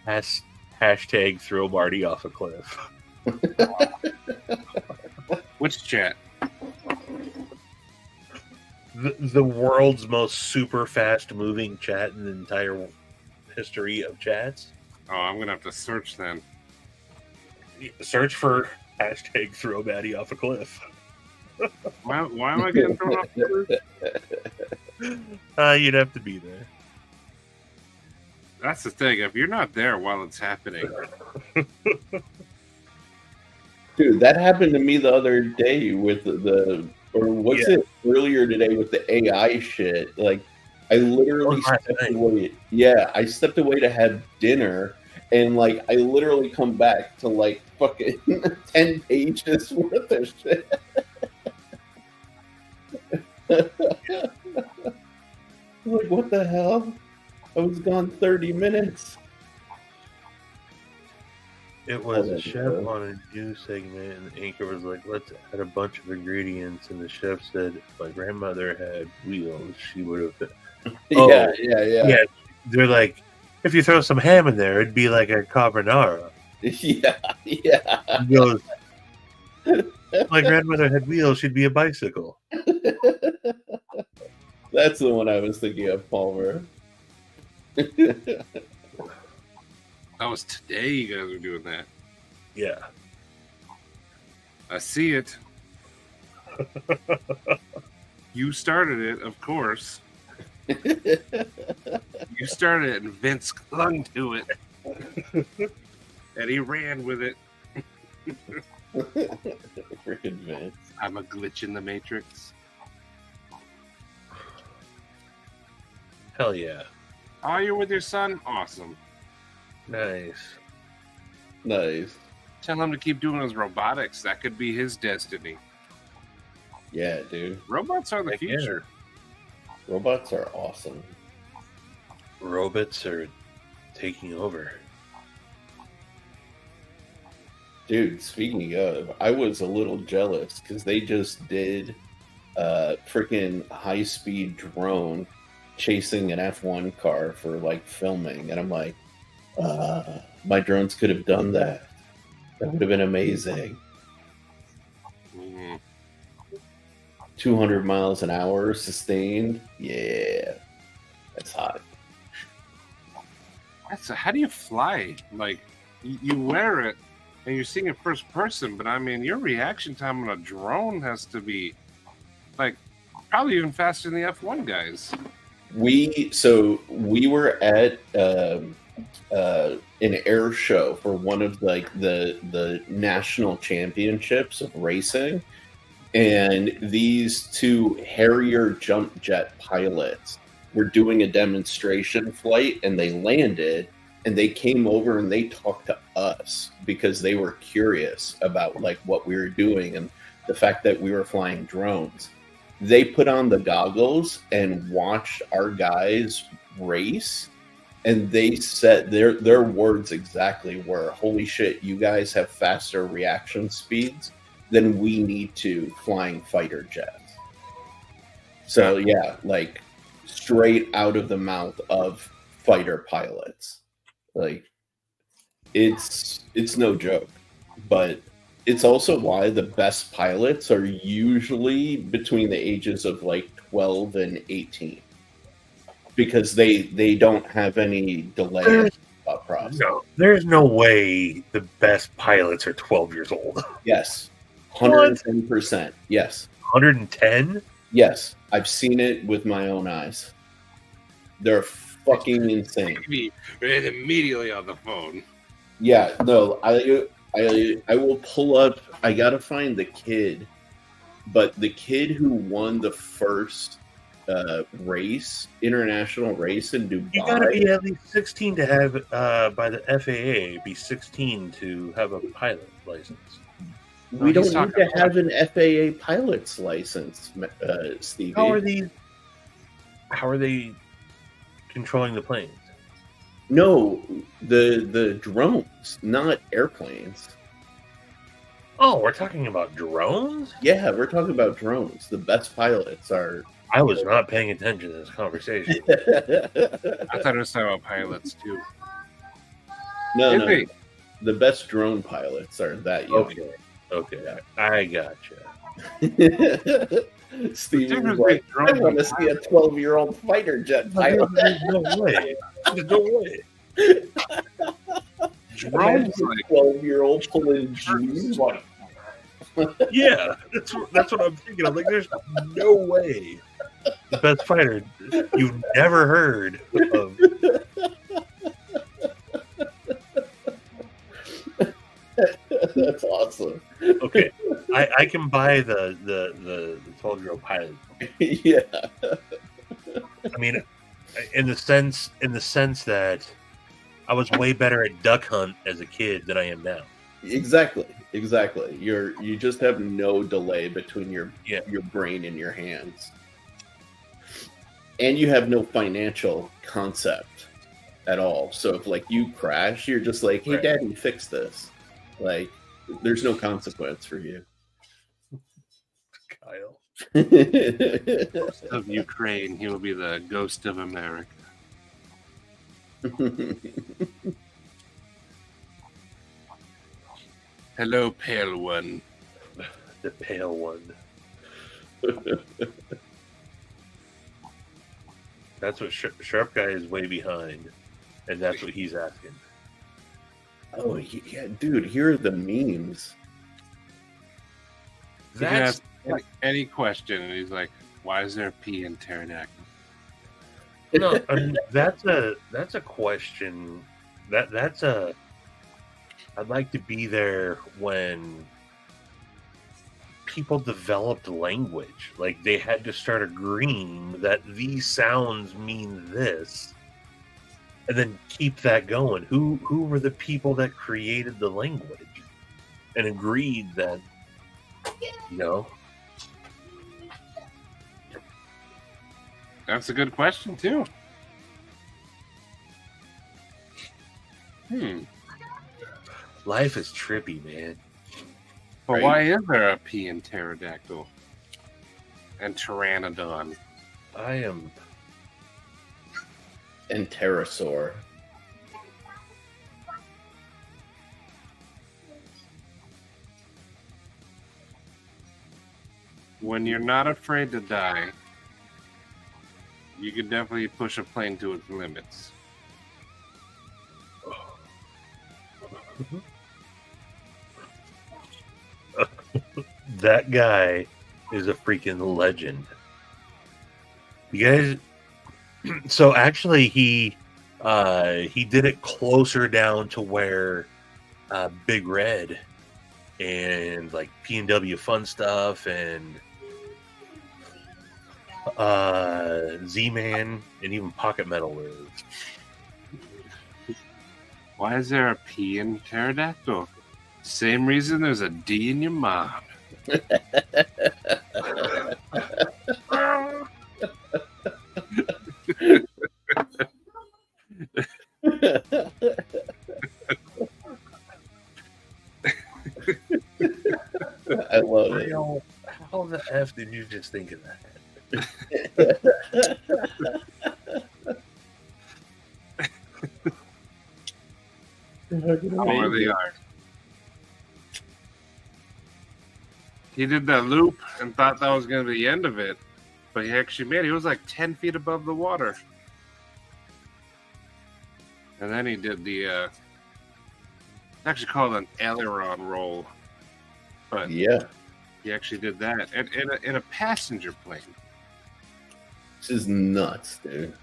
hashtag throw Marty off a cliff. Which chat? The world's most super fast moving chat in the entire history of chats. Oh, I'm gonna have to search then. Search for hashtag throw Maddie off a cliff. Why am I getting thrown off the cliff? You'd have to be there. That's the thing. If you're not there while it's happening, Dude, that happened to me the other day with it earlier today with the AI shit. Like, I literally stepped away. Yeah, I stepped away to have dinner, and like, I literally come back to like fucking 10 pages worth of shit. Like, what the hell? I was gone 30 minutes. It was a chef on a news segment, and the anchor was like, let's add a bunch of ingredients. And the chef said, if my grandmother had wheels, she would have been. Yeah. They're like, if you throw some ham in there, it'd be like a carbonara. Yeah. He goes, if my grandmother had wheels, she'd be a bicycle. That's the one I was thinking of, Palmer. that was today you guys were doing that. Yeah. I see it. You started it, of course. You started it, and Vince clung to it. And he ran with it. Freaking Vince. I'm a glitch in the Matrix. Hell yeah. Oh, you're with your son? Awesome. Nice. Tell him to keep doing his robotics. That could be his destiny. Yeah, dude. Robots are the future. Robots are awesome. Robots are taking over. Dude, speaking of, I was a little jealous because they just did a freaking high-speed drone chasing an F1 car for like filming, and I'm like, my drones could have done that. That would have been amazing. 200 miles an hour sustained. Yeah, that's hot. So how do you fly? Like, you wear it and you're seeing it first person, but I mean, your reaction time on a drone has to be like probably even faster than the F1 guys. We were at an air show for one of like the national championships of racing, and these two Harrier jump jet pilots were doing a demonstration flight, and they landed, and they came over and they talked to us because they were curious about like what we were doing and the fact that we were flying drones. They put on the goggles and watched our guys race, and they said their words exactly were, "Holy shit, you guys have faster reaction speeds than we need to flying fighter jets." So yeah, like straight out of the mouth of fighter pilots. Like, it's no joke, but it's also why the best pilots are usually between the ages of like 12 and 18, because they don't have any delay thought process. No, there's no way the best pilots are 12 years old. Yes, 110%. Yes, 110. Yes, I've seen it with my own eyes. They're fucking insane. Right immediately on the phone. Yeah, no, I will pull up. I gotta find the kid, but the kid who won the first international race in Dubai. You gotta be at least 16 to have, by the FAA, be 16 to have a pilot license. We don't need to have an FAA pilot's license, Stevie. How are they controlling the planes? No, the drones, not airplanes. Oh, we're talking about drones? Yeah, we're talking about drones. The best pilots are... I was not paying attention to this conversation. I thought it was talking about pilots, too. No. The best drone pilots are that young. Okay, I gotcha. Steven's like, I want to see a 12-year-old fighter jet pilot. No way. No way. Drones like 12-year-old pulling G's. Yeah, that's what I'm thinking. I'm like, there's no way. The best fighter you've never heard of. That's awesome. Okay, I can buy the 12-year-old pilot. Yeah. I mean, in the sense that I was way better at duck hunt as a kid than I am now. Exactly. You just have no delay between your brain and your hands, and you have no financial concept at all. So if like you crash, you're just like, hey, Daddy, fix this. Like, there's no consequence for you. Kyle. Ghost of Ukraine, he will be the ghost of America. Hello, pale one. The pale one. That's what Sharp Guy is way behind, and that's what he's asking. Oh, yeah, dude, here are the memes. You can ask any question, and he's like, why is there a P in pterodactyl? No, I mean, that's a question. I'd like to be there when people developed language. Like, they had to start agreeing that these sounds mean this, and then keep that going. Who were the people that created the language and agreed that, That's a good question, too. Life is trippy, man. But why is there a P in pterodactyl and pteranodon? I am... And pterosaur. When you're not afraid to die, you can definitely push a plane to its limits. That guy is a freaking legend. You guys... So actually, he did it closer down to where Big Red and like P&W Fun Stuff and Z-Man and even Pocket Metal lives. Why is there a P in pterodactyl? Same reason there's a D in your mom. I love it. How the F did you just think of that? Where they are. He did that loop and thought that was going to be the end of it, but he actually made it. He was like 10 feet above the water. And then he did the, it's actually called an aileron roll. But Yeah. he actually did that in a passenger plane. This is nuts, dude.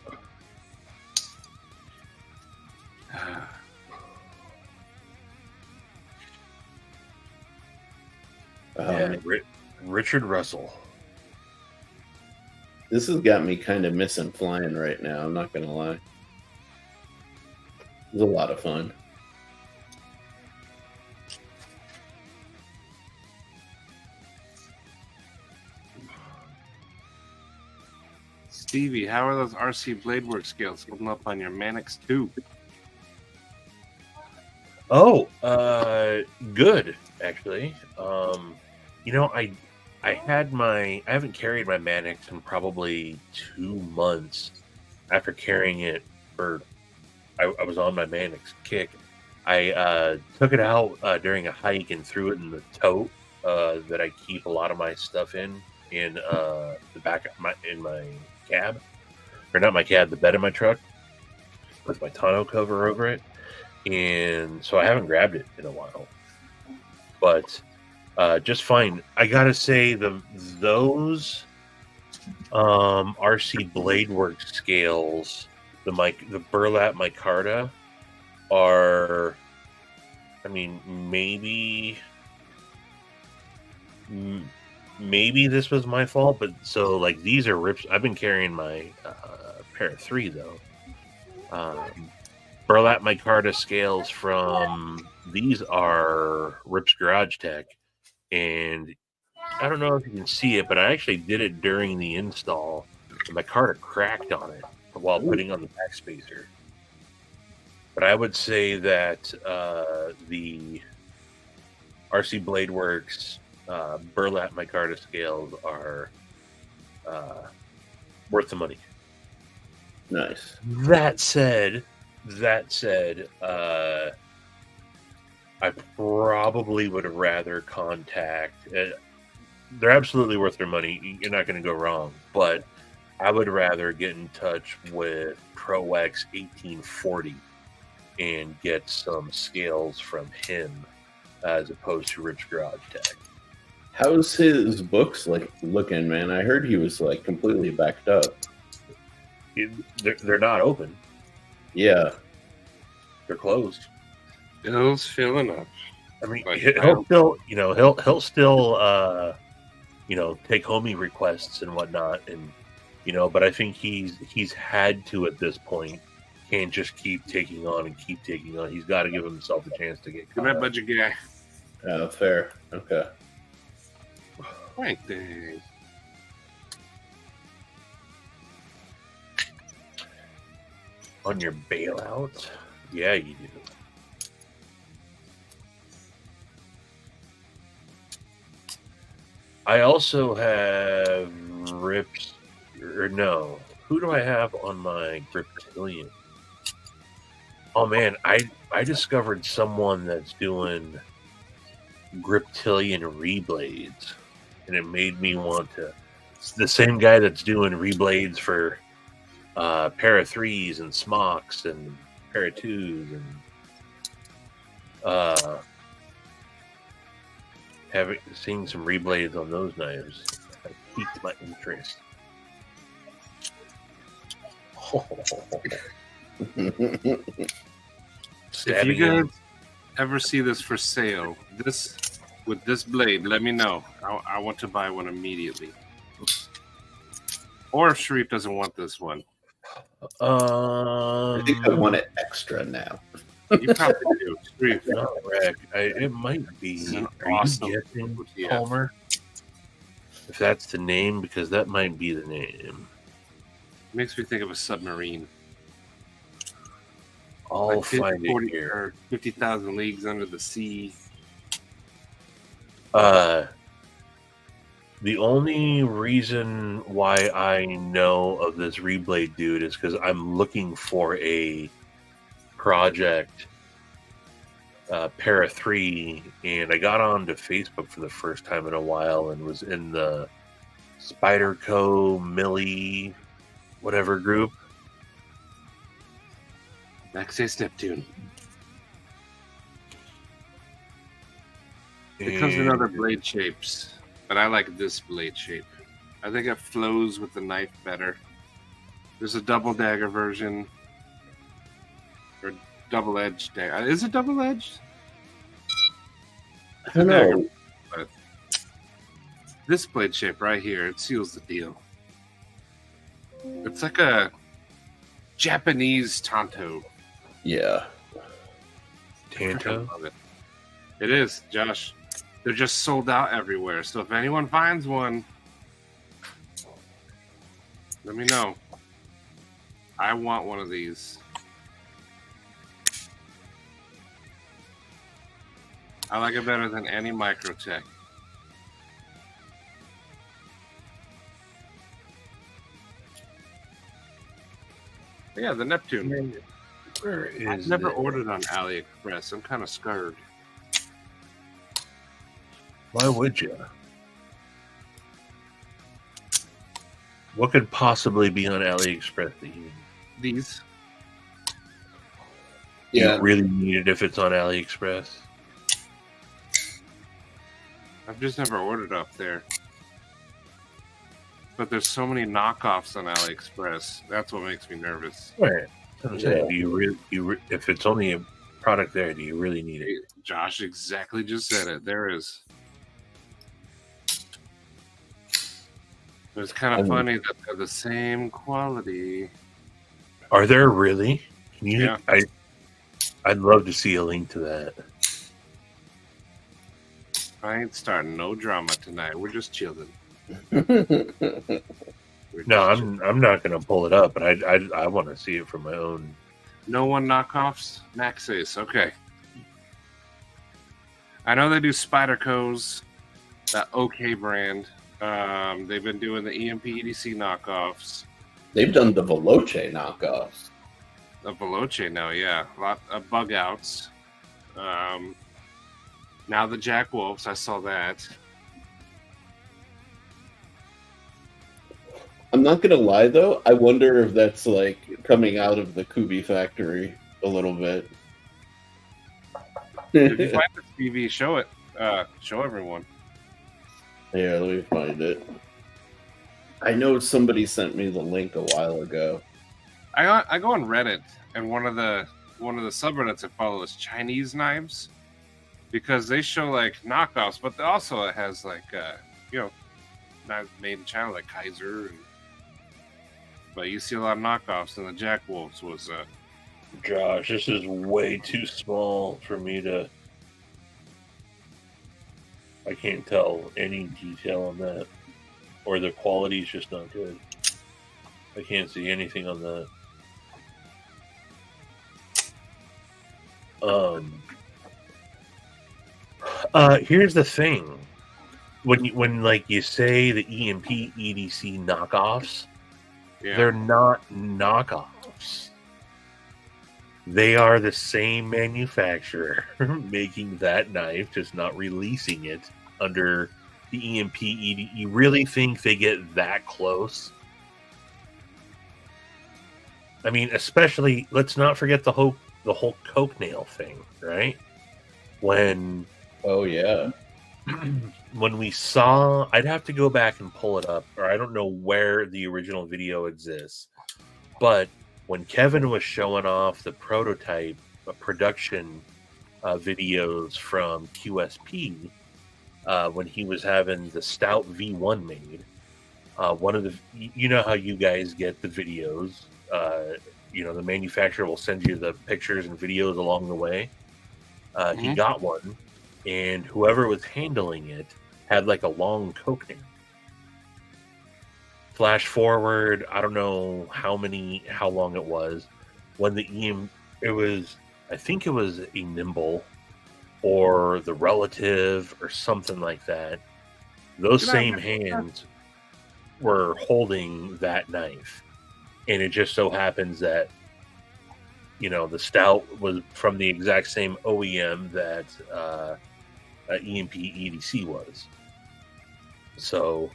Yeah, Richard Russell. This has got me kind of missing flying right now. I'm not gonna lie. It was a lot of fun. Stevie, how are those RC Bladework scales holding up on your Mannix 2? Oh, good actually. You know, I haven't carried my Mannix in probably 2 months after carrying it for. I was on my Mannix kick. I took it out during a hike and threw it in the tote that I keep a lot of my stuff in the back of my cab, or not my cab, the bed of my truck with my tonneau cover over it. And so I haven't grabbed it in a while, but just fine. I gotta say those RC Bladework scales, the burlap micarta are, I mean, maybe this was my fault, but so like these are rips. I've been carrying my pair of 3 though. Burlap micarta scales from these are Rips Garage Tech, and I don't know if you can see it, but I actually did it during the install. The micarta cracked on it while putting on the back spacer. But I would say that the RC Bladeworks burlap micarta scales are worth the money. Nice. That said, I probably would rather contact. They're absolutely worth their money. You're not going to go wrong. But I would rather get in touch with ProX 1840 and get some scales from him as opposed to Rip's Garage Tech. How's his books like looking, man? I heard he was like completely backed up. They're not open. Yeah, they're closed. Bill's filling up. I mean, he'll still, he'll still, take homie requests and whatnot, and but I think he's had to at this point. Can't just keep taking on and keep taking on. He's got to give himself a chance to get. Good night, budget guy. Fair. Okay. Right there. On your bailout? Yeah, you do. I also have Rips, or no. Who do I have on my Griptilian? Oh man, I discovered someone that's doing Griptilian reblades, and it made me want to. It's the same guy that's doing reblades for pair of 3s and smocks and pair of 2s, and seen some reblades on those knives. That piqued my interest. If you guys ever see this for sale, with this blade, let me know. I want to buy one immediately. Or if Sharif doesn't want this one. I think I want it extra now. You probably do. Sharif. No, Rick. It might be. Are awesome. you guessing, Palmer? If that's the name, because that might be the name. Makes me think of a submarine. I'll Like find it here. Or 50,000 Leagues Under the Sea. The only reason why I know of this Reblade dude is because I'm looking for a project, Para 3, and I got onto Facebook for the first time in a while and was in the Spyderco Millie whatever group. Access Neptune. It comes in other blade shapes, but I like this blade shape. I think it flows with the knife better. There's a double dagger version, or double-edged dagger. Is it double-edged? I don't know. But this blade shape right here, it seals the deal. It's like a Japanese tanto. Yeah. Tanto? I love it. It is, Josh. They're just sold out everywhere. So if anyone finds one, let me know. I want one of these. I like it better than any Microtech. Yeah, the Neptune. Where is I've never it? ordered on AliExpress. I'm kind of scared. Why would you? What could possibly be on AliExpress that you These. Yeah. you really need it if it's on AliExpress? I've just never ordered up there. But there's so many knockoffs on AliExpress. That's what makes me nervous. Right. I'm saying, do you really, if it's only a product there, do you really need it? Josh exactly just said it. There is. It's kind of funny that they're the same quality. Are there really? Can you, Yeah. I'd love to see a link to that. I ain't starting no drama tonight. We're just chilling. No, I'm not going to pull it up, but I want to see it for my own. No one knockoffs? Max Ace, okay. I know they do Spyderco's, that OK brand. They've been doing the EMP EDC knockoffs. They've done the Veloce knockoffs. The Veloce now, yeah. A lot of bug outs. Now the Jack Wolves, I saw that. I'm not gonna lie though, I wonder if that's like coming out of the Kubi factory a little bit. If you find the TV, show it. Show everyone. Yeah, let me find it. I know somebody sent me the link a while ago. I go on Reddit, and one of the subreddits I follow is Chinese knives, because they show like knockoffs, but also it has like knives made in China like Kaiser. But you see a lot of knockoffs, and the Jack Wolves was. Josh, this is way too small for me to. I can't tell any detail on that, or the quality's just not good. I can't see anything on that. Here's the thing: when like you say the EMP EDC knockoffs, they're not knockoffs. They are the same manufacturer making that knife, just not releasing it under the EMP ED. You really think they get that close? I mean, especially, let's not forget the whole coke nail thing, right? When when we saw, I'd have to go back and pull it up, or I don't know where the original video exists, but when Kevin was showing off the prototype production videos from QSP, when he was having the Stout V1 made, one of the, you know how you guys get the videos, the manufacturer will send you the pictures and videos along the way. He got one, and whoever was handling it had like a long coke nail. Flash forward, I don't know how long it was, when I think it was a Nimble or the Relative or something like that. those same hands were holding that knife, and it just so happens that the stout was from the exact same OEM that EMP EDC was. So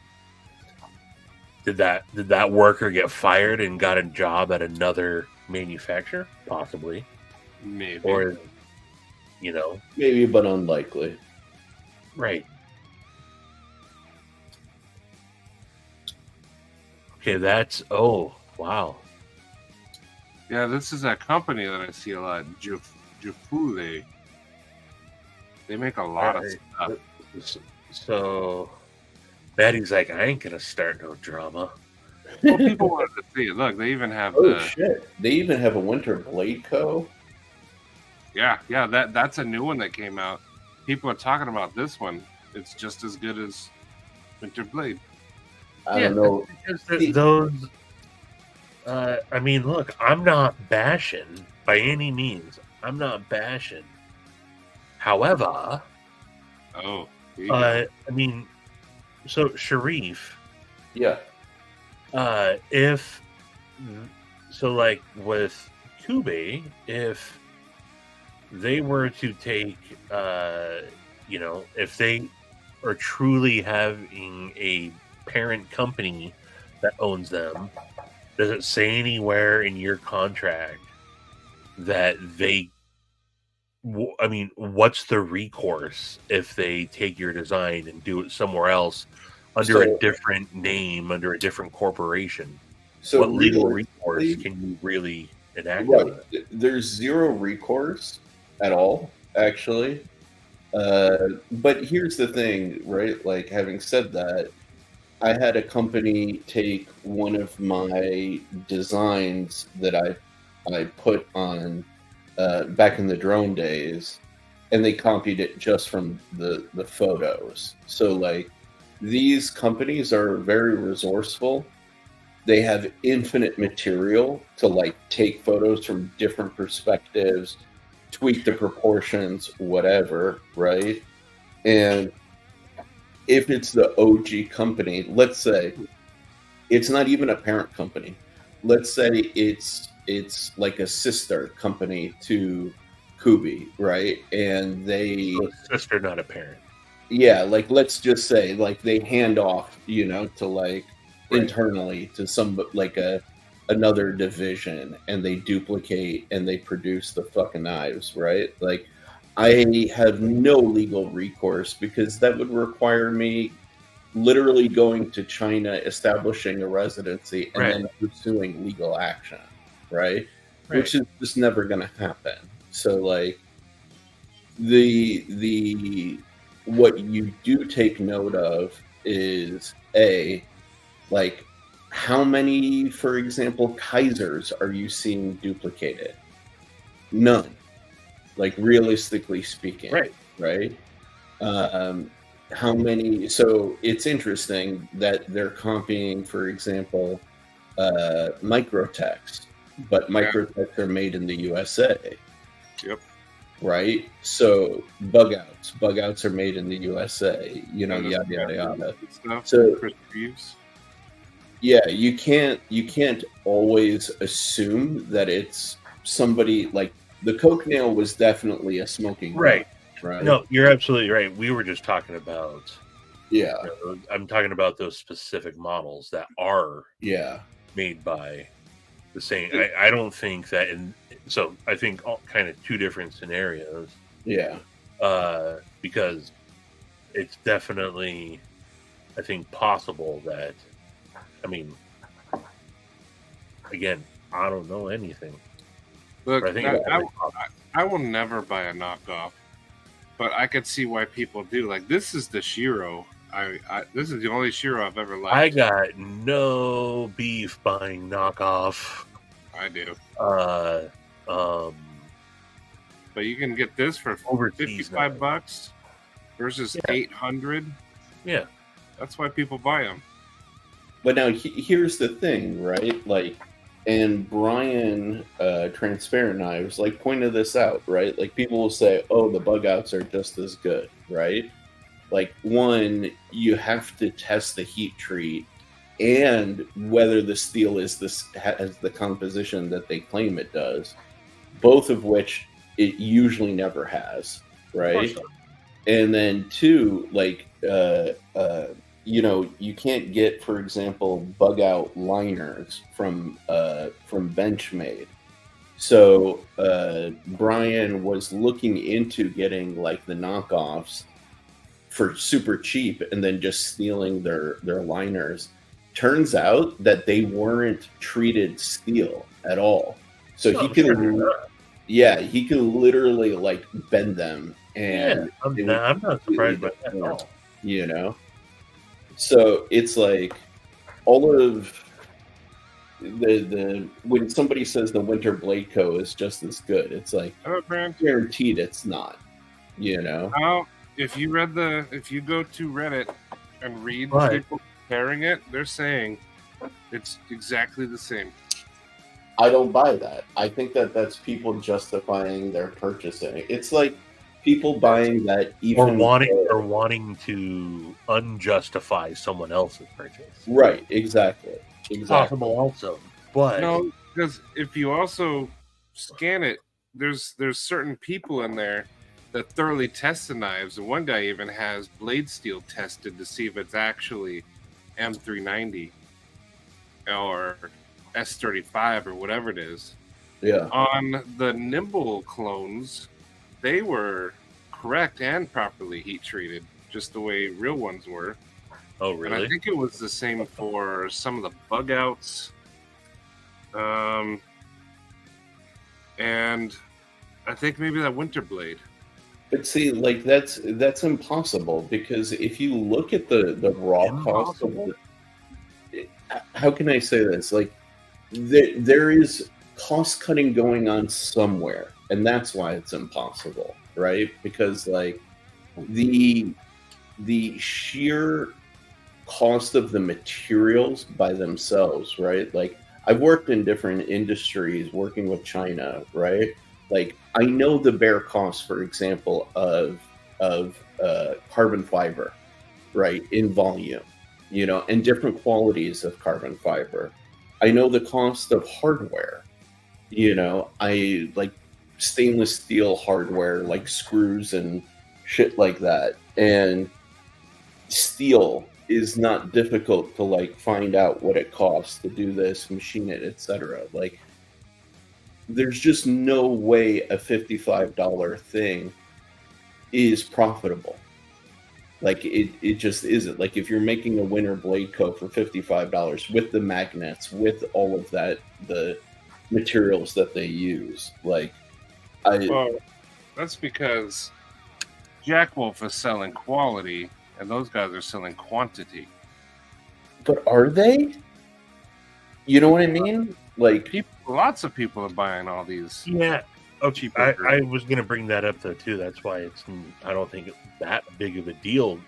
did that worker get fired and got a job at another manufacturer? Possibly. Maybe. Or maybe, but unlikely. Right. Okay, wow. Yeah, this is that company that I see a lot, Jufule. They make a lot of stuff. So, Maddie's like, I ain't gonna start no drama. Well, people wanted to see it. Look, they even have shit! They even have a Winter Blade Co. Yeah, that's a new one that came out. People are talking about this one. It's just as good as Winter Blade. I don't know. Those. I mean, look, I'm not bashing by any means. I'm not bashing. However, I mean, so Sharif, yeah. If so, like with Kube, if they were to take, if they are truly having a parent company that owns them, does it say anywhere in your contract that what's the recourse if they take your design and do it somewhere else under a different name, under a different corporation? So what legal recourse can you really enact? Right. There's zero recourse at all, actually. But here's the thing, right? Like, having said that, I had a company take one of my designs that I put on back in the drone days, and they copied it just from the photos. So, like, these companies are very resourceful. They have infinite material to, like, take photos from different perspectives, tweak the proportions, whatever, right? And if it's the OG company, let's say it's not even a parent company. Let's say it's like a sister company to Kubi, right? And they sister, not a parent. Yeah, like, let's just say, like, they hand off, to, like, internally to some, like, another division, and they duplicate and they produce the fucking knives, right? Like, I have no legal recourse because that would require me literally going to China, establishing a residency, and then pursuing legal action, right? Which is just never going to happen. So, like, what you do take note of is like, how many, for example, Kaisers are you seeing duplicated? None. Like, realistically speaking, right? How many? So it's interesting that they're copying, for example, Microtechs, but Microtechs are made in the USA. Yep. Right. So bug outs are made in the USA. Yada yada yada. So yeah, you can't always assume that it's somebody. Like, the Coke nail was definitely a smoking gun, right? No, you're absolutely right. We were just talking about I'm talking about those specific models that are made by the same. I don't think that so I think kind of two different scenarios. Yeah. Because it's definitely, I think, possible that, I mean, again, I don't know anything. Look, I will never buy a knockoff, but I could see why people do. Like, this is the Shiro. This is the only Shiro I've ever liked. I got no beef buying knockoff. I do. But you can get this for $55 versus $800. Yeah, that's why people buy them. But now here's the thing, right? Like, and Brian, Transparent Knives, like, pointed this out, right? Like, people will say, "Oh, the bug outs are just as good," right? Like, one, you have to test the heat treat and whether the steel has the composition that they claim it does, both of which it usually never has, right? And then two, like, you know, you can't get, for example, bug out liners from Benchmade. So Brian was looking into getting like the knockoffs for super cheap and then just stealing their liners. Turns out that they weren't treated steel at all. So he can, he can literally like bend them, and I'm not surprised by that at all. You know, so it's like all of the when somebody says the Winter Blade Co. is just as good, it's like guaranteed it's not. You know. Well, if you go to Reddit and read people comparing it, they're saying it's exactly the same. I don't buy that. I think that that's people justifying their purchasing. It's like people buying that even or wanting to unjustify someone else's purchase. Right, exactly. Possible also. But no, because if you also scan it, there's certain people in there that thoroughly test the knives, and one guy even has blade steel tested to see if it's actually M390 or S35 or whatever it is. Yeah. On the Nimble clones, they were correct and properly heat treated, just the way real ones were. Oh, really? And I think it was the same for some of the bug outs. And I think maybe that Winter Blade. But see, like that's impossible, because if you look at the raw cost of how can I say this? Like there is cost cutting going on somewhere, and that's why it's impossible, right? Because like the sheer cost of the materials by themselves, right? Like I've worked in different industries working with China, right? Like I know the bare cost, for example, of carbon fiber, right, in volume, you know, and different qualities of carbon fiber. I know the cost of hardware, you know, I like stainless steel hardware, like screws and shit like that. And steel is not difficult to like find out what it costs to do this, machine it, etc. Like there's just no way a $55 thing is profitable. Like it just isn't. Like if you're making a Winter Blade Co. for $55 with the magnets, with all of that, the materials that they use, like well, that's because Jack Wolf is selling quality and those guys are selling quantity. But are they? You know what I mean? Like lots of people are buying all these. Yeah. Okay. I was going to bring that up though too. That's why I don't think it's that big of a deal.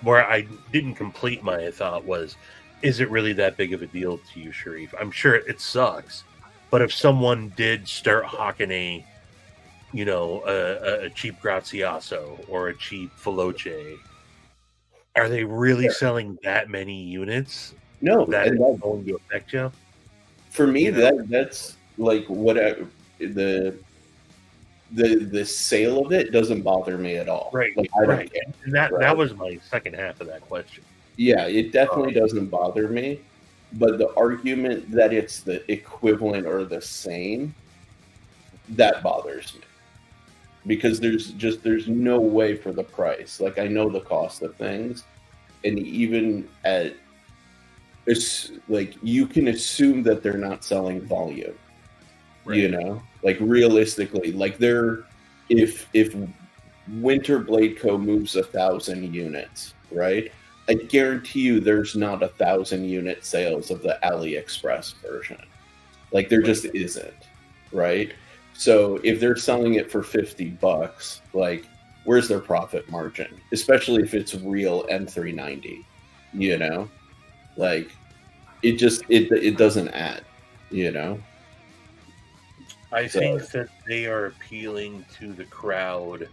Where I didn't complete my thought was, is it really that big of a deal to you, Sharif? I'm sure it sucks, but if someone did start hawking a cheap Graziaso or a cheap Veloce, are they really selling that many units? No, that is going to affect you. For me, that's like what the sale of it doesn't bother me at all. Right, like, I right. don't care, And that was my second half of that question. Yeah, it definitely doesn't bother me, but the argument that it's the equivalent or the same, that bothers me. Because there's no way for the price. Like I know the cost of things, and even at it's like you can assume that they're not selling volume. Right. You know, like realistically, like they're if Winter Blade Co. moves 1,000 units, right? I guarantee you there's not 1,000 unit sales of the AliExpress version. Like there just isn't, right? So if they're selling it for $50, like where's their profit margin? Especially if it's real M390, you know? Like it doesn't add, you know? I think that they are appealing to the crowd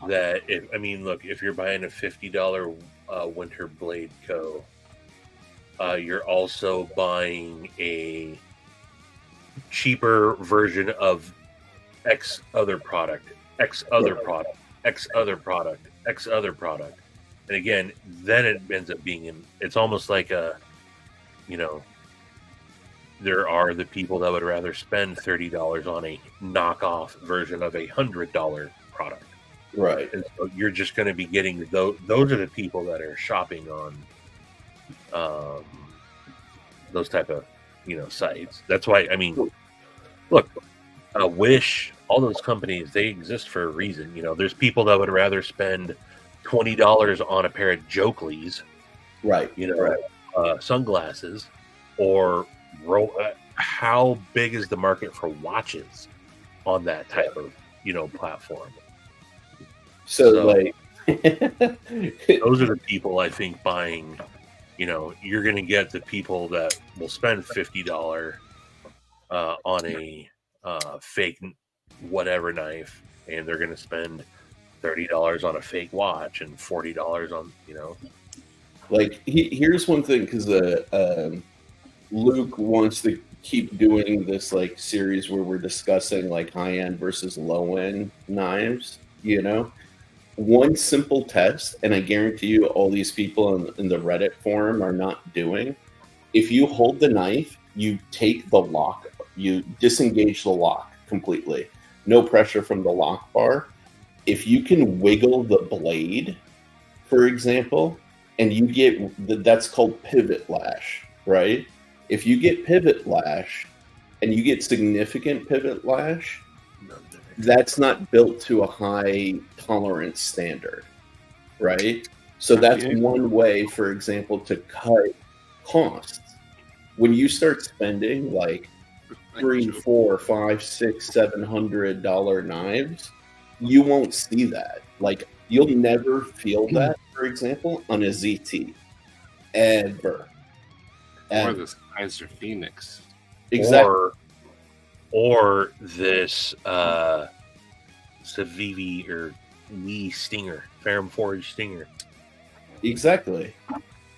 that if you're buying a $50 winter blade co, you're also buying a cheaper version of X other product, X other product, X other product, X other product. And again, then it ends up being it's almost like there are the people that would rather spend $30 on a knockoff version of $100 product. Right. And so you're just going to be getting those are the people that are shopping on those type of sites. That's why look, Wish, all those companies, they exist for a reason. There's people that would rather spend $20 on a pair of Jokleys, right? Sunglasses, or how big is the market for watches on that type of platform? So like those are the people I think buying. You're going to get the people that will spend $50 on a fake whatever knife, and they're going to spend $30 on a fake watch and $40 on Like here's one thing, because Luke wants to keep doing this like series where we're discussing like high end versus low end knives. One simple test, and I guarantee you all these people in the Reddit forum are not doing. If you hold the knife, you take the lock, you disengage the lock completely. No pressure from the lock bar. If you can wiggle the blade, for example, and you get that's called pivot lash, right? If you get pivot lash and you get significant pivot lash, that's not built to a high tolerance standard, right? So that's one way, for example, to cut costs. When you start spending like $300, $400, $500, $600, $700 knives, you won't see that. Like you'll never feel that, for example, on a ZT, ever. Or this Kaiser Phoenix. Exactly. Or this Civivi or Lee Stinger, Ferrum Forge Stinger. Exactly.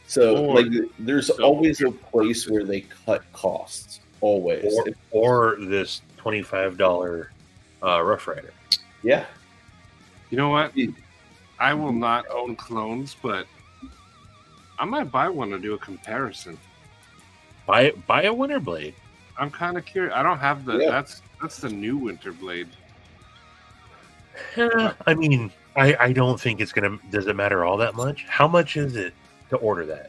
So, there's always a place where they cut costs. Always. Or this $25 Rough Rider. Yeah. You know what? I will not own clones, but I might buy one to do a comparison. Buy a Winter Blade. I'm kind of curious. I don't have the. Yeah. That's the new Winter Blade. I don't think it's gonna. Does it matter all that much? How much is it to order that?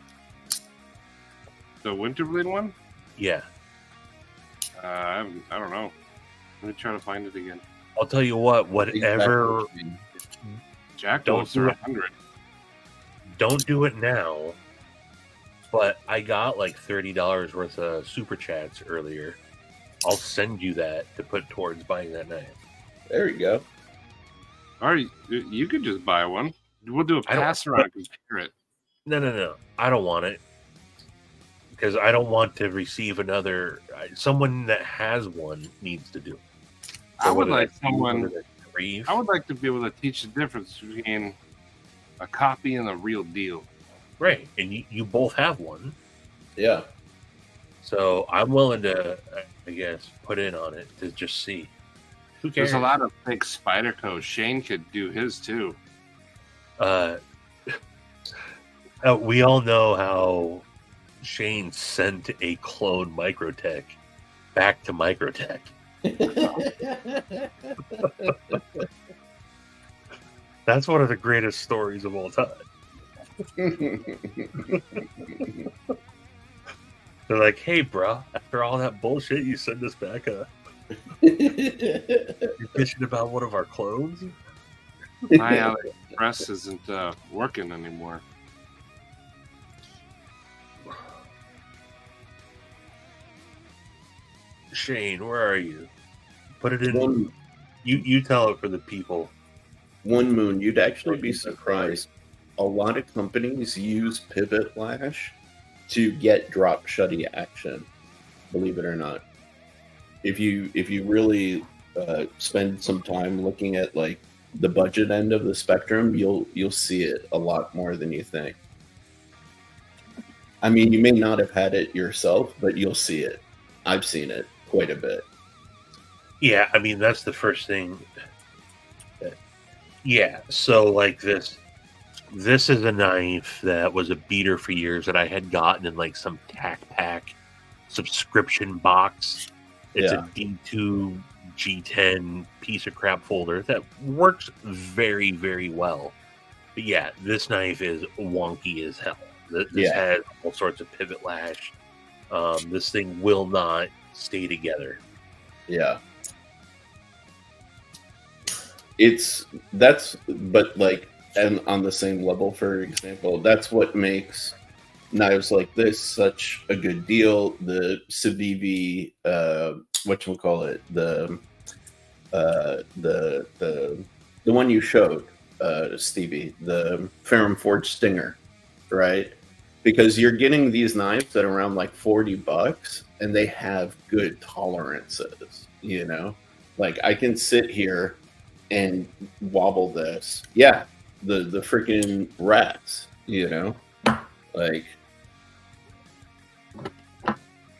The Winter Blade one? Yeah. I don't know. Let me try to find it again. I'll tell you what. Whatever. Jackdaws are 100. Don't do it now. But I got like $30 worth of super chats earlier. I'll send you that to put towards buying that knife. There you go. All right, you could just buy one. We'll do a pass around and compare it. No. I don't want it. Because I don't want to receive another. Someone that has one needs to do it. So I would like someone. I would like to be able to teach the difference between a copy and the real deal. Right, and you both have one. Yeah. So I'm willing to, I guess, put in on it to just see. Who cares? There's a lot of fake Spyderco. Shane could do his too. We all know how Shane sent a clone Microtech back to Microtech. That's one of the greatest stories of all time. They're like, hey, bro, after all that bullshit, you send us back you're bitching about one of our clones? My AliExpress isn't working anymore. Shane, where are you? Put it in. You tell it for the people. One Moon, you'd actually be surprised. A lot of companies use pivot lash to get drop shutty action. Believe it or not, if you really spend some time looking at like the budget end of the spectrum, you'll see it a lot more than you think. I mean, you may not have had it yourself, but you'll see it. I've seen it quite a bit. Yeah, I mean, that's the first thing. Yeah, so like this is a knife that was a beater for years that I had gotten in like some Tac Pack subscription box. It's a D2 G10 piece of crap folder that works very, very well. But yeah, this knife is wonky as hell. This has all sorts of pivot lash. This thing will not stay together. Yeah. But like, and on the same level, for example, that's what makes knives like this such a good deal. The Civivi, whatchamacallit, the one you showed, Stevie, the Ferrum Forge Stinger, right? Because you're getting these knives at around like $40, and they have good tolerances, you know? Like, I can sit here and wobble this. Yeah, the freaking rats, you know? Like,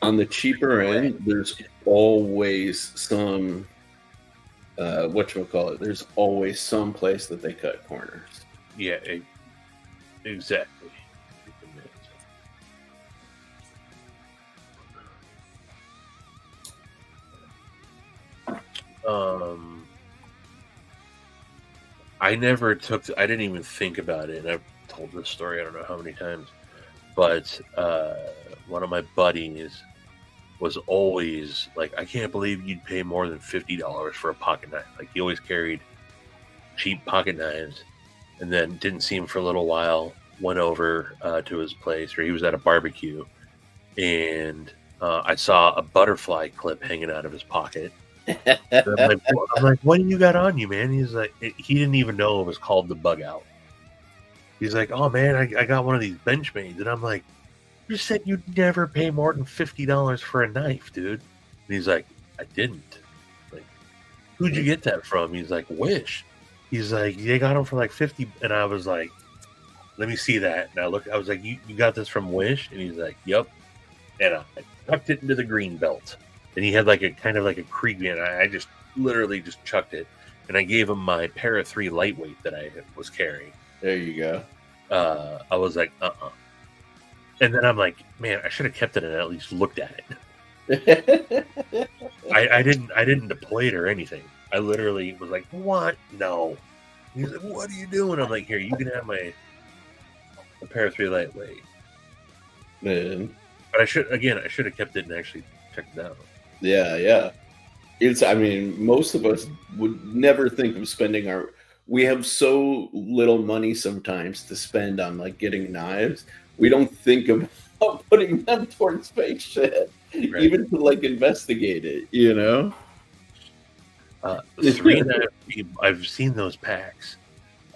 on the cheaper end, there's always some, whatchamacallit, there's always some place that they cut corners. Yeah, exactly. I didn't even think about it, and I've told this story I don't know how many times, but one of my buddies was always like, I can't believe you'd pay more than $50 for a pocket knife. Like, he always carried cheap pocket knives, and then didn't see him for a little while, went over to his place, or he was at a barbecue, and I saw a butterfly clip hanging out of his pocket. I'm like, what do you got on you, man? He's like, he didn't even know it was called the Bug Out. He's like, oh man, I got one of these Benchmades, and I'm like, you said you'd never pay more than $50 for a knife, dude. And he's like, I didn't. Like, who'd you get that from? He's like, Wish. He's like, they got them for like 50, and I was like, let me see that. And I was like, you got this from Wish? And he's like, yep. And I tucked it into the green belt. And he had like a kind of like a creek, and I just literally just chucked it. And I gave him my Para 3 lightweight that I was carrying. There you go. I was like, And then I'm like, man, I should have kept it and at least looked at it. I didn't deploy it or anything. I literally was like, what? No. He's like, what are you doing? I'm like, here, you can have my Para 3 lightweight. Man. But I should have kept it and actually checked it out. Yeah. I mean, most of us would never think of spending we have so little money sometimes to spend on like getting knives. We don't think about putting them towards fake shit, right. Even to like investigate it, you know? 3 knives, I've seen those packs.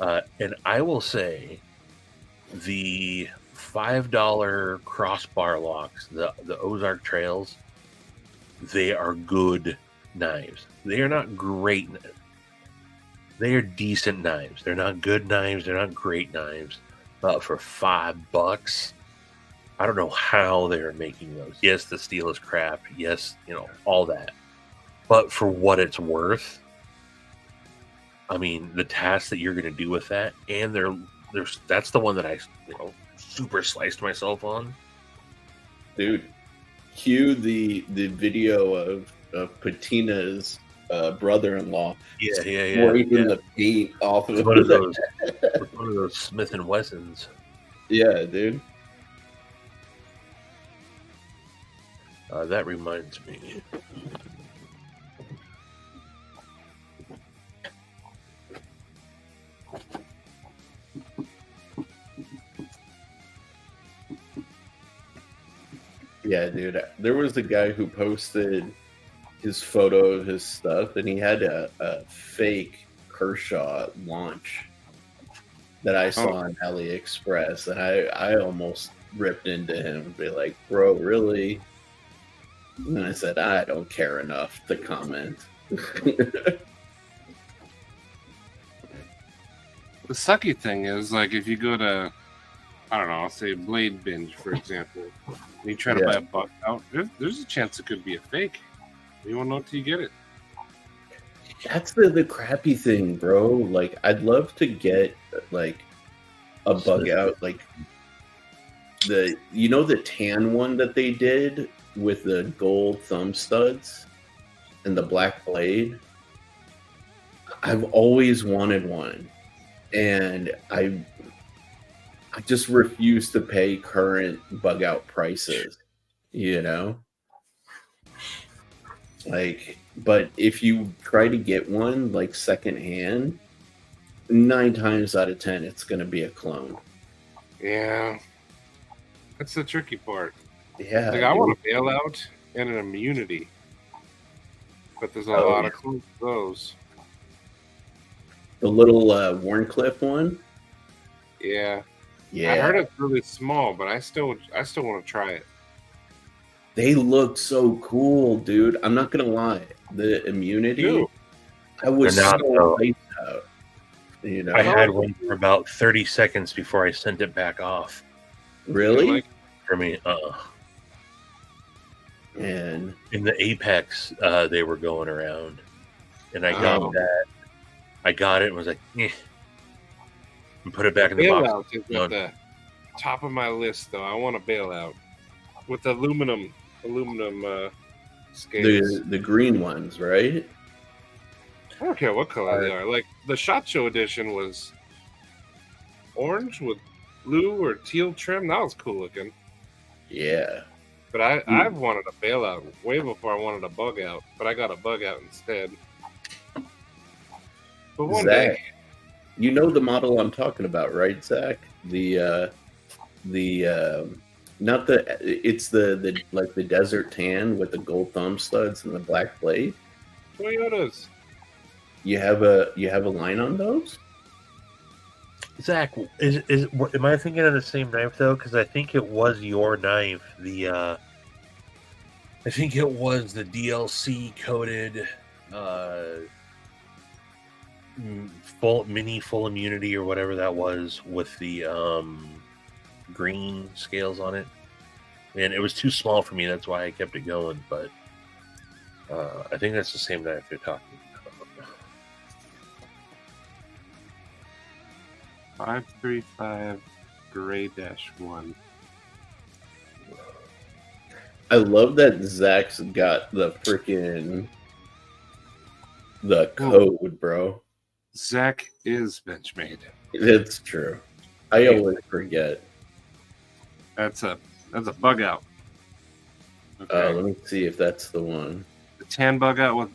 And I will say the $5 crossbar locks, the Ozark Trails, they are good knives. They are not great. They are decent knives. They're not good knives. They're not great knives. But for $5, I don't know how they're making those. Yes, the steel is crap. Yes, all that. But for what it's worth, I mean, the task that you're going to do with that, and that's the one that I, super sliced myself on. Dude, cue the video of Patina's brother-in-law. Scraping the paint off of one of those Smith and Wessons. Yeah, dude. That reminds me. Yeah, dude. There was a guy who posted his photo of his stuff, and he had a fake Kershaw launch that I saw on AliExpress, and I almost ripped into him and be like, bro, really? And I said, I don't care enough to comment. The sucky thing is, like, if you go to, I don't know, I'll say Blade Binge, for example, and you try to buy a bug out, there's a chance it could be a fake. You won't know until you get it. That's the crappy thing, bro. Like, I'd love to get, like, a bug out, like, the tan one that they did with the gold thumb studs and the black blade? I've always wanted one, and I just refuse to pay current bug out prices, like, but if you try to get one like secondhand, 9 times out of 10 it's going to be a clone. Yeah, that's the tricky part. Yeah, like, I want a bailout and an immunity, but there's a lot of clones of those. The little Warncliffe one. Yeah. Yeah, I heard it's really small, but I still want to try it. They look so cool, dude. I'm not gonna lie. The immunity, Dude. I was They're not, so though. hyped out. I had one for about 30 seconds before I sent it back off. Really? For me, And in the Apex, they were going around, and I got that. I got it and was like, eh. And put it back in the box. Bailout is at the top of my list, though. I want a bailout with aluminum scales. the green ones, right? I don't care what color they are. Like, the SHOT Show edition was orange with blue or teal trim. That was cool looking. Yeah. But I've wanted a bailout way before I wanted a bug out. But I got a bug out instead. But one Zach, day, you know the model I'm talking about, right, Zach? Not the it's the like the desert tan with the gold thumb studs and the black blade. Toyotas. You have a line on those? Zach, am I thinking of the same knife though? Because I think it was your knife. I think it was the DLC coated full immunity or whatever that was with the green scales on it. And it was too small for me. That's why I kept it going. But I think that's the same knife you're talking about. 535 Gray -1. I love that Zach's got the freaking code, bro. Zach is Benchmade. It's true. I always forget. That's a bug out. Okay. Let me see if that's the one. The tan bug out with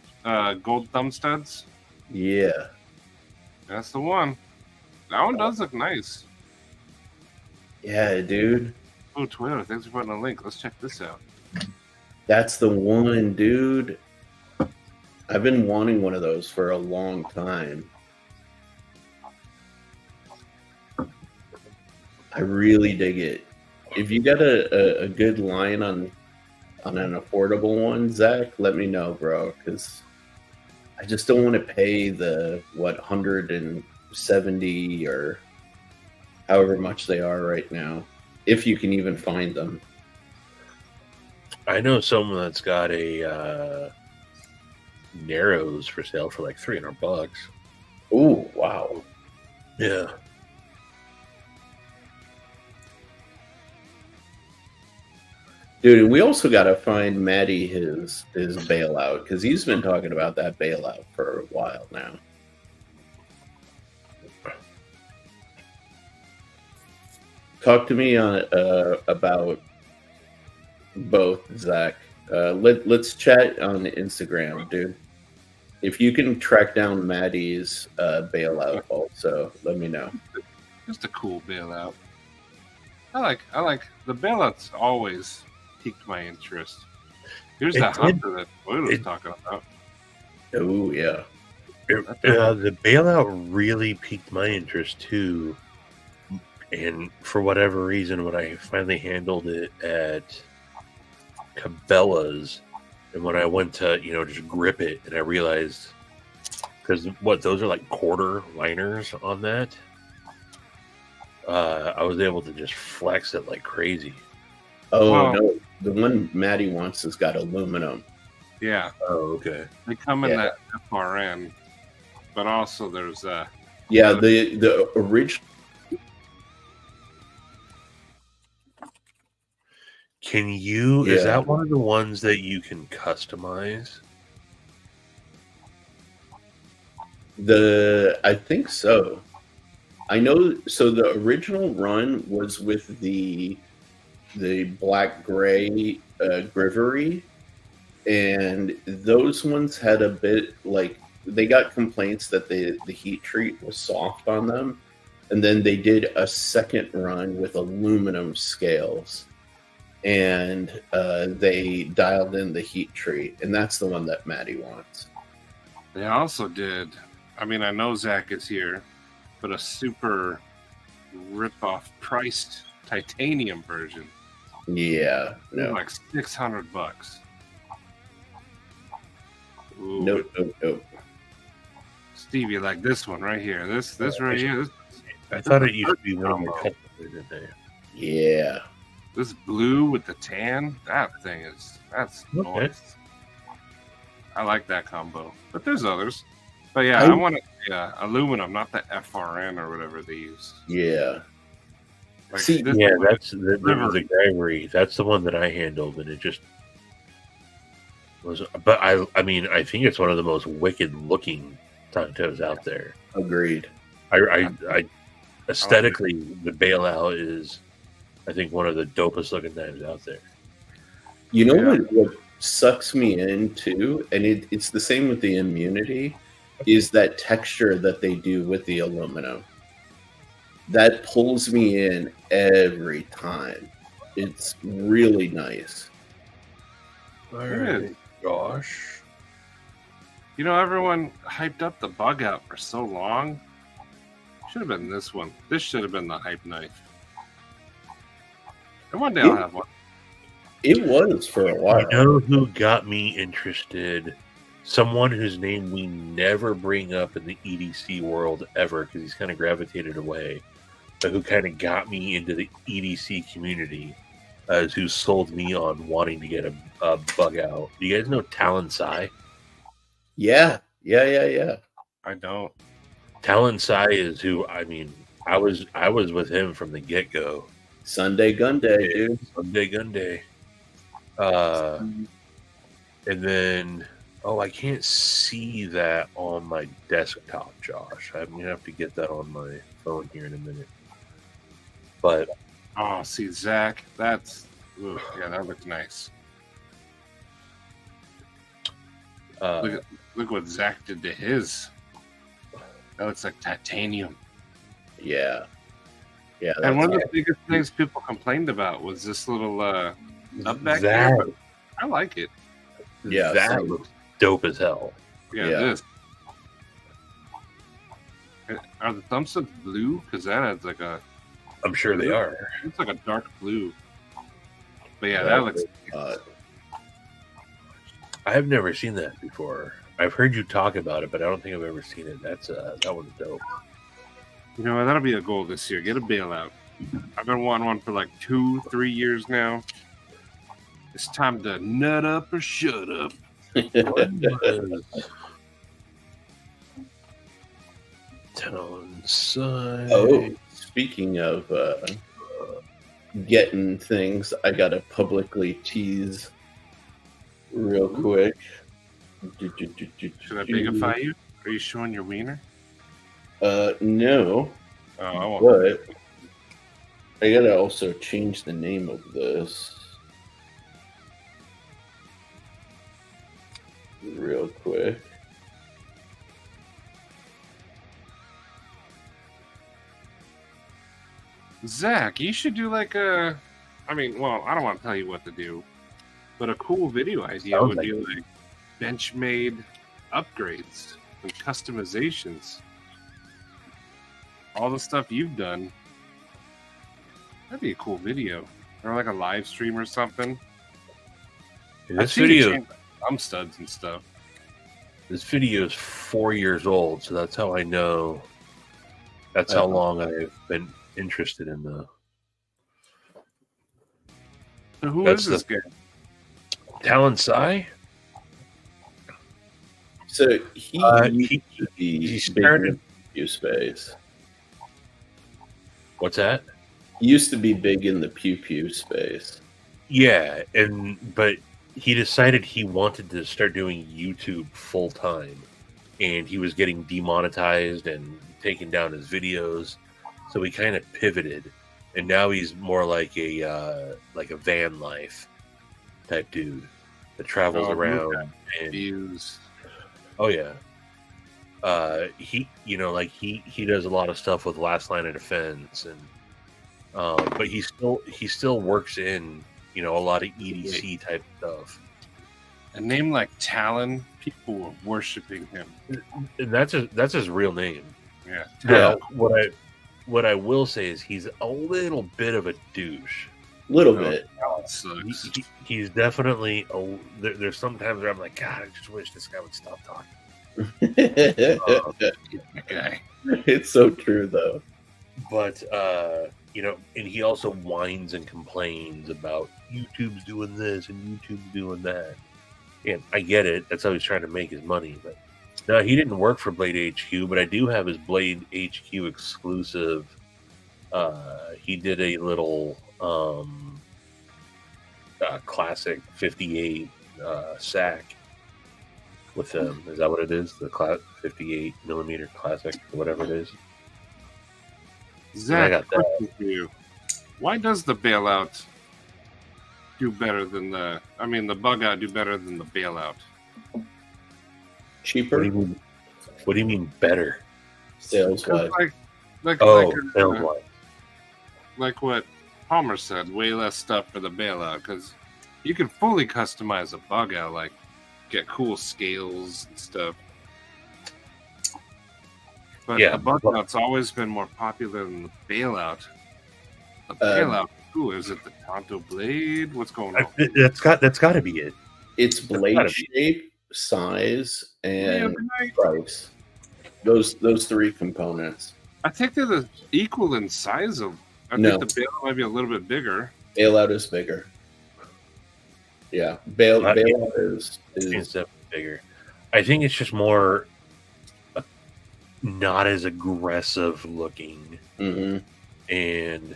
gold thumb studs. Yeah, That's the one. That one does look nice. yeah, dude. Oh, Toyota, thanks for putting a link. Let's check this out. That's the one, dude. I've been wanting one of those for a long time. I really dig it. If you got a good line on an affordable one, Zach, let me know, bro. Because I just don't want to pay the 170 or however much they are right now, if you can even find them. I know someone that's got a Narrows for sale for like $300. Ooh, wow. Yeah. Dude, and we also got to find Matty his bailout, because he's been talking about that bailout for a while now. Talk to me on about both, Zach. Let's chat on Instagram, dude. If you can track down Matty's bailout, also let me know. Just a cool bailout. I like the bailouts. Always piqued my interest. Here's that hunter that Boyd was talking about. Oh yeah. The bailout really piqued my interest too. And for whatever reason, when I finally handled it at Cabela's, and when I went to, just grip it, and I realized, because those are like quarter liners on that. I was able to just flex it like crazy. Oh Well- no, the one Maddie wants has got aluminum. Yeah, Oh, okay. they come in Yeah. that FRN, but also there's Yeah, the original. Can you? Yeah. Is that one of the ones that you can customize? I think so. I know. So the original run was with the black gray Grivery, and those ones had a bit like they got complaints that the heat treat was soft on them, and then they did a second run with aluminum scales, and they dialed in the heat treat, and that's the one that Maddie wants. They also did. I mean, I know Zach is here, but a super rip-off priced titanium version. Yeah, no, Like $600. Ooh, nope. Stevie, like this one right here. This right here. I thought it used to be one of the colors, didn't they? Yeah. This blue with the tan. That's Okay. nice. I like that combo. But there's others. But yeah, I want aluminum, not the FRN or whatever they use. Yeah. Like See, this Yeah, one, that's the Gregory. That's the one that I handled, and it just was. But I mean, I think it's one of the most wicked looking tongue-toes out there. Agreed. I aesthetically, the bailout is, I think, one of the dopest looking knives out there. You know what sucks me in too, and it's the same with the immunity, is that texture that they do with the aluminum. That pulls me in every time. It's really nice. All right, gosh. You know, everyone hyped up the bug out for so long. Should have been this one. This should have been the hype knife. And one day I'll have one. It was for a while. You know who got me interested? Someone whose name we never bring up in the EDC world ever because he's kind of gravitated away, but who kind of got me into the EDC community, who sold me on wanting to get a bug out. Do you guys know Talon Sai? Yeah. I don't. Talon Sai is who, I mean, I was with him from the get go. Sunday Gun Day, dude. Sunday Gun Day. And then, I can't see that on my desktop, Josh. I'm gonna have to get that on my phone here in a minute. But oh, see, Zach, that looks nice. Look what Zach did to his. That looks like titanium. Yeah. Yeah. And one of the biggest things people complained about was this little up back Zach. here. But I like it. Yeah, that same. looks dope as hell. Yeah, Yeah. this. Are the thumbsticks blue? Because that has like a. I'm sure they are. It's like a dark blue. But yeah, that looks. I have never seen that before. I've heard you talk about it, but I don't think I've ever seen it. That one's dope. You know, that'll be a goal this year. Get a bailout. I've been wanting one for like 2-3 years now. It's time to nut up or shut up. Talon Sai. Oh, speaking of getting things, I gotta publicly tease real quick. Should I bigify you? Are you showing your wiener? No. Oh, I won't. But I gotta also change the name of this real quick. Zach, you should do like a. I mean, well, I don't want to tell you what to do, but a cool video idea would be like Benchmade upgrades and customizations. All the stuff you've done. That'd be a cool video, or like a live stream or something. This video, thumb studs and stuff. This video is 4 years old, so that's how I know. That's how long I've been interested in the. So who That's is this the- guy? Talon Sai? So he he started Pew space. What's that? He used to be big in the pew space. Yeah, but he decided he wanted to start doing YouTube full time, and he was getting demonetized and taking down his videos, so he kind of pivoted, and now he's more like a van life type dude that travels around and views. Oh yeah. He does a lot of stuff with Last Line of Defense, and but he still works in a lot of EDC type stuff. A name like Talon, people were worshiping him. And that's his real name. Yeah. Now, what I will say is he's a little bit of a douche. Little bit. He's definitely there's sometimes where I'm like, God, I just wish this guy would stop talking. Okay. It's so true though. But and he also whines and complains about YouTube's doing this and YouTube's doing that. And I get it. That's how he's trying to make his money. But no, he didn't work for Blade HQ, but I do have his Blade HQ exclusive. He did a little classic 58 sack with him. Is that what it is? The 58 millimeter classic, whatever it is. Zach, I got that. question for you. Why does the bailout do better than the bug out do better than the bailout? Cheaper? What do you mean better? Sales wise. Sales wise. Like what Palmer said, way less stuff for the bailout because you can fully customize a bug out, like get cool scales and stuff. But the bug out's always been more popular than the bailout. The bailout, is it the Tonto Blade? What's going on? That's got to be it. It's blade shape, size, and price. Those three components. I think they're equal in size of. I think the bailout might be a little bit bigger. Bailout is bigger. Yeah, bailout is bigger. I think it's just more not as aggressive looking, and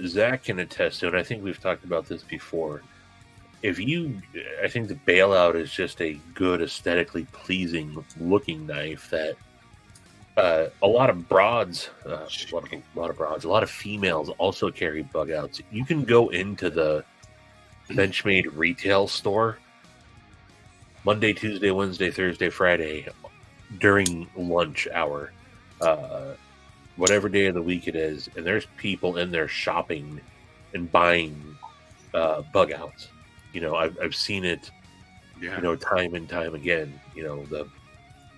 Zach can attest to it. I think we've talked about this before. I think the bailout is just a good, aesthetically pleasing looking knife that a lot of broads, a lot of females also carry bug outs. You can go into the Benchmade retail store Monday, Tuesday, Wednesday, Thursday, Friday during lunch hour, whatever day of the week it is, and there's people in there shopping and buying bug outs. I've seen it, time and time again. The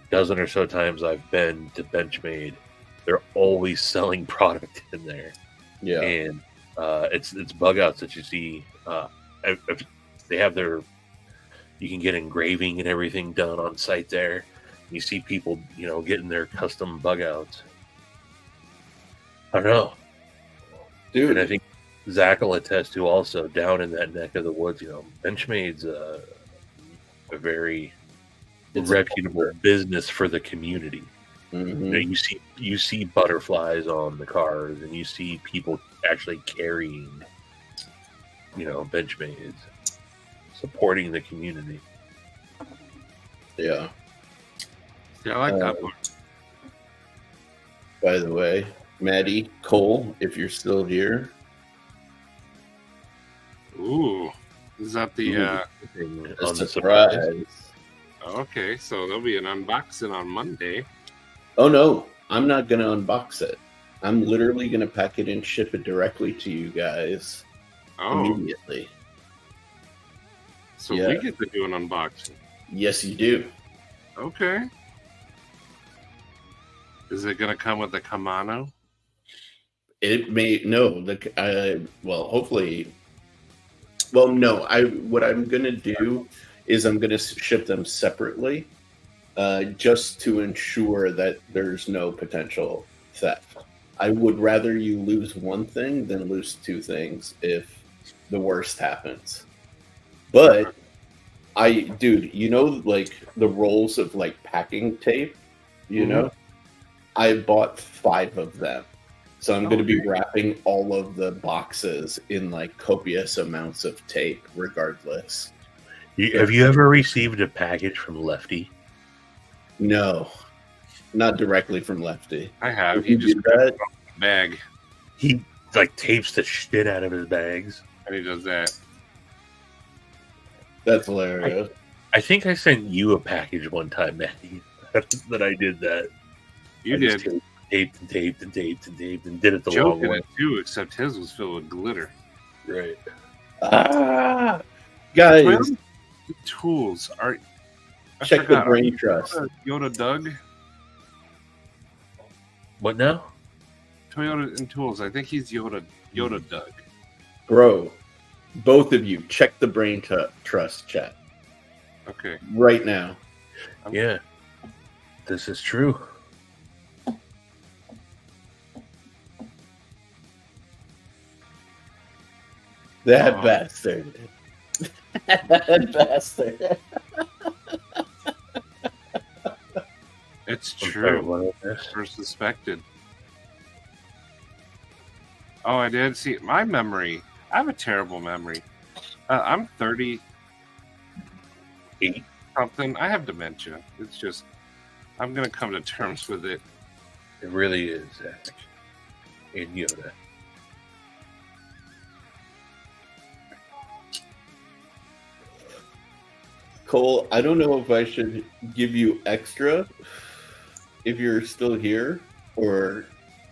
dozen or so times I've been to Benchmade, they're always selling product in there. Yeah, and it's bug outs that you see. They have you can get engraving and everything done on site there. You see people, getting their custom bug outs. I don't know, dude. And I think Zach will attest to also down in that neck of the woods. Benchmade's a very reputable business for the community. You see butterflies on the cars, and you see people actually carrying, Benchmades, supporting the community. Yeah. Yeah, I like that one. By the way, Maddie, Cole, if you're still here. Ooh. Is that the a surprise? Okay, so there'll be an unboxing on Monday. Oh no, I'm not gonna unbox it. I'm literally gonna pack it and ship it directly to you guys immediately. So we get to do an unboxing. Yes, you do. Okay. Is it gonna come with a Kamano? It may hopefully. Well, no. What I'm gonna do is I'm gonna ship them separately, just to ensure that there's no potential theft. I would rather you lose one thing than lose two things if the worst happens. But dude, you know, like the rolls of like packing tape, you know, I bought 5 of them. So I'm going to be wrapping all of the boxes in like copious amounts of tape regardless. Have you ever received a package from Lefty? No, not directly from Lefty. I have. He just that bag. He like tapes the shit out of his bags. And he does that. That's hilarious. I think I sent you a package one time, Matty, that I did that. You did. Taped and taped and taped and taped and did it the Joe long did way. it too, except his was filled with glitter. Right. Guys. Tools are. Check the brain trust. Yoda Doug. What now? Toyota and Tools. I think he's Yoda Doug. Bro, both of you, check the brain trust chat. Okay. Right now. Yeah. This is true. That bastard. That bastard. It's true. We're suspected. Oh, I did see my memory. I have a terrible memory. I'm 38 something. I have dementia. It's just I'm gonna come to terms with it. It really is, Zach. And Yoda. Cole, I don't know if I should give you extra if you're still here or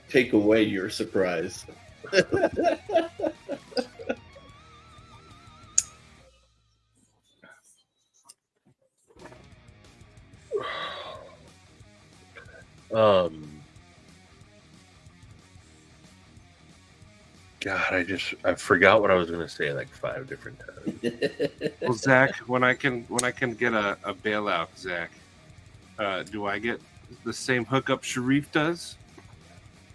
take away your surprise. God, I forgot what I was gonna say like 5 different times. Well, Zach, when I can get a bailout, Zach, do I get the same hookup Sharif does?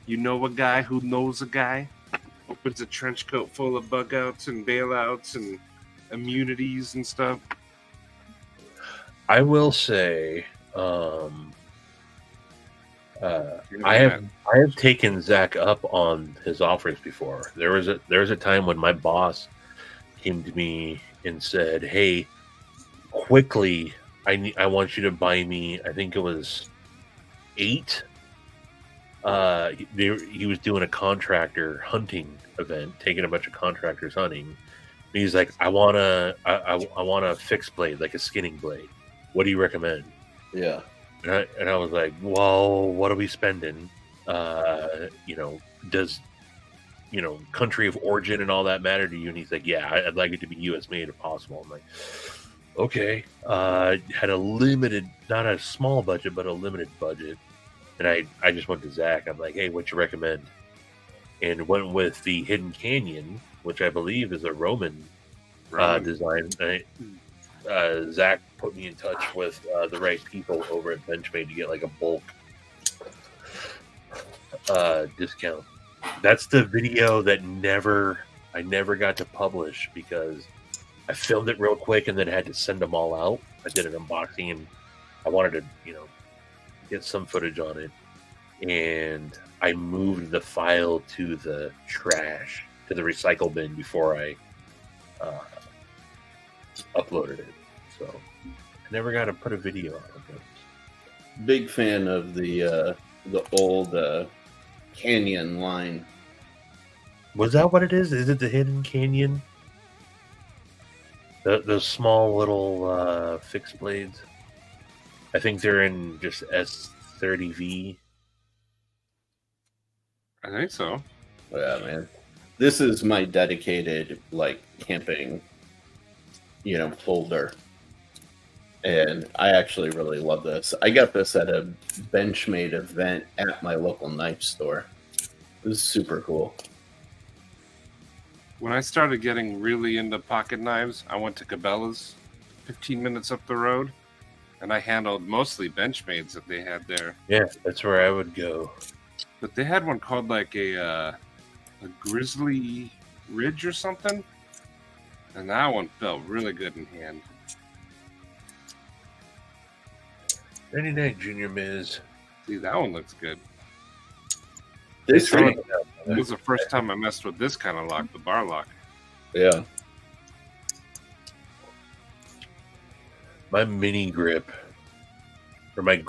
You know a guy who knows a guy? Opens a trench coat full of bug outs and bailouts and immunities and stuff. I will say, I have taken Zach up on his offers before. There was a time when my boss came to me and said, "Hey, quickly, I want you to buy me." I think it was 8. He was doing a contractor hunting event, taking a bunch of contractors hunting. And he's like, I want a fixed blade, like a skinning blade. What do you recommend? Yeah. And I was like, well, what are we spending? Does country of origin and all that matter to you? And he's like, yeah, I'd like it to be U.S. made if possible. I'm like, okay. Had a limited, not a small budget, but a limited budget. And I just went to Zach. I'm like, hey, what you recommend? And went with the Hidden Canyon, which I believe is a Roman design. Zach put me in touch with the right people over at Benchmade to get like a bulk discount. That's the video that I never got to publish because I filmed it real quick and then had to send them all out. I did an unboxing and I wanted to, get some footage on it. And I moved the file to the trash, to the recycle bin before I uploaded it. So I never got to put a video out of it. Big fan of the old Canyon line. Was that what it is? Is it the Hidden Canyon? Those small little fixed blades. I think they're in just S30V. I think so. Yeah, man. This is my dedicated camping, folder. And I actually really love this. I got this at a Benchmade event at my local knife store. It was super cool. When I started getting really into pocket knives, I went to Cabela's 15 minutes up the road, and I handled mostly Benchmades that they had there. Yeah, that's where I would go. But they had one called like a Grizzly Ridge or something, and that one felt really good in hand. Any night, Junior Miz. See, that one looks good. This This was the first time I messed with this kind of lock, the bar lock. Yeah. My mini grip, or my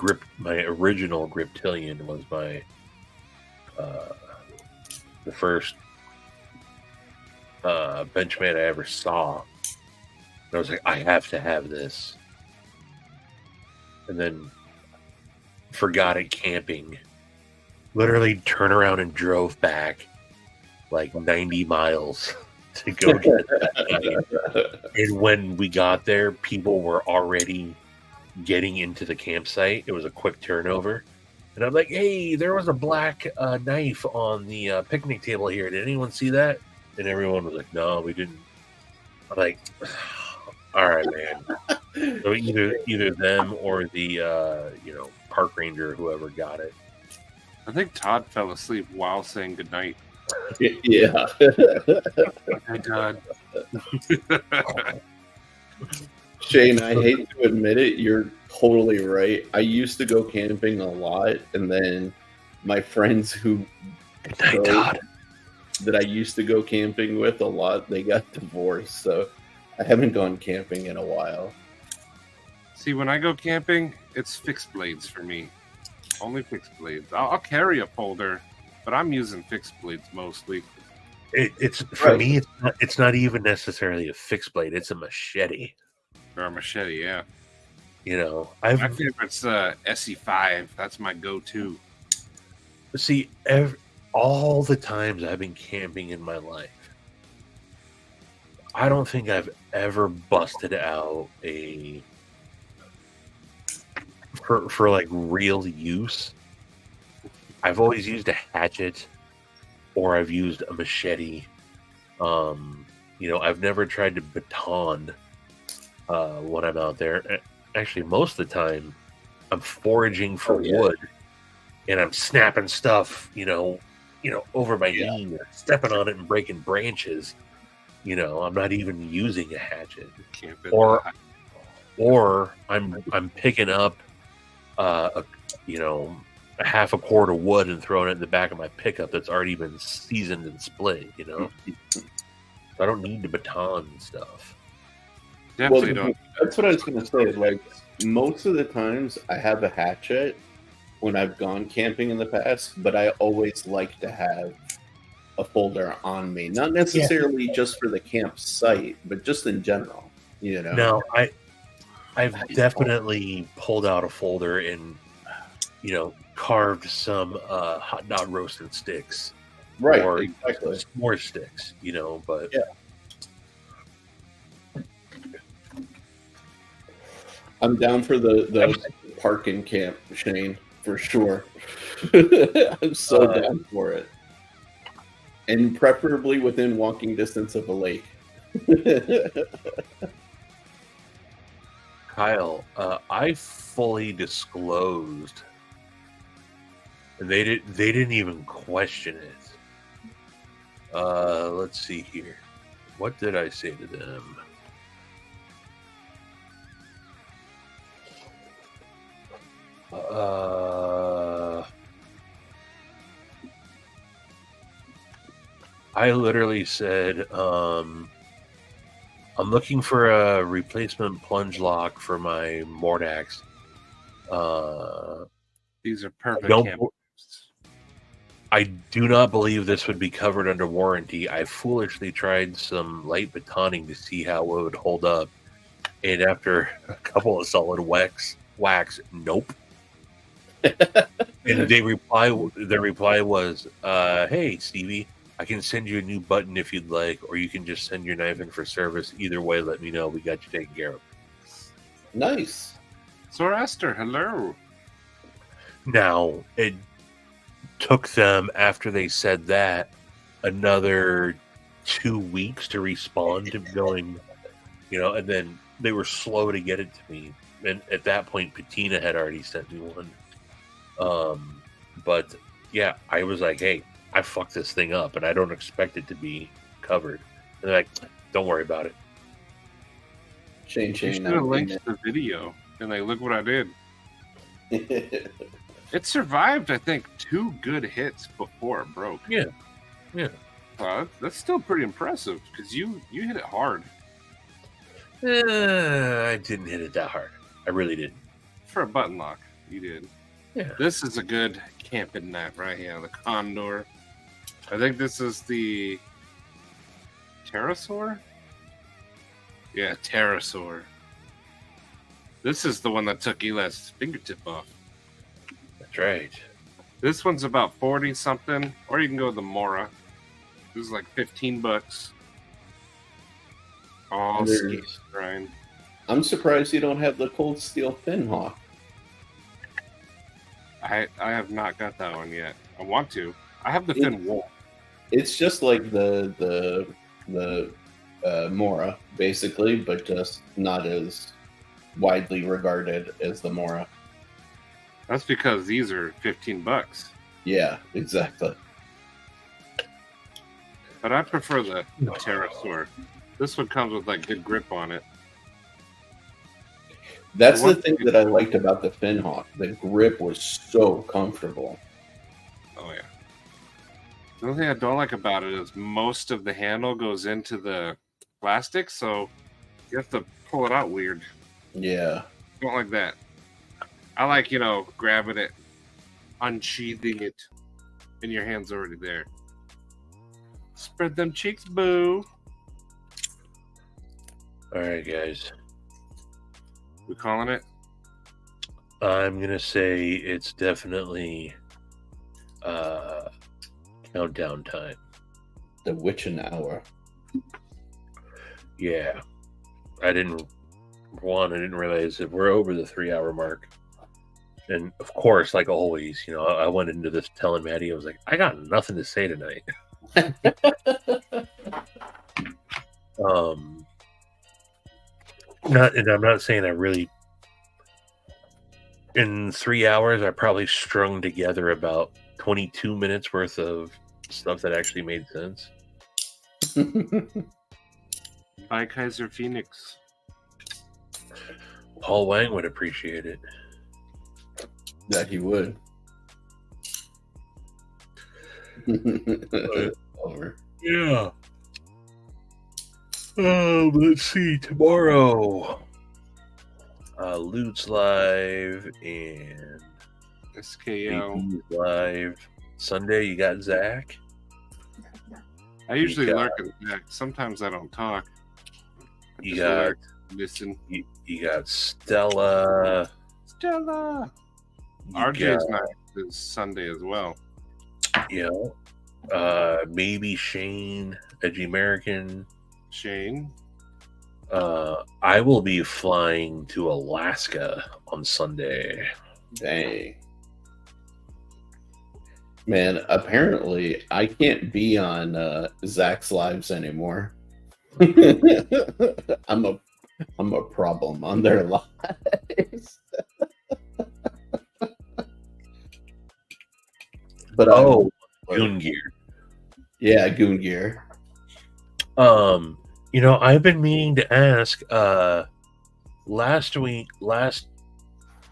original Griptilian was my the first Benchmade I ever saw. And I was like, I have to have this. And then forgot it camping. Literally turned around and drove back like 90 miles to go get that. And when we got there, people were already getting into the campsite. It was a quick turnover. And I'm like, hey, there was a black knife on the picnic table here. Did anyone see that? And everyone was like, no, we didn't. I'm like, all right, man. So either them or the park ranger, whoever got it. I think Todd fell asleep while saying goodnight. Yeah. My God. Shane, I hate to admit it, you're totally right. I used to go camping a lot, and then my friends that I used to go camping with a lot, they got divorced, so I haven't gone camping in a while. See, when I go camping, it's fixed blades for me. Only fixed blades. I'll carry a folder, but I'm using fixed blades mostly. It's for me. It's not even necessarily a fixed blade. It's a machete. Or a machete, yeah. You know, my favorite's SE5. That's my go-to. See, all the times I've been camping in my life, I don't think I've ever busted out for like real use. I've always used a hatchet, or I've used a machete. I've never tried to baton when I'm out there. Actually, most of the time, I'm foraging for wood, and I'm snapping stuff, over my knee, or stepping on it and breaking branches. I'm not even using a hatchet, or I'm picking up a half a cord of wood and throwing it in the back of my pickup that's already been seasoned and split. I don't need to baton stuff. Definitely don't. That's what I was going to say. Like, most of the times I have a hatchet when I've gone camping in the past, but I always like to have a folder on me. Not necessarily just for the campsite, but just in general, No, I've definitely pulled out a folder and, carved some hot dog roasting sticks. Right, or exactly. S'more sticks, but... Yeah. I'm down for the park and camp, Shane, for sure. I'm so down for it. And preferably within walking distance of a lake. Kyle, I fully disclosed. They didn't even question it. Let's see here. What did I say to them? I literally said, I'm looking for a replacement plunge lock for my Mordax. These are perfect camp. I do not believe this would be covered under warranty. I foolishly tried some light batoning to see how it would hold up. And after a couple of solid wax, nope. And their reply was, hey, Stevie, I can send you a new button if you'd like, or you can just send your knife in for service. Either way, let me know. We got you taken care of. Nice. Zoroaster, hello. Now, it took them, after they said that, another 2 weeks to respond to going, and then they were slow to get it to me. And at that point, Patina had already sent me one. But, yeah, I was like, hey, I fucked this thing up, and I don't expect it to be covered. And they're like, don't worry about it. You should have linked the video, and like, look what I did. It survived, I think, 2 good hits before it broke. Yeah, yeah. That's still pretty impressive because you hit it hard. I didn't hit it that hard. I really didn't. For a button lock, you did. Yeah. This is a good camping net right here, the Condor. I think this is the pterosaur? Yeah, pterosaur. This is the one that took Eli's fingertip off. That's right. This one's about 40 something, or you can go with the Mora. This is like $15. All skate grind. I'm surprised you don't have the Cold Steel Fin Hawk. I have not got that one yet. I want to. I have the Fin Wolf. It's just like the Mora, basically, but just not as widely regarded as the Mora. That's because these are $15. Yeah, exactly. But I prefer the pterosaur. This one comes with like good grip on it. That's the thing that I liked about the Fin Hawk. The grip was so comfortable. Oh yeah. The only thing I don't like about it is most of the handle goes into the plastic, so you have to pull it out weird. Yeah. Don't like that. I like, grabbing it, unsheathing it, and your hand's already there. Spread them cheeks, boo. All right, guys. We calling it? I'm gonna say it's definitely countdown time. The witching hour. Yeah, I didn't realize that we're over the 3-hour mark. And of course, like always, I went into this telling Maddie, I was like, I got nothing to say tonight. I'm not saying I really. In 3 hours, I probably strung together about 22 minutes worth of stuff that actually made sense. By Kaiser Phoenix. Paul Wang would appreciate it. That he would. Over. Yeah. Let's see. Tomorrow, Loot's live and SKO AP's live. Sunday, you got Zach. I usually lurk in back. Sometimes I don't talk. You got listen. You got Stella. RJ's night is Sunday as well. Maybe Shane, Edgy American. Shane. I will be flying to Alaska on Sunday. Dang. Man, apparently I can't be on Zach's lives anymore. I'm a problem on their lives. But Goon Gear. Yeah, Goon Gear. I've been meaning to ask. Last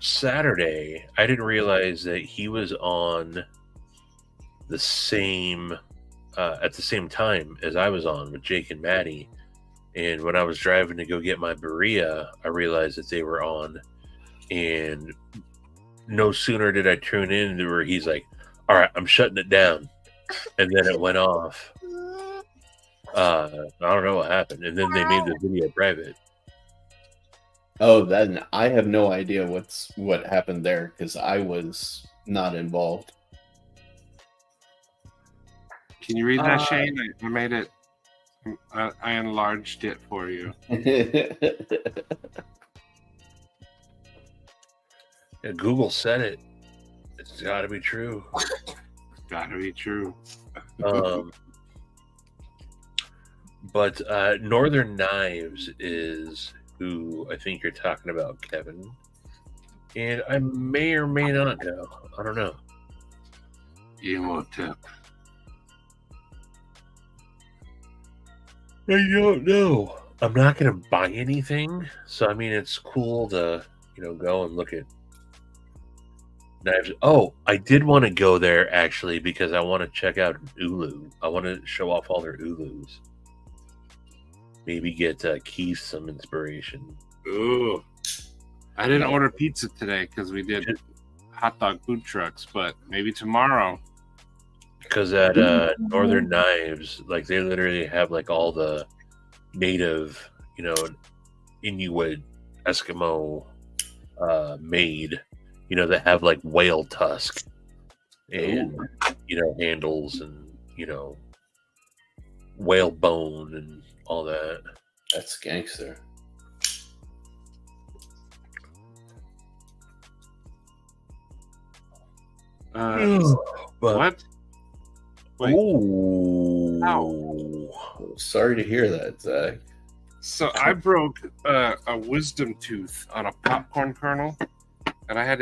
Saturday, I didn't realize that he was on the same at the same time as I was on with Jake and Maddie. And when I was driving to go get my Berea, I realized that they were on. And no sooner did I tune in to where he's like, all right, I'm shutting it down. And then it went off. I don't know what happened. And then they made the video private. Oh, then I have no idea what happened there because I was not involved. Can you read that, Shane? I made it. I enlarged it for you. Yeah, Google said it. It's got to be true. It's got to be true. But Northern Knives is who I think you're talking about, Kevin. And I may or may not go. I don't know. Emo tip. I don't know. I'm not gonna buy anything, so I mean, it's cool to go and look at knives. Oh, I did want to go there actually because I want to check out Ulu. I want to show off all their Ulus. Maybe get Keith some inspiration. Ooh, I didn't order pizza today because we did hot dog food trucks, but maybe tomorrow. Because at Northern Knives, like they literally have like all the native, Inuit, Eskimo made, that have like whale tusk and handles and whale bone and all that. That's gangster. What? Wait. Oh, sorry to hear that, Zach. So I broke a wisdom tooth on a popcorn kernel, and I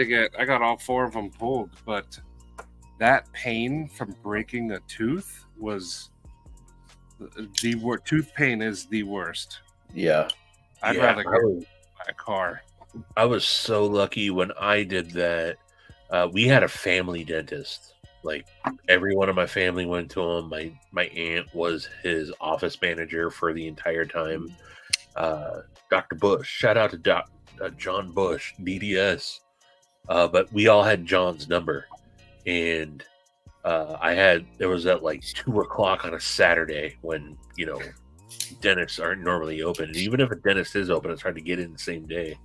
got all 4 of them pulled. But that pain from breaking a tooth was the worst. Tooth pain is the worst. Yeah, I'd rather go buy a car. I was so lucky when I did that. We had a family dentist. Like every one of my family went to him. My aunt was his office manager for the entire time. Dr. Bush, shout out to John Bush, DDS. But we all had John's number, and there was at like 2:00 on a Saturday when dentists aren't normally open, and even if a dentist is open, it's hard to get in the same day.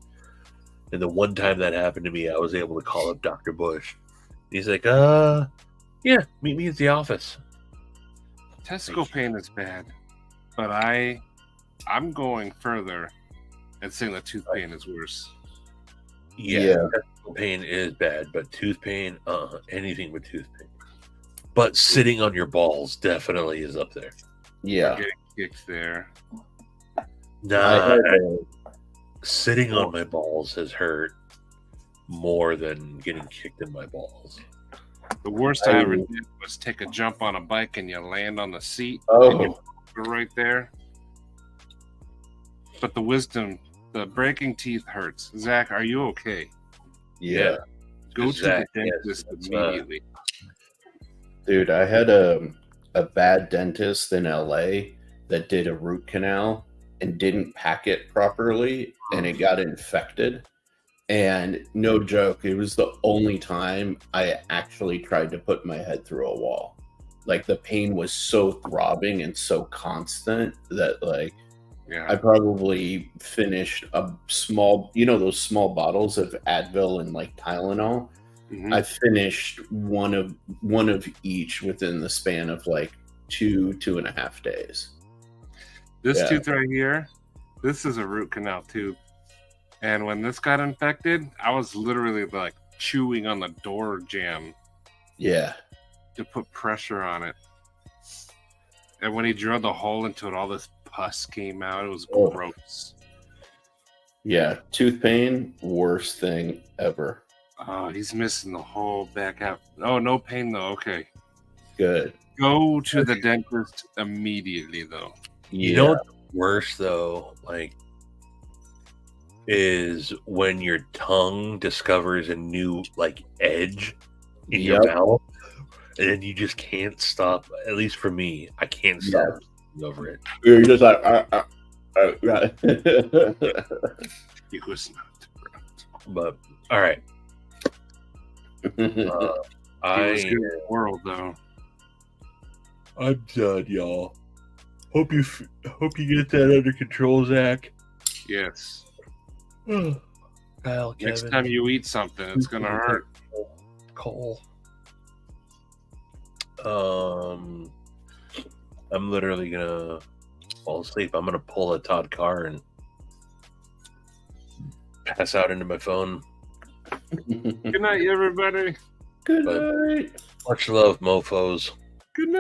And the one time that happened to me, I was able to call up Dr. Bush. He's like, yeah, meet me at the office. Testicle pain is bad, but I'm going further and saying that tooth pain is worse. Yeah. Testicle pain is bad, but tooth pain, anything but tooth pain. But sitting on your balls definitely is up there. Yeah. Getting kicked there. Nah, sitting on my balls has hurt more than getting kicked in my balls. The worst I ever did was take a jump on a bike and you land on the seat. Oh. And you're right there. But the breaking teeth hurts. Zach, are you okay? Yeah. Go Zach, to the dentist immediately. Dude, I had a bad dentist in LA that did a root canal and didn't pack it properly, and it got infected. And no joke, it was the only time I actually tried to put my head through a wall. Like the pain was so throbbing and so constant that I probably finished a small, those small bottles of Advil and like Tylenol. Mm-hmm. I finished one of each within the span of like 2.5 days. This tooth right here, this is a root canal tooth. And when this got infected, I was literally like chewing on the door jamb. Yeah. To put pressure on it. And when he drilled the hole into it, all this pus came out. It was gross. Yeah. Tooth pain, worst thing ever. Oh, he's missing the whole back half. Oh, no pain though. Okay. Good. Go to the dentist immediately though. You know what's worse though? Is when your tongue discovers a new edge in your mouth, and then you just can't stop. At least for me, I can't stop over it. You're just like, it was not. But all right, world though. I'm done, y'all. Hope you get that under control, Zach. Yes. Kyle, next Kevin. time you eat something, it's gonna hurt. Cole. I'm literally gonna fall asleep. I'm gonna pull a Todd car and pass out into my phone. Good night, everybody. Good night. Much love, mofos.